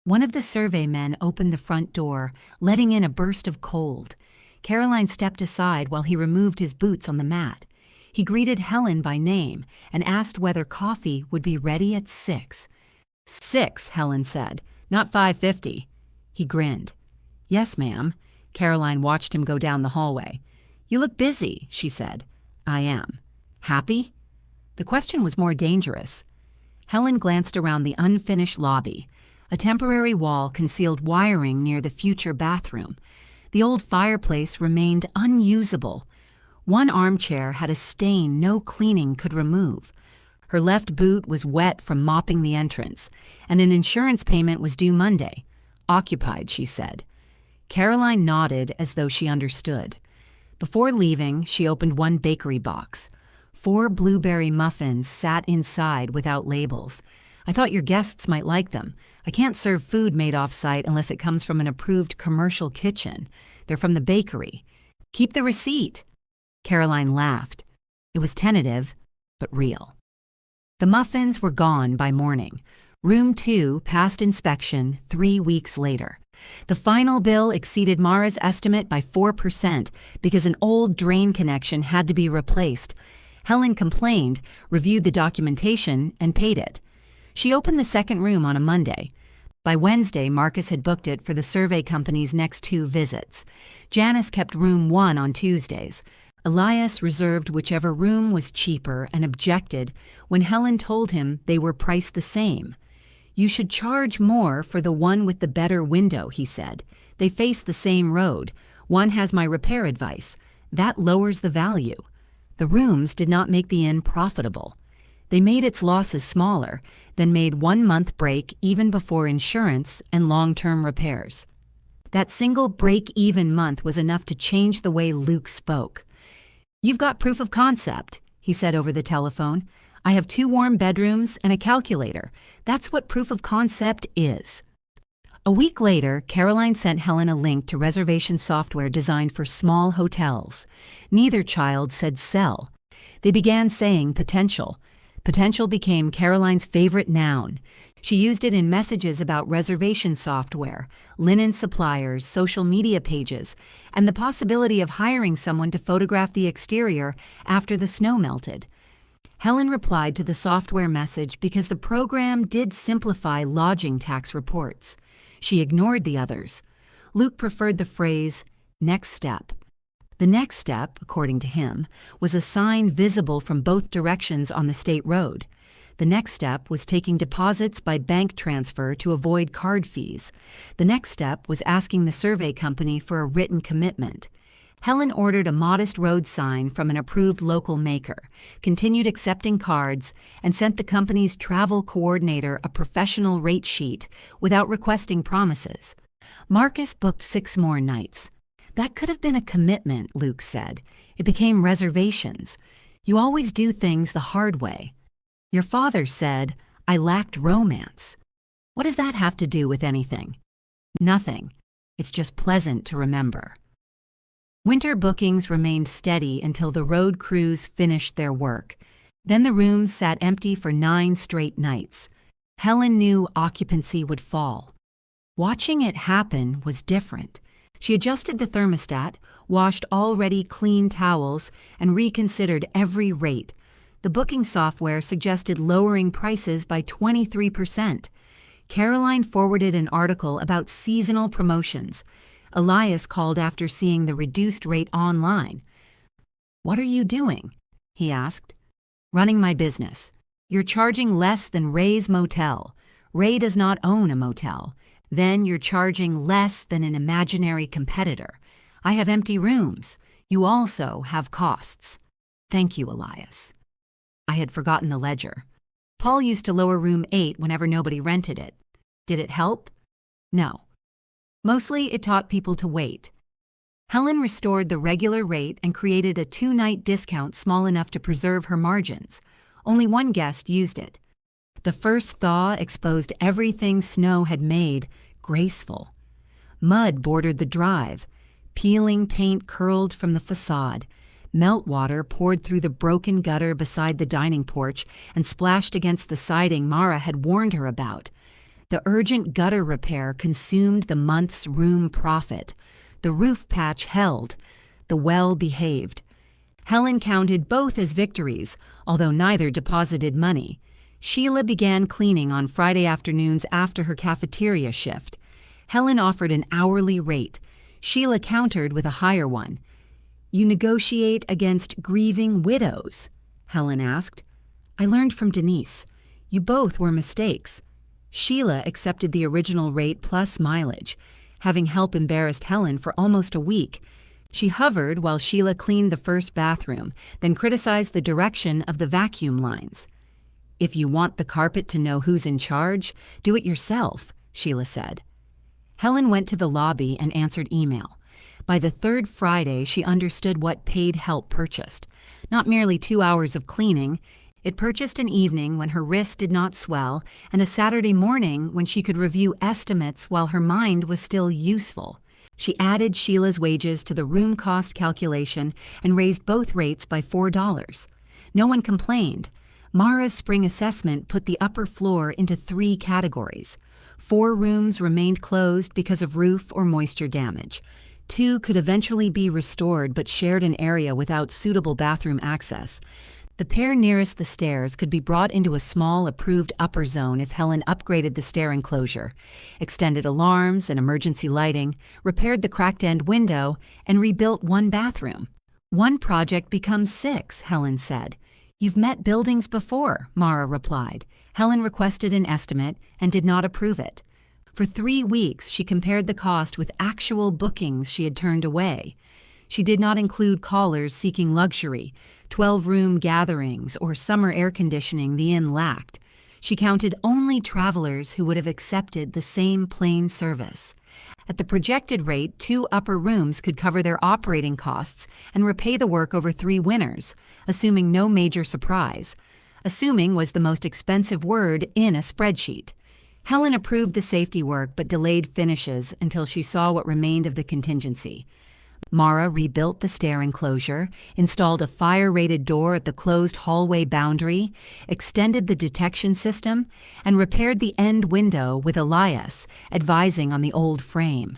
S1: One of the survey men opened the front door, letting in a burst of cold. Caroline stepped aside while he removed his boots on the mat. He greeted Helen by name and asked whether coffee would be ready at 6. "6, Helen said, "not 5:50. He grinned. "Yes, ma'am." Caroline watched him go down the hallway. "You look busy," she said. "I am." "Happy?" The question was more dangerous. Helen glanced around the unfinished lobby. A temporary wall concealed wiring near the future bathroom. The old fireplace remained unusable. One armchair had a stain no cleaning could remove. Her left boot was wet from mopping the entrance, and an insurance payment was due Monday. "Occupied," she said. Caroline nodded as though she understood. Before leaving, she opened one bakery box. 4 blueberry muffins sat inside without labels. "I thought your guests might like them. I can't serve food made off-site unless it comes from an approved commercial kitchen. They're from the bakery. Keep the receipt." Caroline laughed. It was tentative, but real. The muffins were gone by morning. Room 2 passed inspection 3 weeks later. The final bill exceeded Mara's estimate by 4% because an old drain connection had to be replaced. Helen complained, reviewed the documentation, and paid it. She opened the second room on a Monday. By Wednesday, Marcus had booked it for the survey company's next 2 visits. Janice kept room 1 on Tuesdays. Elias reserved whichever room was cheaper and objected when Helen told him they were priced the same. "You should charge more for the one with the better window," he said. "They face the same road. One has my repair advice. That lowers the value." The rooms did not make the inn profitable. They made its losses smaller, then made 1-month break even before insurance and long-term repairs. That single break-even month was enough to change the way Luke spoke. "You've got proof of concept," he said over the telephone. "I have 2 warm bedrooms and a calculator. That's what proof of concept is." A week later, Caroline sent Helen a link to reservation software designed for small hotels. Neither child said sell. They began saying potential. Potential became Caroline's favorite noun. She used it in messages about reservation software, linen suppliers, social media pages, and the possibility of hiring someone to photograph the exterior after the snow melted. Helen replied to the software message because the program did simplify lodging tax reports. She ignored the others. Luke preferred the phrase, "next step." The next step, according to him, was a sign visible from both directions on the state road. The next step was taking deposits by bank transfer to avoid card fees. The next step was asking the survey company for a written commitment. Helen ordered a modest road sign from an approved local maker, continued accepting cards, and sent the company's travel coordinator a professional rate sheet without requesting promises. Marcus booked 6 more nights. "That could have been a commitment," Luke said. "It became reservations. You always do things the hard way." "Your father said I lacked romance." "What does that have to do with anything?" "Nothing. It's just pleasant to remember." Winter bookings remained steady until the road crews finished their work. Then the rooms sat empty for 9 straight nights. Helen knew occupancy would fall. Watching it happen was different. She adjusted the thermostat, washed already clean towels, and reconsidered every rate. The booking software suggested lowering prices by 23%. Caroline forwarded an article about seasonal promotions. Elias called after seeing the reduced rate online. "What are you doing?" he asked. "Running my business. You're charging less than Ray's motel. Ray does not own a motel. Then you're charging less than an imaginary competitor. I have empty rooms. You also have costs." "Thank you, Elias." I had forgotten the ledger. Paul used to lower room 8 whenever nobody rented it. Did it help? No. Mostly it taught people to wait. Helen restored the regular rate and created a 2-night discount small enough to preserve her margins. Only one guest used it. The first thaw exposed everything snow had made graceful. Mud bordered the drive. Peeling paint curled from the facade. Meltwater poured through the broken gutter beside the dining porch and splashed against the siding Mara had warned her about. The urgent gutter repair consumed the month's room profit. The roof patch held. The well behaved. Helen counted both as victories, although neither deposited money. Sheila began cleaning on Friday afternoons after her cafeteria shift. Helen offered an hourly rate. Sheila countered with a higher one. "You negotiate against grieving widows?" Helen asked. "I learned from Denise. You both were mistakes." Sheila accepted the original rate plus mileage, having help embarrassed Helen for almost a week. She hovered while Sheila cleaned the first bathroom, then criticized the direction of the vacuum lines. "If you want the carpet to know who's in charge, do it yourself," Sheila said. Helen went to the lobby and answered email. By the third Friday, she understood what paid help purchased. Not merely 2 hours of cleaning. It purchased an evening when her wrist did not swell and a Saturday morning when she could review estimates while her mind was still useful. She added Sheila's wages to the room cost calculation and raised both rates by $4. No one complained. Mara's spring assessment put the upper floor into 3 categories. 4 rooms remained closed because of roof or moisture damage. 2 could eventually be restored but shared an area without suitable bathroom access. The pair nearest the stairs could be brought into a small approved upper zone if Helen upgraded the stair enclosure, extended alarms and emergency lighting, repaired the cracked end window, and rebuilt 1 bathroom. "One project becomes 6, Helen said. "You've met buildings before," Mara replied. Helen requested an estimate and did not approve it. For 3 weeks, she compared the cost with actual bookings she had turned away. She did not include callers seeking luxury, 12-room gatherings, or summer air conditioning the inn lacked. She counted only travelers who would have accepted the same plain service. At the projected rate, 2 upper rooms could cover their operating costs and repay the work over 3 winters, assuming no major surprise. Assuming was the most expensive word in a spreadsheet. Helen approved the safety work but delayed finishes until she saw what remained of the contingency. Mara rebuilt the stair enclosure, installed a fire-rated door at the closed hallway boundary, extended the detection system, and repaired the end window with Elias, advising on the old frame.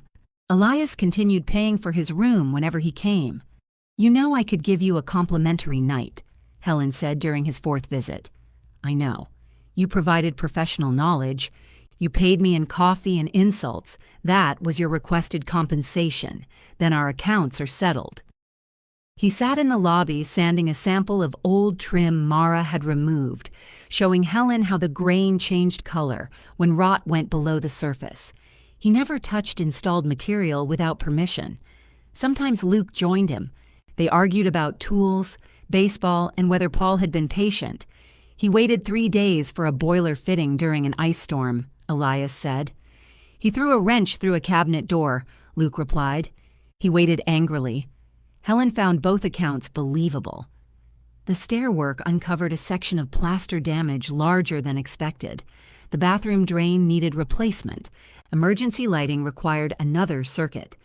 S1: Elias continued paying for his room whenever he came. "You know I could give you a complimentary night," Helen said during his 4th visit. "I know. You provided professional knowledge. You paid me in coffee and insults. That was your requested compensation. Then our accounts are settled." He sat in the lobby sanding a sample of old trim Mara had removed, showing Helen how the grain changed color when rot went below the surface. He never touched installed material without permission. Sometimes Luke joined him. They argued about tools, baseball, and whether Paul had been patient. He waited 3 days for a boiler fitting during an ice storm, Elias said. "He threw a wrench through a cabinet door," Luke replied. He waited angrily. Helen found both accounts believable. The stair work uncovered a section of plaster damage larger than expected. The bathroom drain needed replacement. Emergency lighting required another circuit.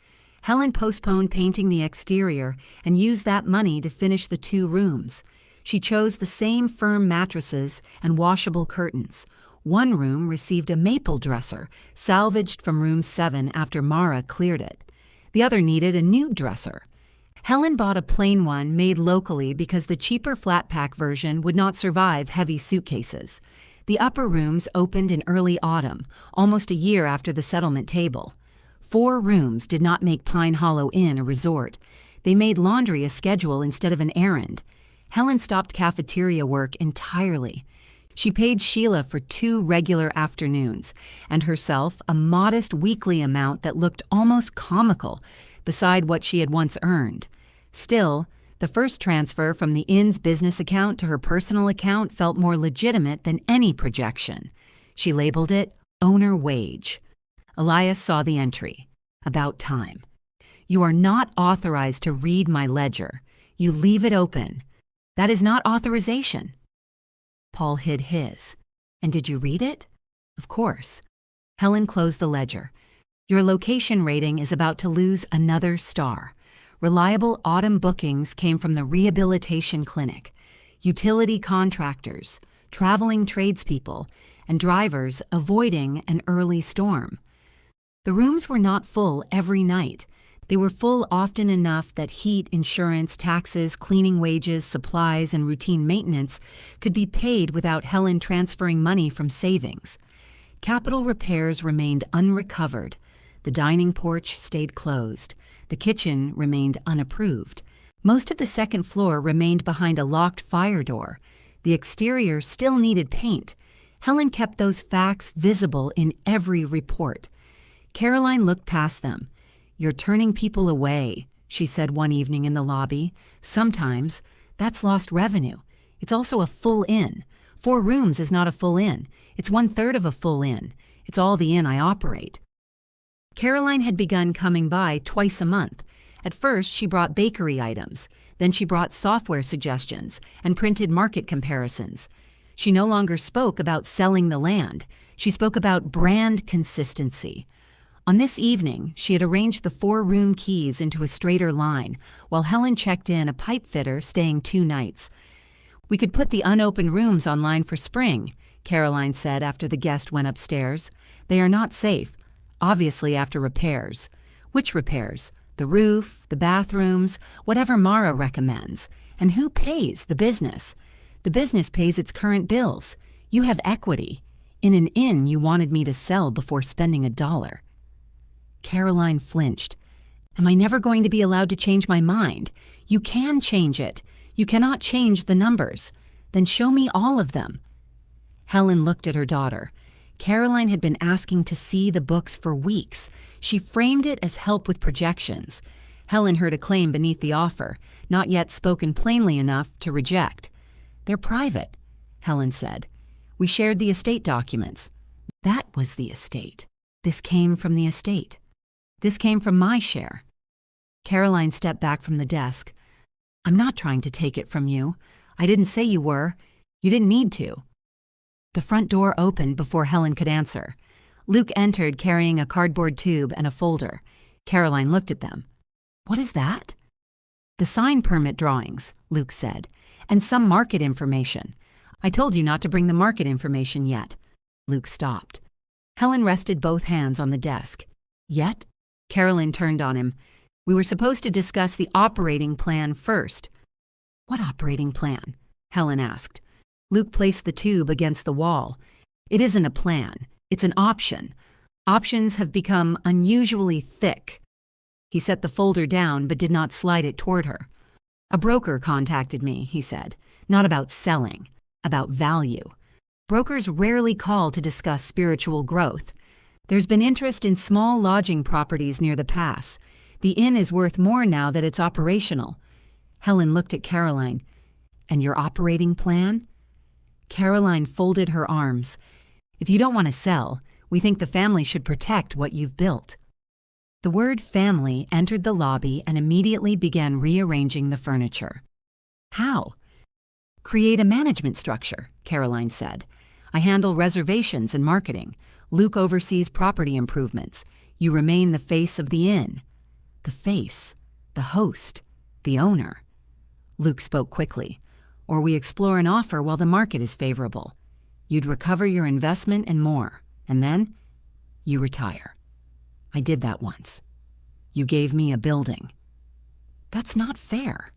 S1: Helen postponed painting the exterior and used that money to finish the 2 rooms. She chose the same firm mattresses and washable curtains. One room received a maple dresser, salvaged from room 7 after Mara cleared it. The other needed a new dresser. Helen bought a plain one made locally because the cheaper flat-pack version would not survive heavy suitcases. The upper rooms opened in early autumn, almost a year after the settlement table. 4 rooms did not make Pine Hollow Inn a resort. They made laundry a schedule instead of an errand. Helen stopped cafeteria work entirely. She paid Sheila for 2 regular afternoons, and herself a modest weekly amount that looked almost comical beside what she had once earned. Still, the first transfer from the inn's business account to her personal account felt more legitimate than any projection. She labeled it owner wage. Elias saw the entry. About time. You are not authorized to read my ledger. You leave it open. That is not authorization. Paul hid his. And did you read it? Of course. Helen closed the ledger. Your location rating is about to lose another star. Reliable autumn bookings came from the rehabilitation clinic, utility contractors, traveling tradespeople, and drivers avoiding an early storm. The rooms were not full every night. They were full often enough that heat, insurance, taxes, cleaning wages, supplies, and routine maintenance could be paid without Helen transferring money from savings. Capital repairs remained unrecovered. The dining porch stayed closed. The kitchen remained unapproved. Most of the second floor remained behind a locked fire door. The exterior still needed paint. Helen kept those facts visible in every report. Caroline looked past them. You're turning people away, she said one evening in the lobby. Sometimes that's lost revenue. It's also a full inn. 4 rooms is not a full inn. It's 1/3 of a full inn. It's all the inn I operate. Caroline had begun coming by twice a month. At first, she brought bakery items. Then she brought software suggestions and printed market comparisons. She no longer spoke about selling the land. She spoke about brand consistency. On this evening, she had arranged the 4 room keys into a straighter line, while Helen checked in a pipe fitter staying 2 nights. We could put the unopened rooms online for spring, Caroline said after the guest went upstairs. They are not safe. Obviously after repairs. Which repairs? The roof, the bathrooms, whatever Mara recommends. And who pays? The business. The business pays its current bills. You have equity. In an inn you wanted me to sell before spending $1. Caroline flinched. Am I never going to be allowed to change my mind? You can change it. You cannot change the numbers. Then show me all of them. Helen looked at her daughter. Caroline had been asking to see the books for weeks. She framed it as help with projections. Helen heard a claim beneath the offer, not yet spoken plainly enough to reject. They're private, Helen said. We shared the estate documents. That was the estate. This came from the estate. This came from my share. Caroline stepped back from the desk. I'm not trying to take it from you. I didn't say you were. You didn't need to. The front door opened before Helen could answer. Luke entered carrying a cardboard tube and a folder. Caroline looked at them. What is that? The sign permit drawings, Luke said, and some market information. I told you not to bring the market information yet. Luke stopped. Helen rested both hands on the desk. Yet? Caroline turned on him. We were supposed to discuss the operating plan first. What operating plan? Helen asked. Luke placed the tube against the wall. It isn't a plan. It's an option. Options have become unusually thick. He set the folder down but did not slide it toward her. A broker contacted me, he said. Not about selling, about value. Brokers rarely call to discuss spiritual growth. There's been interest in small lodging properties near the pass. The inn is worth more now that it's operational. Helen looked at Caroline. And your operating plan? Caroline folded her arms. If you don't want to sell, we think the family should protect what you've built. The word family entered the lobby and immediately began rearranging the furniture. How? Create a management structure, Caroline said. I handle reservations and marketing. Luke oversees property improvements. You remain the face of the inn. The face, the host, the owner. Luke spoke quickly. Or we explore an offer while the market is favorable. You'd recover your investment and more, and then you retire. I did that once. You gave me a building. That's not fair.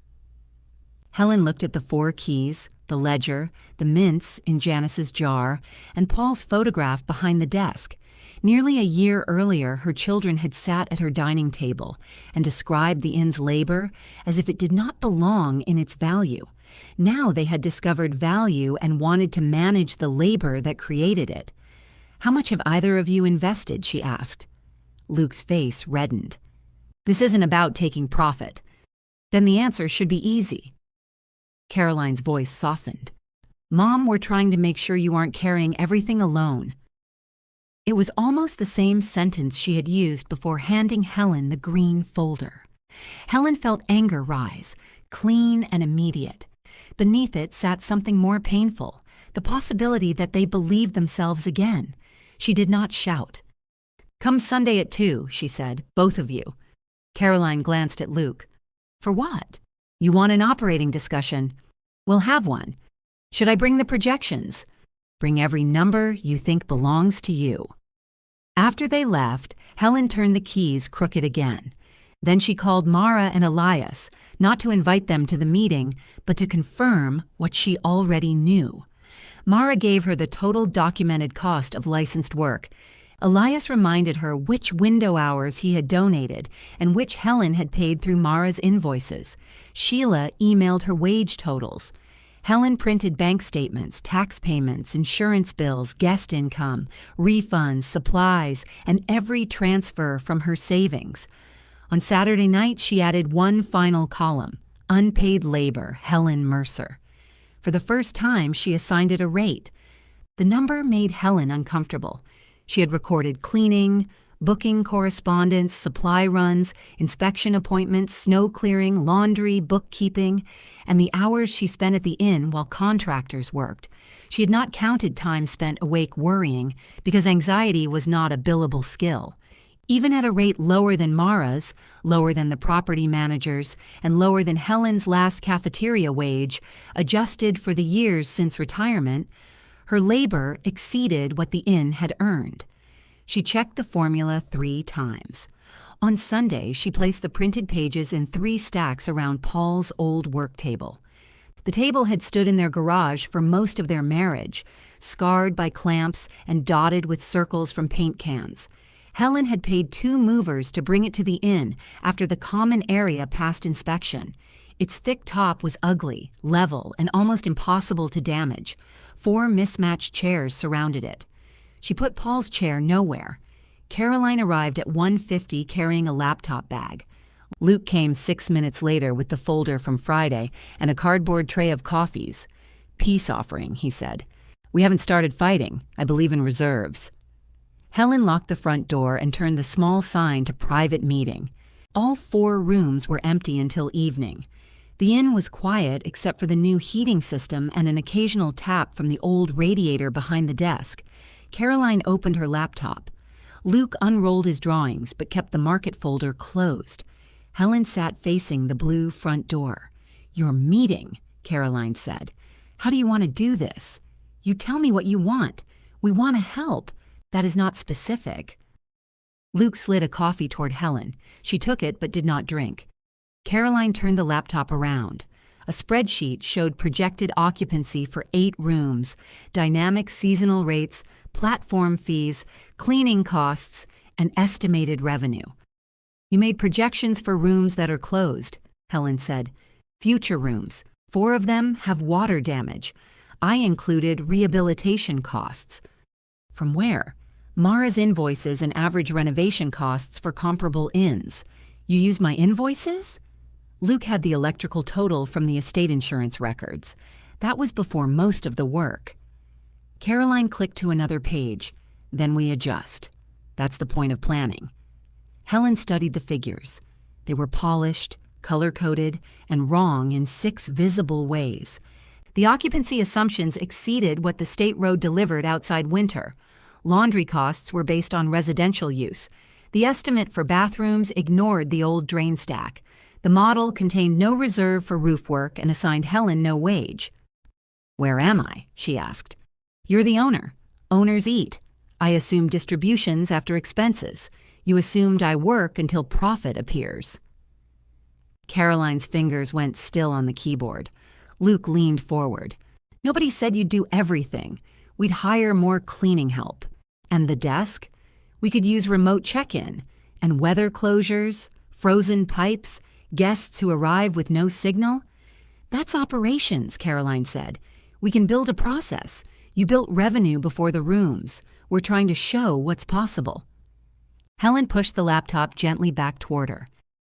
S1: Helen looked at the 4 keys, the ledger, the mints in Janice's jar, and Paul's photograph behind the desk. Nearly a year earlier, her children had sat at her dining table and described the inn's labor as if it did not belong in its value. Now they had discovered value and wanted to manage the labor that created it. "How much have either of you invested?" she asked. Luke's face reddened. "This isn't about taking profit." "Then the answer should be easy." Caroline's voice softened. "Mom, we're trying to make sure you aren't carrying everything alone." It was almost the same sentence she had used before handing Helen the green folder. Helen felt anger rise, clean and immediate. Beneath it sat something more painful, the possibility that they believed themselves again. She did not shout. "Come Sunday at 2, she said, "both of you." Caroline glanced at Luke. "For what?" "You want an operating discussion? We'll have one. Should I bring the projections?" "Bring every number you think belongs to you." After they left, Helen turned the keys crooked again. Then she called Mara and Elias, not to invite them to the meeting, but to confirm what she already knew. Mara gave her the total documented cost of licensed work. Elias reminded her which window hours he had donated and which Helen had paid through Mara's invoices. Sheila emailed her wage totals. Helen printed bank statements, tax payments, insurance bills, guest income, refunds, supplies, and every transfer from her savings. On Saturday night, she added one final column, unpaid labor, Helen Mercer. For the first time, she assigned it a rate. The number made Helen uncomfortable. She had recorded cleaning, booking correspondence, supply runs, inspection appointments, snow clearing, laundry, bookkeeping, and the hours she spent at the inn while contractors worked. She had not counted time spent awake worrying because anxiety was not a billable skill. Even at a rate lower than Mara's, lower than the property manager's, and lower than Helen's last cafeteria wage, adjusted for the years since retirement, her labor exceeded what the inn had earned. She checked the formula 3 times. On Sunday, she placed the printed pages in 3 stacks around Paul's old work table. The table had stood in their garage for most of their marriage, scarred by clamps and dotted with circles from paint cans. Helen had paid 2 movers to bring it to the inn after the common area passed inspection. Its thick top was ugly, level, and almost impossible to damage. 4 mismatched chairs surrounded it. She put Paul's chair nowhere. Caroline arrived at 1:50 carrying a laptop bag. Luke came 6 minutes later with the folder from Friday and a cardboard tray of coffees. "Peace offering," he said. "We haven't started fighting. I believe in reserves." Helen locked the front door and turned the small sign to private meeting. All 4 rooms were empty until evening. The inn was quiet except for the new heating system and an occasional tap from the old radiator behind the desk. Caroline opened her laptop. Luke unrolled his drawings but kept the market folder closed. Helen sat facing the blue front door. "Your meeting," Caroline said. "How do you want to do this? You tell me what you want. We want to help. That is not specific." Luke slid a coffee toward Helen. She took it but did not drink. Caroline turned the laptop around. A spreadsheet showed projected occupancy for 8 rooms, dynamic seasonal rates, platform fees, cleaning costs, and estimated revenue. "You made projections for rooms that are closed," Helen said. "Future rooms. 4 of them have water damage. I included rehabilitation costs." "From where?" "Mara's invoices and average renovation costs for comparable inns." "You use my invoices?" Luke had the electrical total from the estate insurance records. That was before most of the work. Caroline clicked to another page. "Then we adjust. That's the point of planning." Helen studied the figures. They were polished, color-coded, and wrong in 6 visible ways. The occupancy assumptions exceeded what the state road delivered outside winter. Laundry costs were based on residential use. The estimate for bathrooms ignored the old drain stack. The model contained no reserve for roof work and assigned Helen no wage. "Where am I?" she asked. You're the owner. Owners eat. I assume distributions after expenses. You assumed I work until profit appears." Caroline's fingers went still on the keyboard. Luke leaned forward. "Nobody said you'd do everything. We'd hire more cleaning help. And the desk? We could use remote check-in. And weather closures, frozen pipes, guests who arrive with no signal. That's operations," Caroline said. "We can build a process. You built revenue before the rooms. We're trying to show what's possible." Helen pushed the laptop gently back toward her.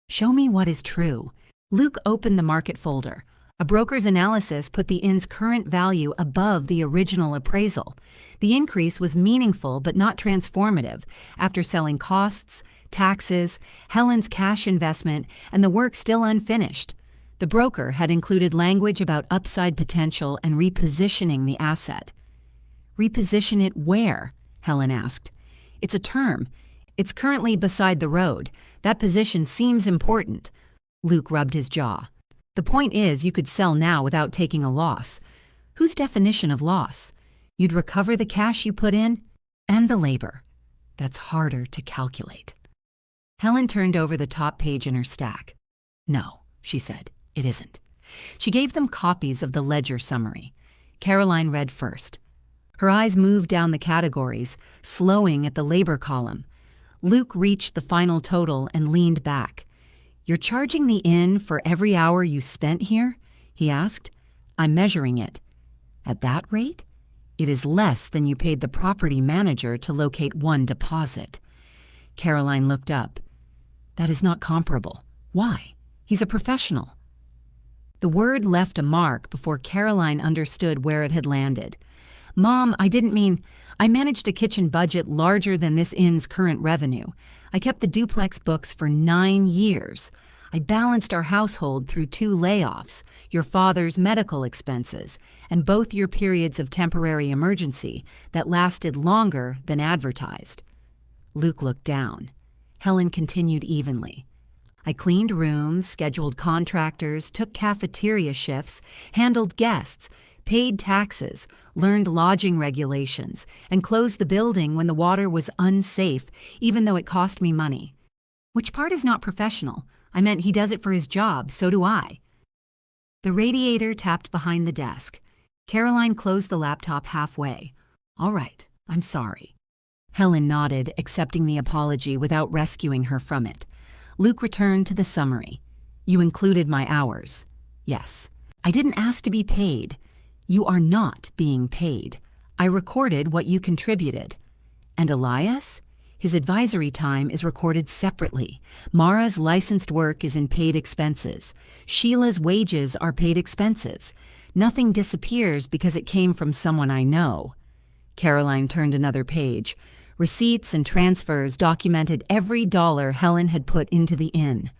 S1: "Show me what is true." Luke opened the market folder. A broker's analysis put the inn's current value above the original appraisal. The increase was meaningful but not transformative after selling costs, taxes, Helen's cash investment, and the work still unfinished. The broker had included language about upside potential and repositioning the asset. "Reposition it where?" Helen asked. "It's a term. It's currently beside the road. That position seems important." Luke rubbed his jaw. "The point is, you could sell now without taking a loss." "Whose definition of loss?" "You'd recover the cash you put in and the labor." "That's harder to calculate." Helen turned over the top page in her stack. "No," she said, "it isn't." She gave them copies of the ledger summary. Caroline read first. Her eyes moved down the categories, slowing at the labor column. Luke reached the final total and leaned back. "You're charging the inn for every hour you spent here?" he asked. "I'm measuring it." "At that rate? It is less than you paid the property manager to locate one deposit." Caroline looked up. "That is not comparable. Why? He's a professional." The word left a mark before Caroline understood where it had landed. "Mom, I didn't mean. I managed a kitchen budget larger than this inn's current revenue. I kept the duplex books for 9 years. I balanced our household through 2 layoffs, your father's medical expenses, and both your periods of temporary emergency that lasted longer than advertised." Luke looked down. Helen continued evenly. "I cleaned rooms, scheduled contractors, took cafeteria shifts, handled guests, paid taxes, learned lodging regulations, and closed the building when the water was unsafe, even though it cost me money." "Which part is not professional? I meant he does it for his job, so do I." The radiator tapped behind the desk. Caroline closed the laptop halfway. "All right, I'm sorry." Helen nodded, accepting the apology without rescuing her from it. Luke returned to the summary. "You included my hours." "Yes." "I didn't ask to be paid." "You are not being paid. I recorded what you contributed." "And Elias? His advisory time is recorded separately. Mara's licensed work is in paid expenses. Sheila's wages are paid expenses. Nothing disappears because it came from someone I know." Caroline turned another page. Receipts and transfers documented every dollar Helen had put into the inn.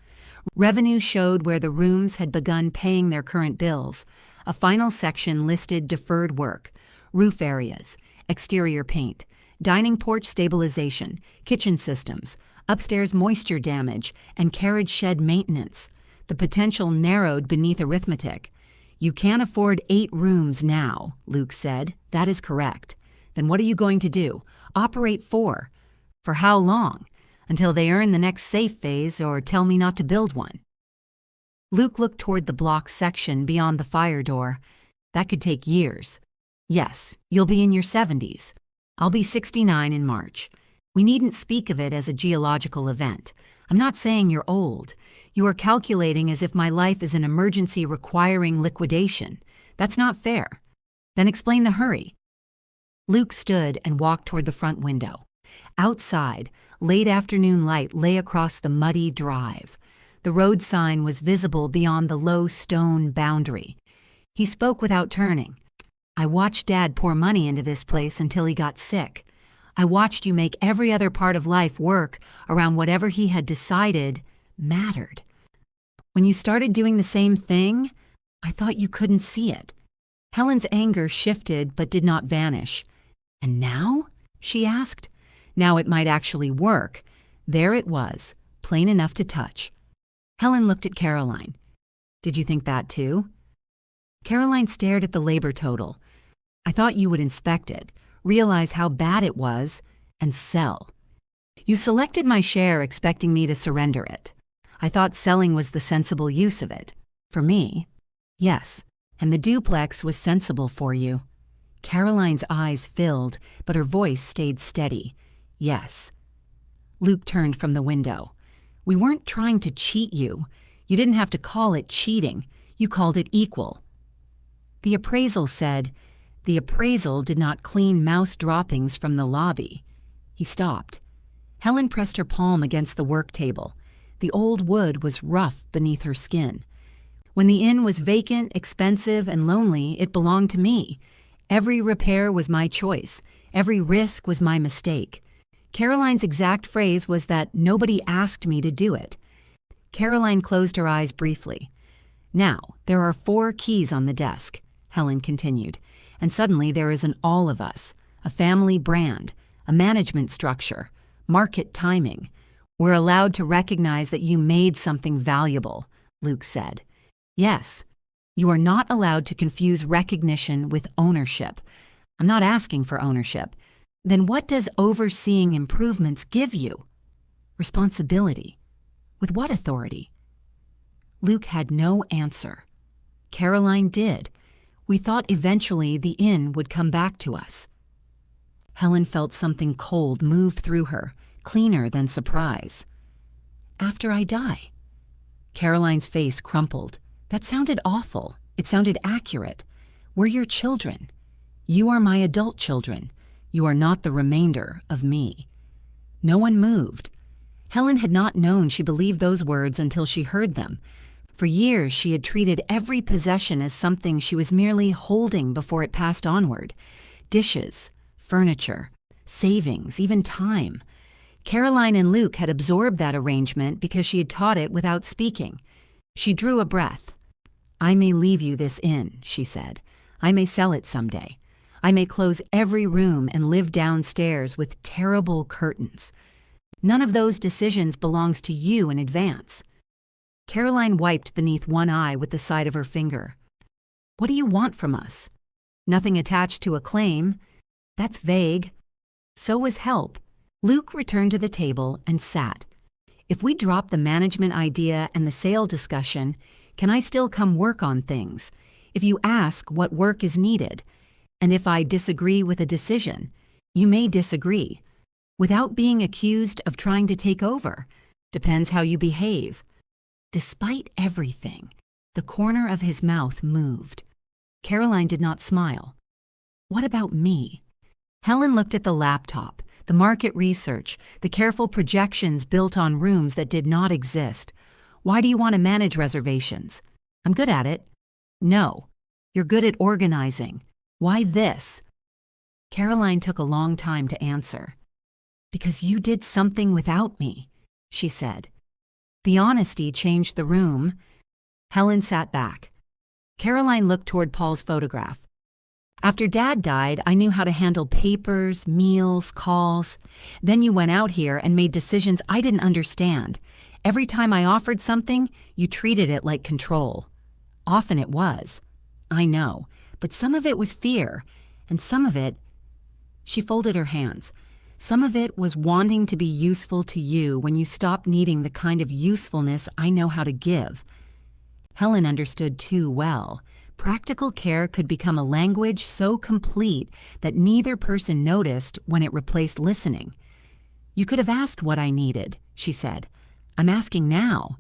S1: Revenue showed where the rooms had begun paying their current bills. A final section listed deferred work, roof areas, exterior paint, dining porch stabilization, kitchen systems, upstairs moisture damage, and carriage shed maintenance. The potential narrowed beneath arithmetic. "You can't afford 8 rooms now," Luke said. "That is correct. Then what are you going to do? Operate 4. For how long? Until they earn the next safe phase or tell me not to build one." Luke looked toward the block section beyond the fire door. "That could take years." "Yes, you'll be in your 70s. I'll be 69 in March. We needn't speak of it as a geological event. I'm not saying you're old. You are calculating as if my life is an emergency requiring liquidation. That's not fair. Then explain the hurry." Luke stood and walked toward the front window. Outside, late afternoon light lay across the muddy drive. The road sign was visible beyond the low stone boundary. He spoke without turning. "I watched Dad pour money into this place until he got sick. I watched you make every other part of life work around whatever he had decided mattered. When you started doing the same thing, I thought you couldn't see it." Helen's anger shifted but did not vanish. "And now?" she asked. Now it might actually work. There it was, plain enough to touch. Helen looked at Caroline. "Did you think that too?" Caroline stared at the labor total. I thought you would inspect it, realize how bad it was, and sell. You selected my share expecting me to surrender it. I thought selling was the sensible use of it. For me, yes, and the duplex was sensible for you. Caroline's eyes filled, but her voice stayed steady. Yes. Luke turned from the window. We weren't trying to cheat you. You didn't have to call it cheating. You called it equal. The appraisal said, the appraisal did not clean mouse droppings from the lobby. He stopped. Helen pressed her palm against the work table. The old wood was rough beneath her skin. When the inn was vacant, expensive, and lonely, it belonged to me. Every repair was my choice. Every risk was my mistake. Caroline's exact phrase was that nobody asked me to do it. Caroline closed her eyes briefly. Now, there are 4 keys on the desk, Helen continued, and suddenly there is an all of us, a family brand, a management structure, market timing. We're allowed to recognize that you made something valuable, Luke said. Yes, you are not allowed to confuse recognition with ownership. I'm not asking for ownership. Then what does overseeing improvements give you? Responsibility. With what authority? Luke had no answer. Caroline did. We thought eventually the inn would come back to us. Helen felt something cold move through her, cleaner than surprise. After I die. Caroline's face crumpled. That sounded awful. It sounded accurate. We're your children. You are my adult children. You are not the remainder of me. No one moved. Helen had not known she believed those words until she heard them. For years she had treated every possession as something she was merely holding before it passed onward. Dishes, furniture, savings, even time. Caroline and Luke had absorbed that arrangement because she had taught it without speaking. She drew a breath. I may leave you this inn, she said. I may sell it someday. I may close every room and live downstairs with terrible curtains. None of those decisions belongs to you in advance. Caroline wiped beneath one eye with the side of her finger. What do you want from us? Nothing attached to a claim. That's vague. So was help. Luke returned to the table and sat. If we drop the management idea and the sale discussion, can I still come work on things? If you ask what work is needed, and if I disagree with a decision, you may disagree. Without being accused of trying to take over. Depends how you behave. Despite everything, the corner of his mouth moved. Caroline did not smile. What about me? Helen looked at the laptop, the market research, the careful projections built on rooms that did not exist. Why do you want to manage reservations? I'm good at it. No, you're good at organizing. Why this? Caroline took a long time to answer. Because you did something without me, she said. The honesty changed the room. Helen sat back. Caroline looked toward Paul's photograph. After Dad died, I knew how to handle papers, meals, calls. Then you went out here and made decisions I didn't understand. Every time I offered something, you treated it like control. Often it was. I know, but some of it was fear, and some of it... She folded her hands. Some of it was wanting to be useful to you when you stopped needing the kind of usefulness I know how to give. Helen understood too well. Practical care could become a language so complete that neither person noticed when it replaced listening. You could have asked what I needed, she said. I'm asking now.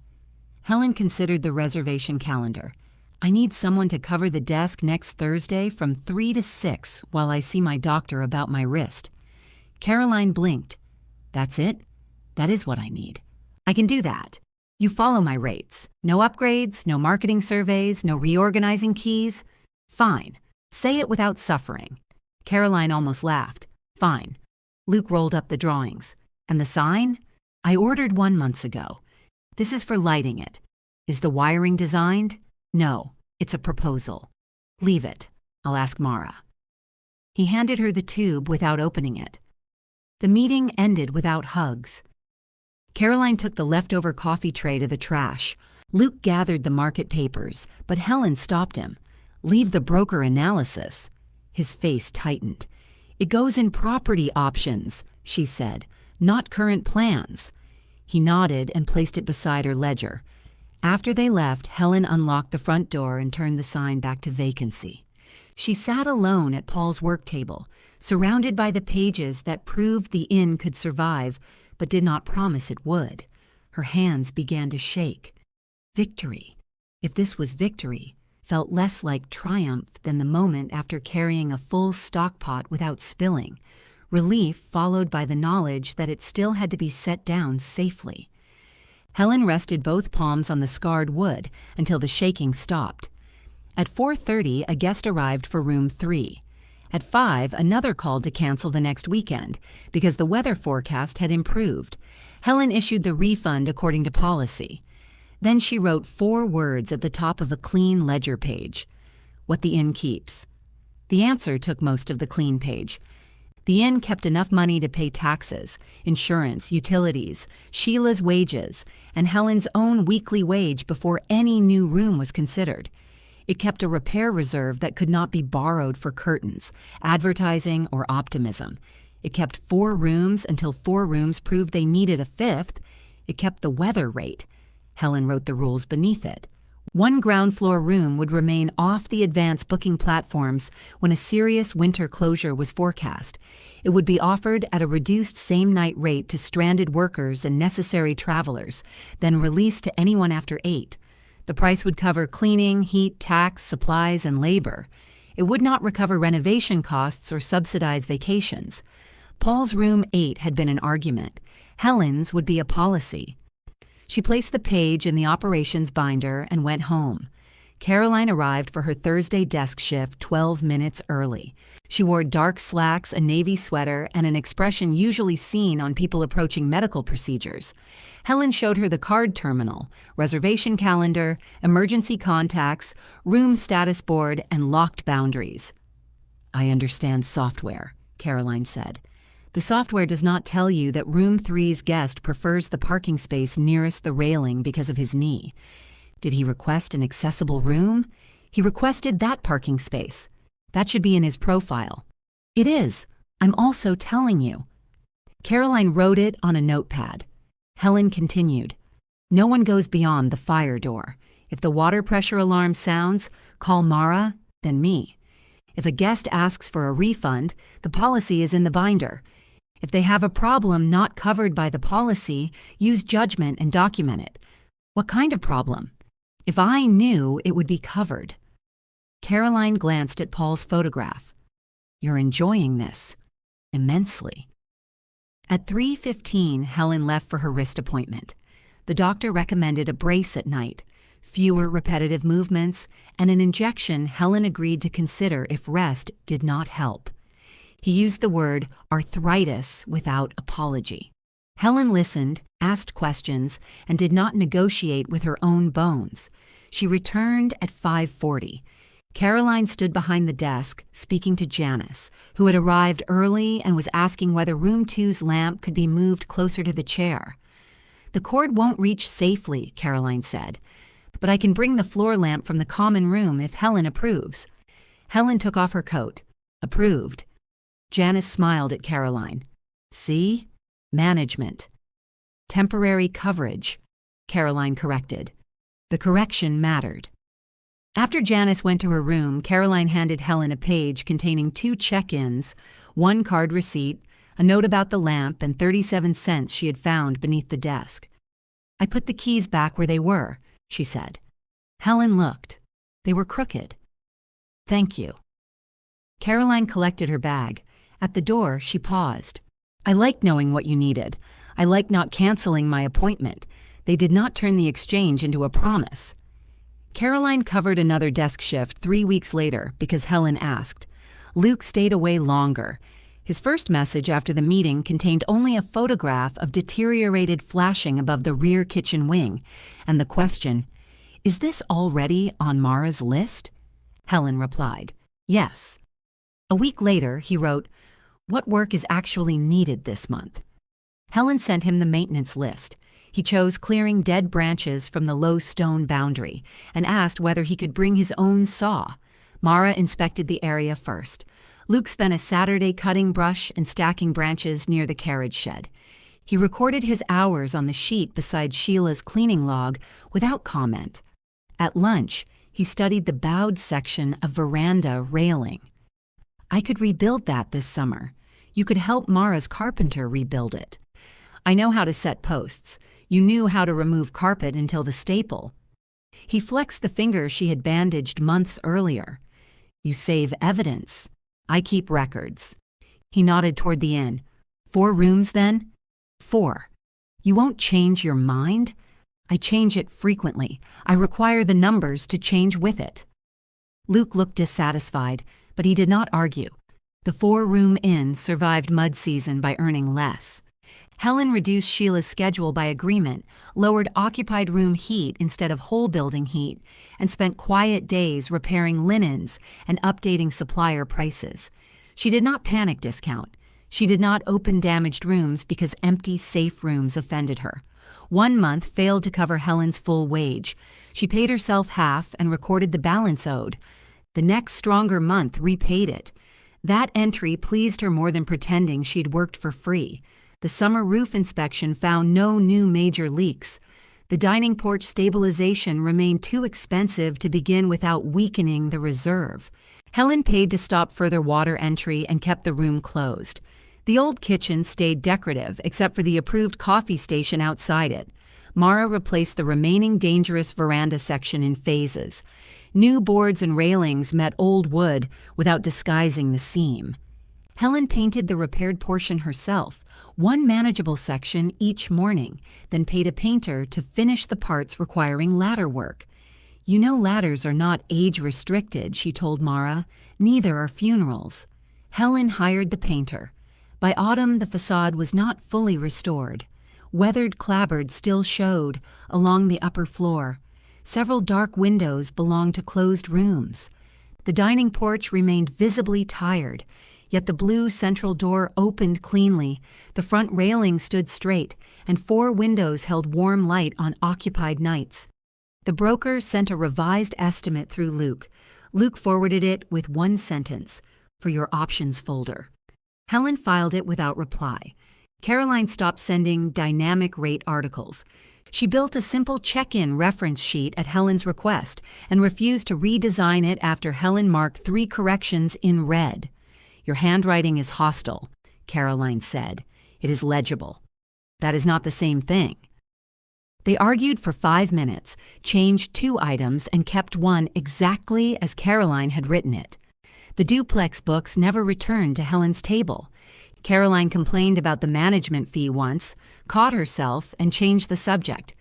S1: Helen considered the reservation calendar. I need someone to cover the desk next Thursday from 3 to 6 while I see my doctor about my wrist. Caroline blinked. That's it? That is what I need. I can do that. You follow my rates. No upgrades, no marketing surveys, no reorganizing keys. Fine. Say it without suffering. Caroline almost laughed. Fine. Luke rolled up the drawings. And the sign? I ordered one months ago. This is for lighting it. Is the wiring designed? No, it's a proposal. Leave it. I'll ask Mara. He handed her the tube without opening it. The meeting ended without hugs. Caroline took the leftover coffee tray to the trash. Luke gathered the market papers, but Helen stopped him. Leave the broker analysis. His face tightened. "It goes in property options," she said, "not current plans." He nodded and placed it beside her ledger. After they left, Helen unlocked the front door and turned the sign back to vacancy. She sat alone at Paul's work table, surrounded by the pages that proved the inn could survive, but did not promise it would. Her hands began to shake. Victory, if this was victory, felt less like triumph than the moment after carrying a full stockpot without spilling, relief followed by the knowledge that it still had to be set down safely. Helen rested both palms on the scarred wood until the shaking stopped. At 4:30, a guest arrived for room 3. At 5, another called to cancel the next weekend because the weather forecast had improved. Helen issued the refund according to policy. Then she wrote 4 words at the top of a clean ledger page. "What the inn keeps." The answer took most of the clean page. The inn kept enough money to pay taxes, insurance, utilities, Sheila's wages, and Helen's own weekly wage before any new room was considered. It kept a repair reserve that could not be borrowed for curtains, advertising, or optimism. It kept 4 rooms until 4 rooms proved they needed a 5th. It kept the weather rate. Helen wrote the rules beneath it. 1 ground floor room would remain off the advance booking platforms when a serious winter closure was forecast. It would be offered at a reduced same-night rate to stranded workers and necessary travelers, then released to anyone after 8. The price would cover cleaning, heat, tax, supplies, and labor. It would not recover renovation costs or subsidize vacations. Paul's room 8 had been an argument. Helen's would be a policy. She placed the page in the operations binder and went home. Caroline arrived for her Thursday desk shift 12 minutes early. She wore dark slacks, a navy sweater, and an expression usually seen on people approaching medical procedures. Helen showed her the card terminal, reservation calendar, emergency contacts, room status board, and locked boundaries. "I understand software," Caroline said. "The software does not tell you that room 3's guest prefers the parking space nearest the railing because of his knee. Did he request an accessible room? He requested that parking space. That should be in his profile." "It is. I'm also telling you." Caroline wrote it on a notepad. Helen continued. "No one goes beyond the fire door. If the water pressure alarm sounds, call Mara, then me. If a guest asks for a refund, the policy is in the binder. If they have a problem not covered by the policy, use judgment and document it." "What kind of problem?" "If I knew, it would be covered." Caroline glanced at Paul's photograph. "You're enjoying this." "Immensely." At 3:15, Helen left for her wrist appointment. The doctor recommended a brace at night, fewer repetitive movements, and an injection Helen agreed to consider if rest did not help. He used the word arthritis without apology. Helen listened, asked questions, and did not negotiate with her own bones. She returned at 5:40. Caroline stood behind the desk, speaking to Janice, who had arrived early and was asking whether room 2's lamp could be moved closer to the chair. "The cord won't reach safely," Caroline said, "but I can bring the floor lamp from the common room if Helen approves." Helen took off her coat. "Approved." Janice smiled at Caroline. "See? Management." "Temporary coverage," Caroline corrected. The correction mattered. After Janice went to her room, Caroline handed Helen a page containing 2 check-ins, 1 card receipt, a note about the lamp, and 37 cents she had found beneath the desk. "I put the keys back where they were," she said. Helen looked. They were crooked. "Thank you." Caroline collected her bag. At the door, she paused. "I liked knowing what you needed. I liked not canceling my appointment. They did not turn the exchange into a promise." Caroline covered another desk shift 3 weeks later because Helen asked. Luke stayed away longer. His first message after the meeting contained only a photograph of deteriorated flashing above the rear kitchen wing, and the question, "Is this already on Mara's list?" Helen replied, "Yes." A week later, he wrote, "What work is actually needed this month?" Helen sent him the maintenance list. He chose clearing dead branches from the low stone boundary and asked whether he could bring his own saw. Mara inspected the area first. Luke spent a Saturday cutting brush and stacking branches near the carriage shed. He recorded his hours on the sheet beside Sheila's cleaning log without comment. At lunch, he studied the bowed section of veranda railing. "I could rebuild that this summer. You could help Mara's carpenter rebuild it. I know how to set posts. You knew how to remove carpet until the staple." He flexed the finger she had bandaged months earlier. "You save evidence. I keep records." He nodded toward the inn. "4 rooms, then?" "4. You won't change your mind?" "I change it frequently. I require the numbers to change with it." Luke looked dissatisfied, but he did not argue. The 4-room inn survived mud season by earning less. Helen reduced Sheila's schedule by agreement, lowered occupied room heat instead of whole building heat, and spent quiet days repairing linens and updating supplier prices. She did not panic discount. She did not open damaged rooms because empty safe rooms offended her. 1 month failed to cover Helen's full wage. She paid herself half and recorded the balance owed. The next stronger month repaid it. That entry pleased her more than pretending she'd worked for free. The summer roof inspection found no new major leaks. The dining porch stabilization remained too expensive to begin without weakening the reserve. Helen paid to stop further water entry and kept the room closed. The old kitchen stayed decorative except for the approved coffee station outside it. Mara replaced the remaining dangerous veranda section in phases. New boards and railings met old wood without disguising the seam. Helen painted the repaired portion herself, one manageable section each morning, then paid a painter to finish the parts requiring ladder work. "You know ladders are not age-restricted," she told Mara. "Neither are funerals." Helen hired the painter. By autumn, the facade was not fully restored. Weathered clapboards still showed along the upper floor. Several dark windows belonged to closed rooms. The dining porch remained visibly tired, yet the blue central door opened cleanly, the front railing stood straight, and 4 windows held warm light on occupied nights. The broker sent a revised estimate through Luke. Luke forwarded it with 1 sentence, "For your options folder." Helen filed it without reply. Caroline stopped sending dynamic rate articles. She built a simple check-in reference sheet at Helen's request and refused to redesign it after Helen marked 3 corrections in red. "Your handwriting is hostile," Caroline said. "It is legible." "That is not the same thing." They argued for 5 minutes, changed 2 items, and kept 1 exactly as Caroline had written it. The duplex books never returned to Helen's table. Caroline complained about the management fee once, caught herself, and changed the subject.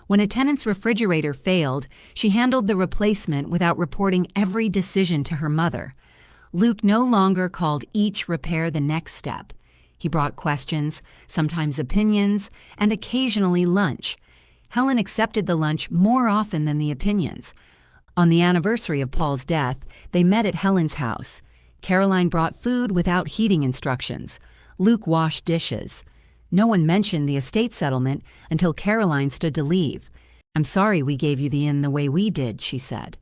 S1: When a tenant's refrigerator failed, she handled the replacement without reporting every decision to her mother. Luke no longer called each repair the next step. He brought questions, sometimes opinions, and occasionally lunch. Helen accepted the lunch more often than the opinions. On the anniversary of Paul's death, they met at Helen's house. Caroline brought food without heating instructions. Luke washed dishes. No one mentioned the estate settlement until Caroline stood to leave. "I'm sorry we gave you the inn the way we did," she said.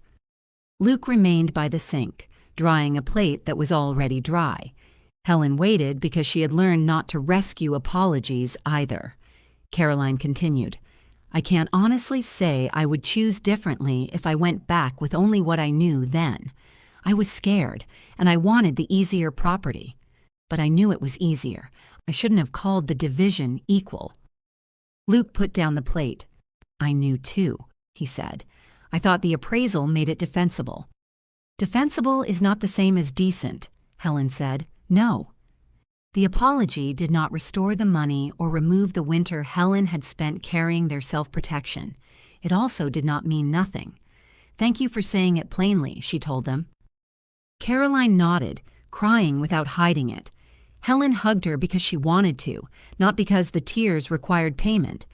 S1: Luke remained by the sink, drying a plate that was already dry. Helen waited because she had learned not to rescue apologies either. Caroline continued, "I can't honestly say I would choose differently if I went back with only what I knew then. I was scared, and I wanted the easier property. But I knew it was easier. I shouldn't have called the division equal." Luke put down the plate. "I knew too," he said. "I thought the appraisal made it defensible." "Defensible is not the same as decent," Helen said. "No." The apology did not restore the money or remove the winter Helen had spent carrying their self-protection. It also did not mean nothing. "Thank you for saying it plainly," she told them. Caroline nodded, crying without hiding it. Helen hugged her because she wanted to, not because the tears required payment.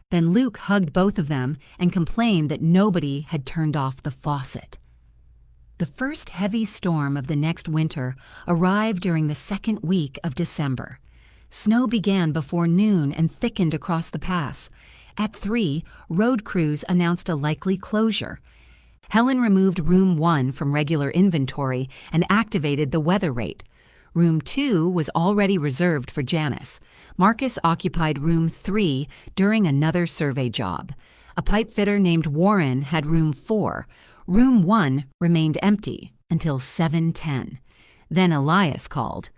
S1: Then Luke hugged both of them and complained that nobody had turned off the faucet. The first heavy storm of the next winter arrived during the 2nd week of December. Snow began before noon and thickened across the pass. At 3, road crews announced a likely closure. Helen removed Room 1 from regular inventory and activated the weather rate. Room 2 was already reserved for Janice. Marcus occupied Room 3 during another survey job. A pipe fitter named Warren had Room 4. Room 1 remained empty until 7:10. Then Elias called.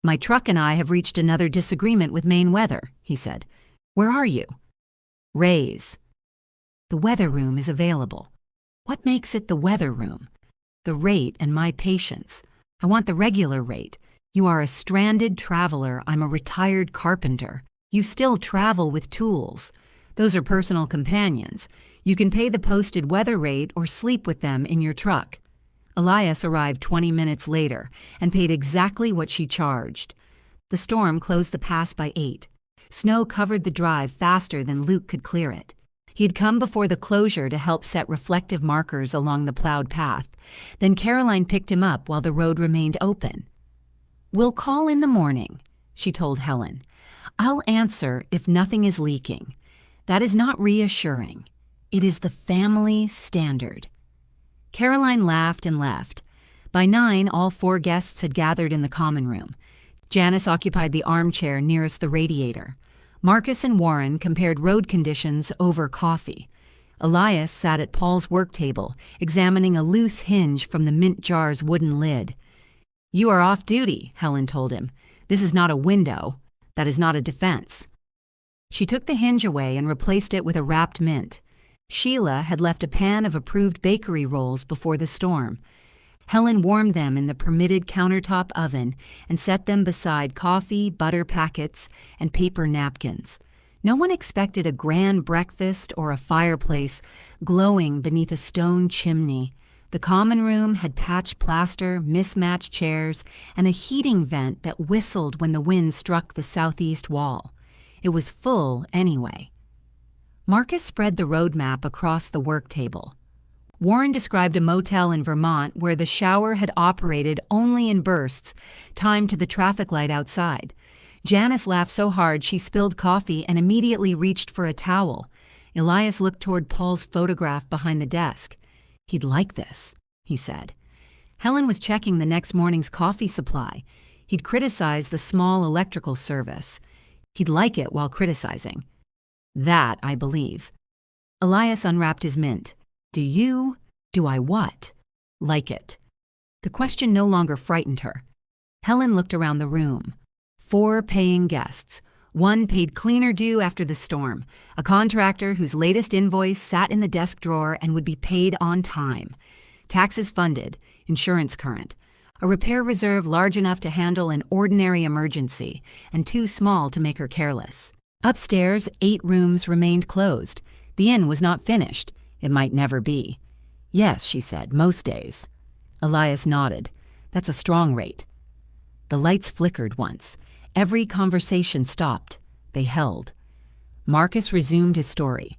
S1: "My truck and I have reached another disagreement with Maine Weather," he said. "Where are you?" "Ray's." "The weather room is available." "What makes it the weather room?" "The rate and my patience. I want the regular rate. You are a stranded traveler. I'm a retired carpenter. You still travel with tools. Those are personal companions. You can pay the posted weather rate or sleep with them in your truck." Elias arrived 20 minutes later and paid exactly what she charged. The storm closed the pass by 8. Snow covered the drive faster than Luke could clear it. He had come before the closure to help set reflective markers along the plowed path. Then Caroline picked him up while the road remained open. "We'll call in the morning," she told Helen. "I'll answer if nothing is leaking. That is not reassuring. It is the family standard." Caroline laughed and left. By 9, all 4 guests had gathered in the common room. Janice occupied the armchair nearest the radiator. Marcus and Warren compared road conditions over coffee. Elias sat at Paul's work table, examining a loose hinge from the mint jar's wooden lid. "You are off duty," Helen told him. "This is not a window. That is not a defense." She took the hinge away and replaced it with a wrapped mint. Sheila had left a pan of approved bakery rolls before the storm. Helen warmed them in the permitted countertop oven and set them beside coffee, butter packets, and paper napkins. No one expected a grand breakfast or a fireplace glowing beneath a stone chimney. The common room had patched plaster, mismatched chairs, and a heating vent that whistled when the wind struck the southeast wall. It was full anyway. Marcus spread the road map across the work table. Warren described a motel in Vermont where the shower had operated only in bursts, timed to the traffic light outside. Janice laughed so hard she spilled coffee and immediately reached for a towel. Elias looked toward Paul's photograph behind the desk. "He'd like this," he said. Helen was checking the next morning's coffee supply. He'd criticized the small electrical service. He'd like it while criticizing. "That, I believe." Elias unwrapped his mint. Do I what? Like it?" The question no longer frightened her. Helen looked around the room. 4 paying guests. 1 paid cleaner due after the storm, a contractor whose latest invoice sat in the desk drawer and would be paid on time. Taxes funded, insurance current. A repair reserve large enough to handle an ordinary emergency and too small to make her careless. Upstairs, 8 rooms remained closed. The inn was not finished. It might never be. "Yes," she said, "most days." Elias nodded. "That's a strong rate." The lights flickered once. Every conversation stopped. They held. Marcus resumed his story.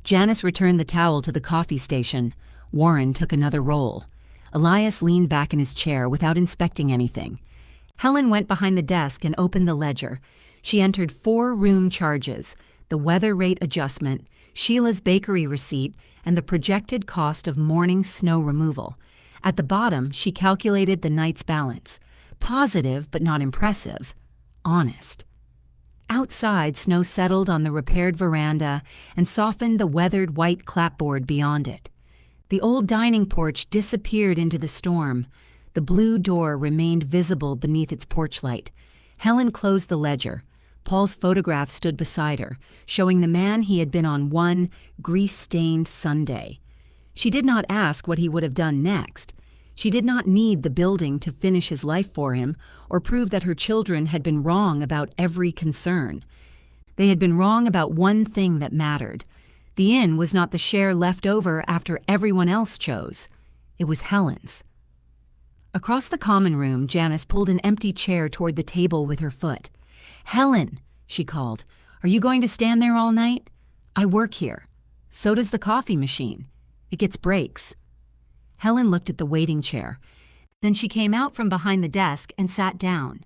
S1: Janice returned the towel to the coffee station. Warren took another roll. Elias leaned back in his chair without inspecting anything. Helen went behind the desk and opened the ledger. She entered 4 room charges, the weather rate adjustment, Sheila's bakery receipt, and the projected cost of morning snow removal. At the bottom, she calculated the night's balance. Positive, but not impressive. Honest. Outside, snow settled on the repaired veranda and softened the weathered white clapboard beyond it. The old dining porch disappeared into the storm. The blue door remained visible beneath its porch light. Helen closed the ledger. Paul's photograph stood beside her, showing the man he had been on one grease-stained Sunday. She did not ask what he would have done next. She did not need the building to finish his life for him or prove that her children had been wrong about every concern. They had been wrong about one thing that mattered. The inn was not the share left over after everyone else chose. It was Helen's. Across the common room, Janice pulled an empty chair toward the table with her foot. "Helen," she called, "are you going to stand there all night? I work here. So does the coffee machine. It gets breaks." Helen looked at the waiting chair. Then she came out from behind the desk and sat down.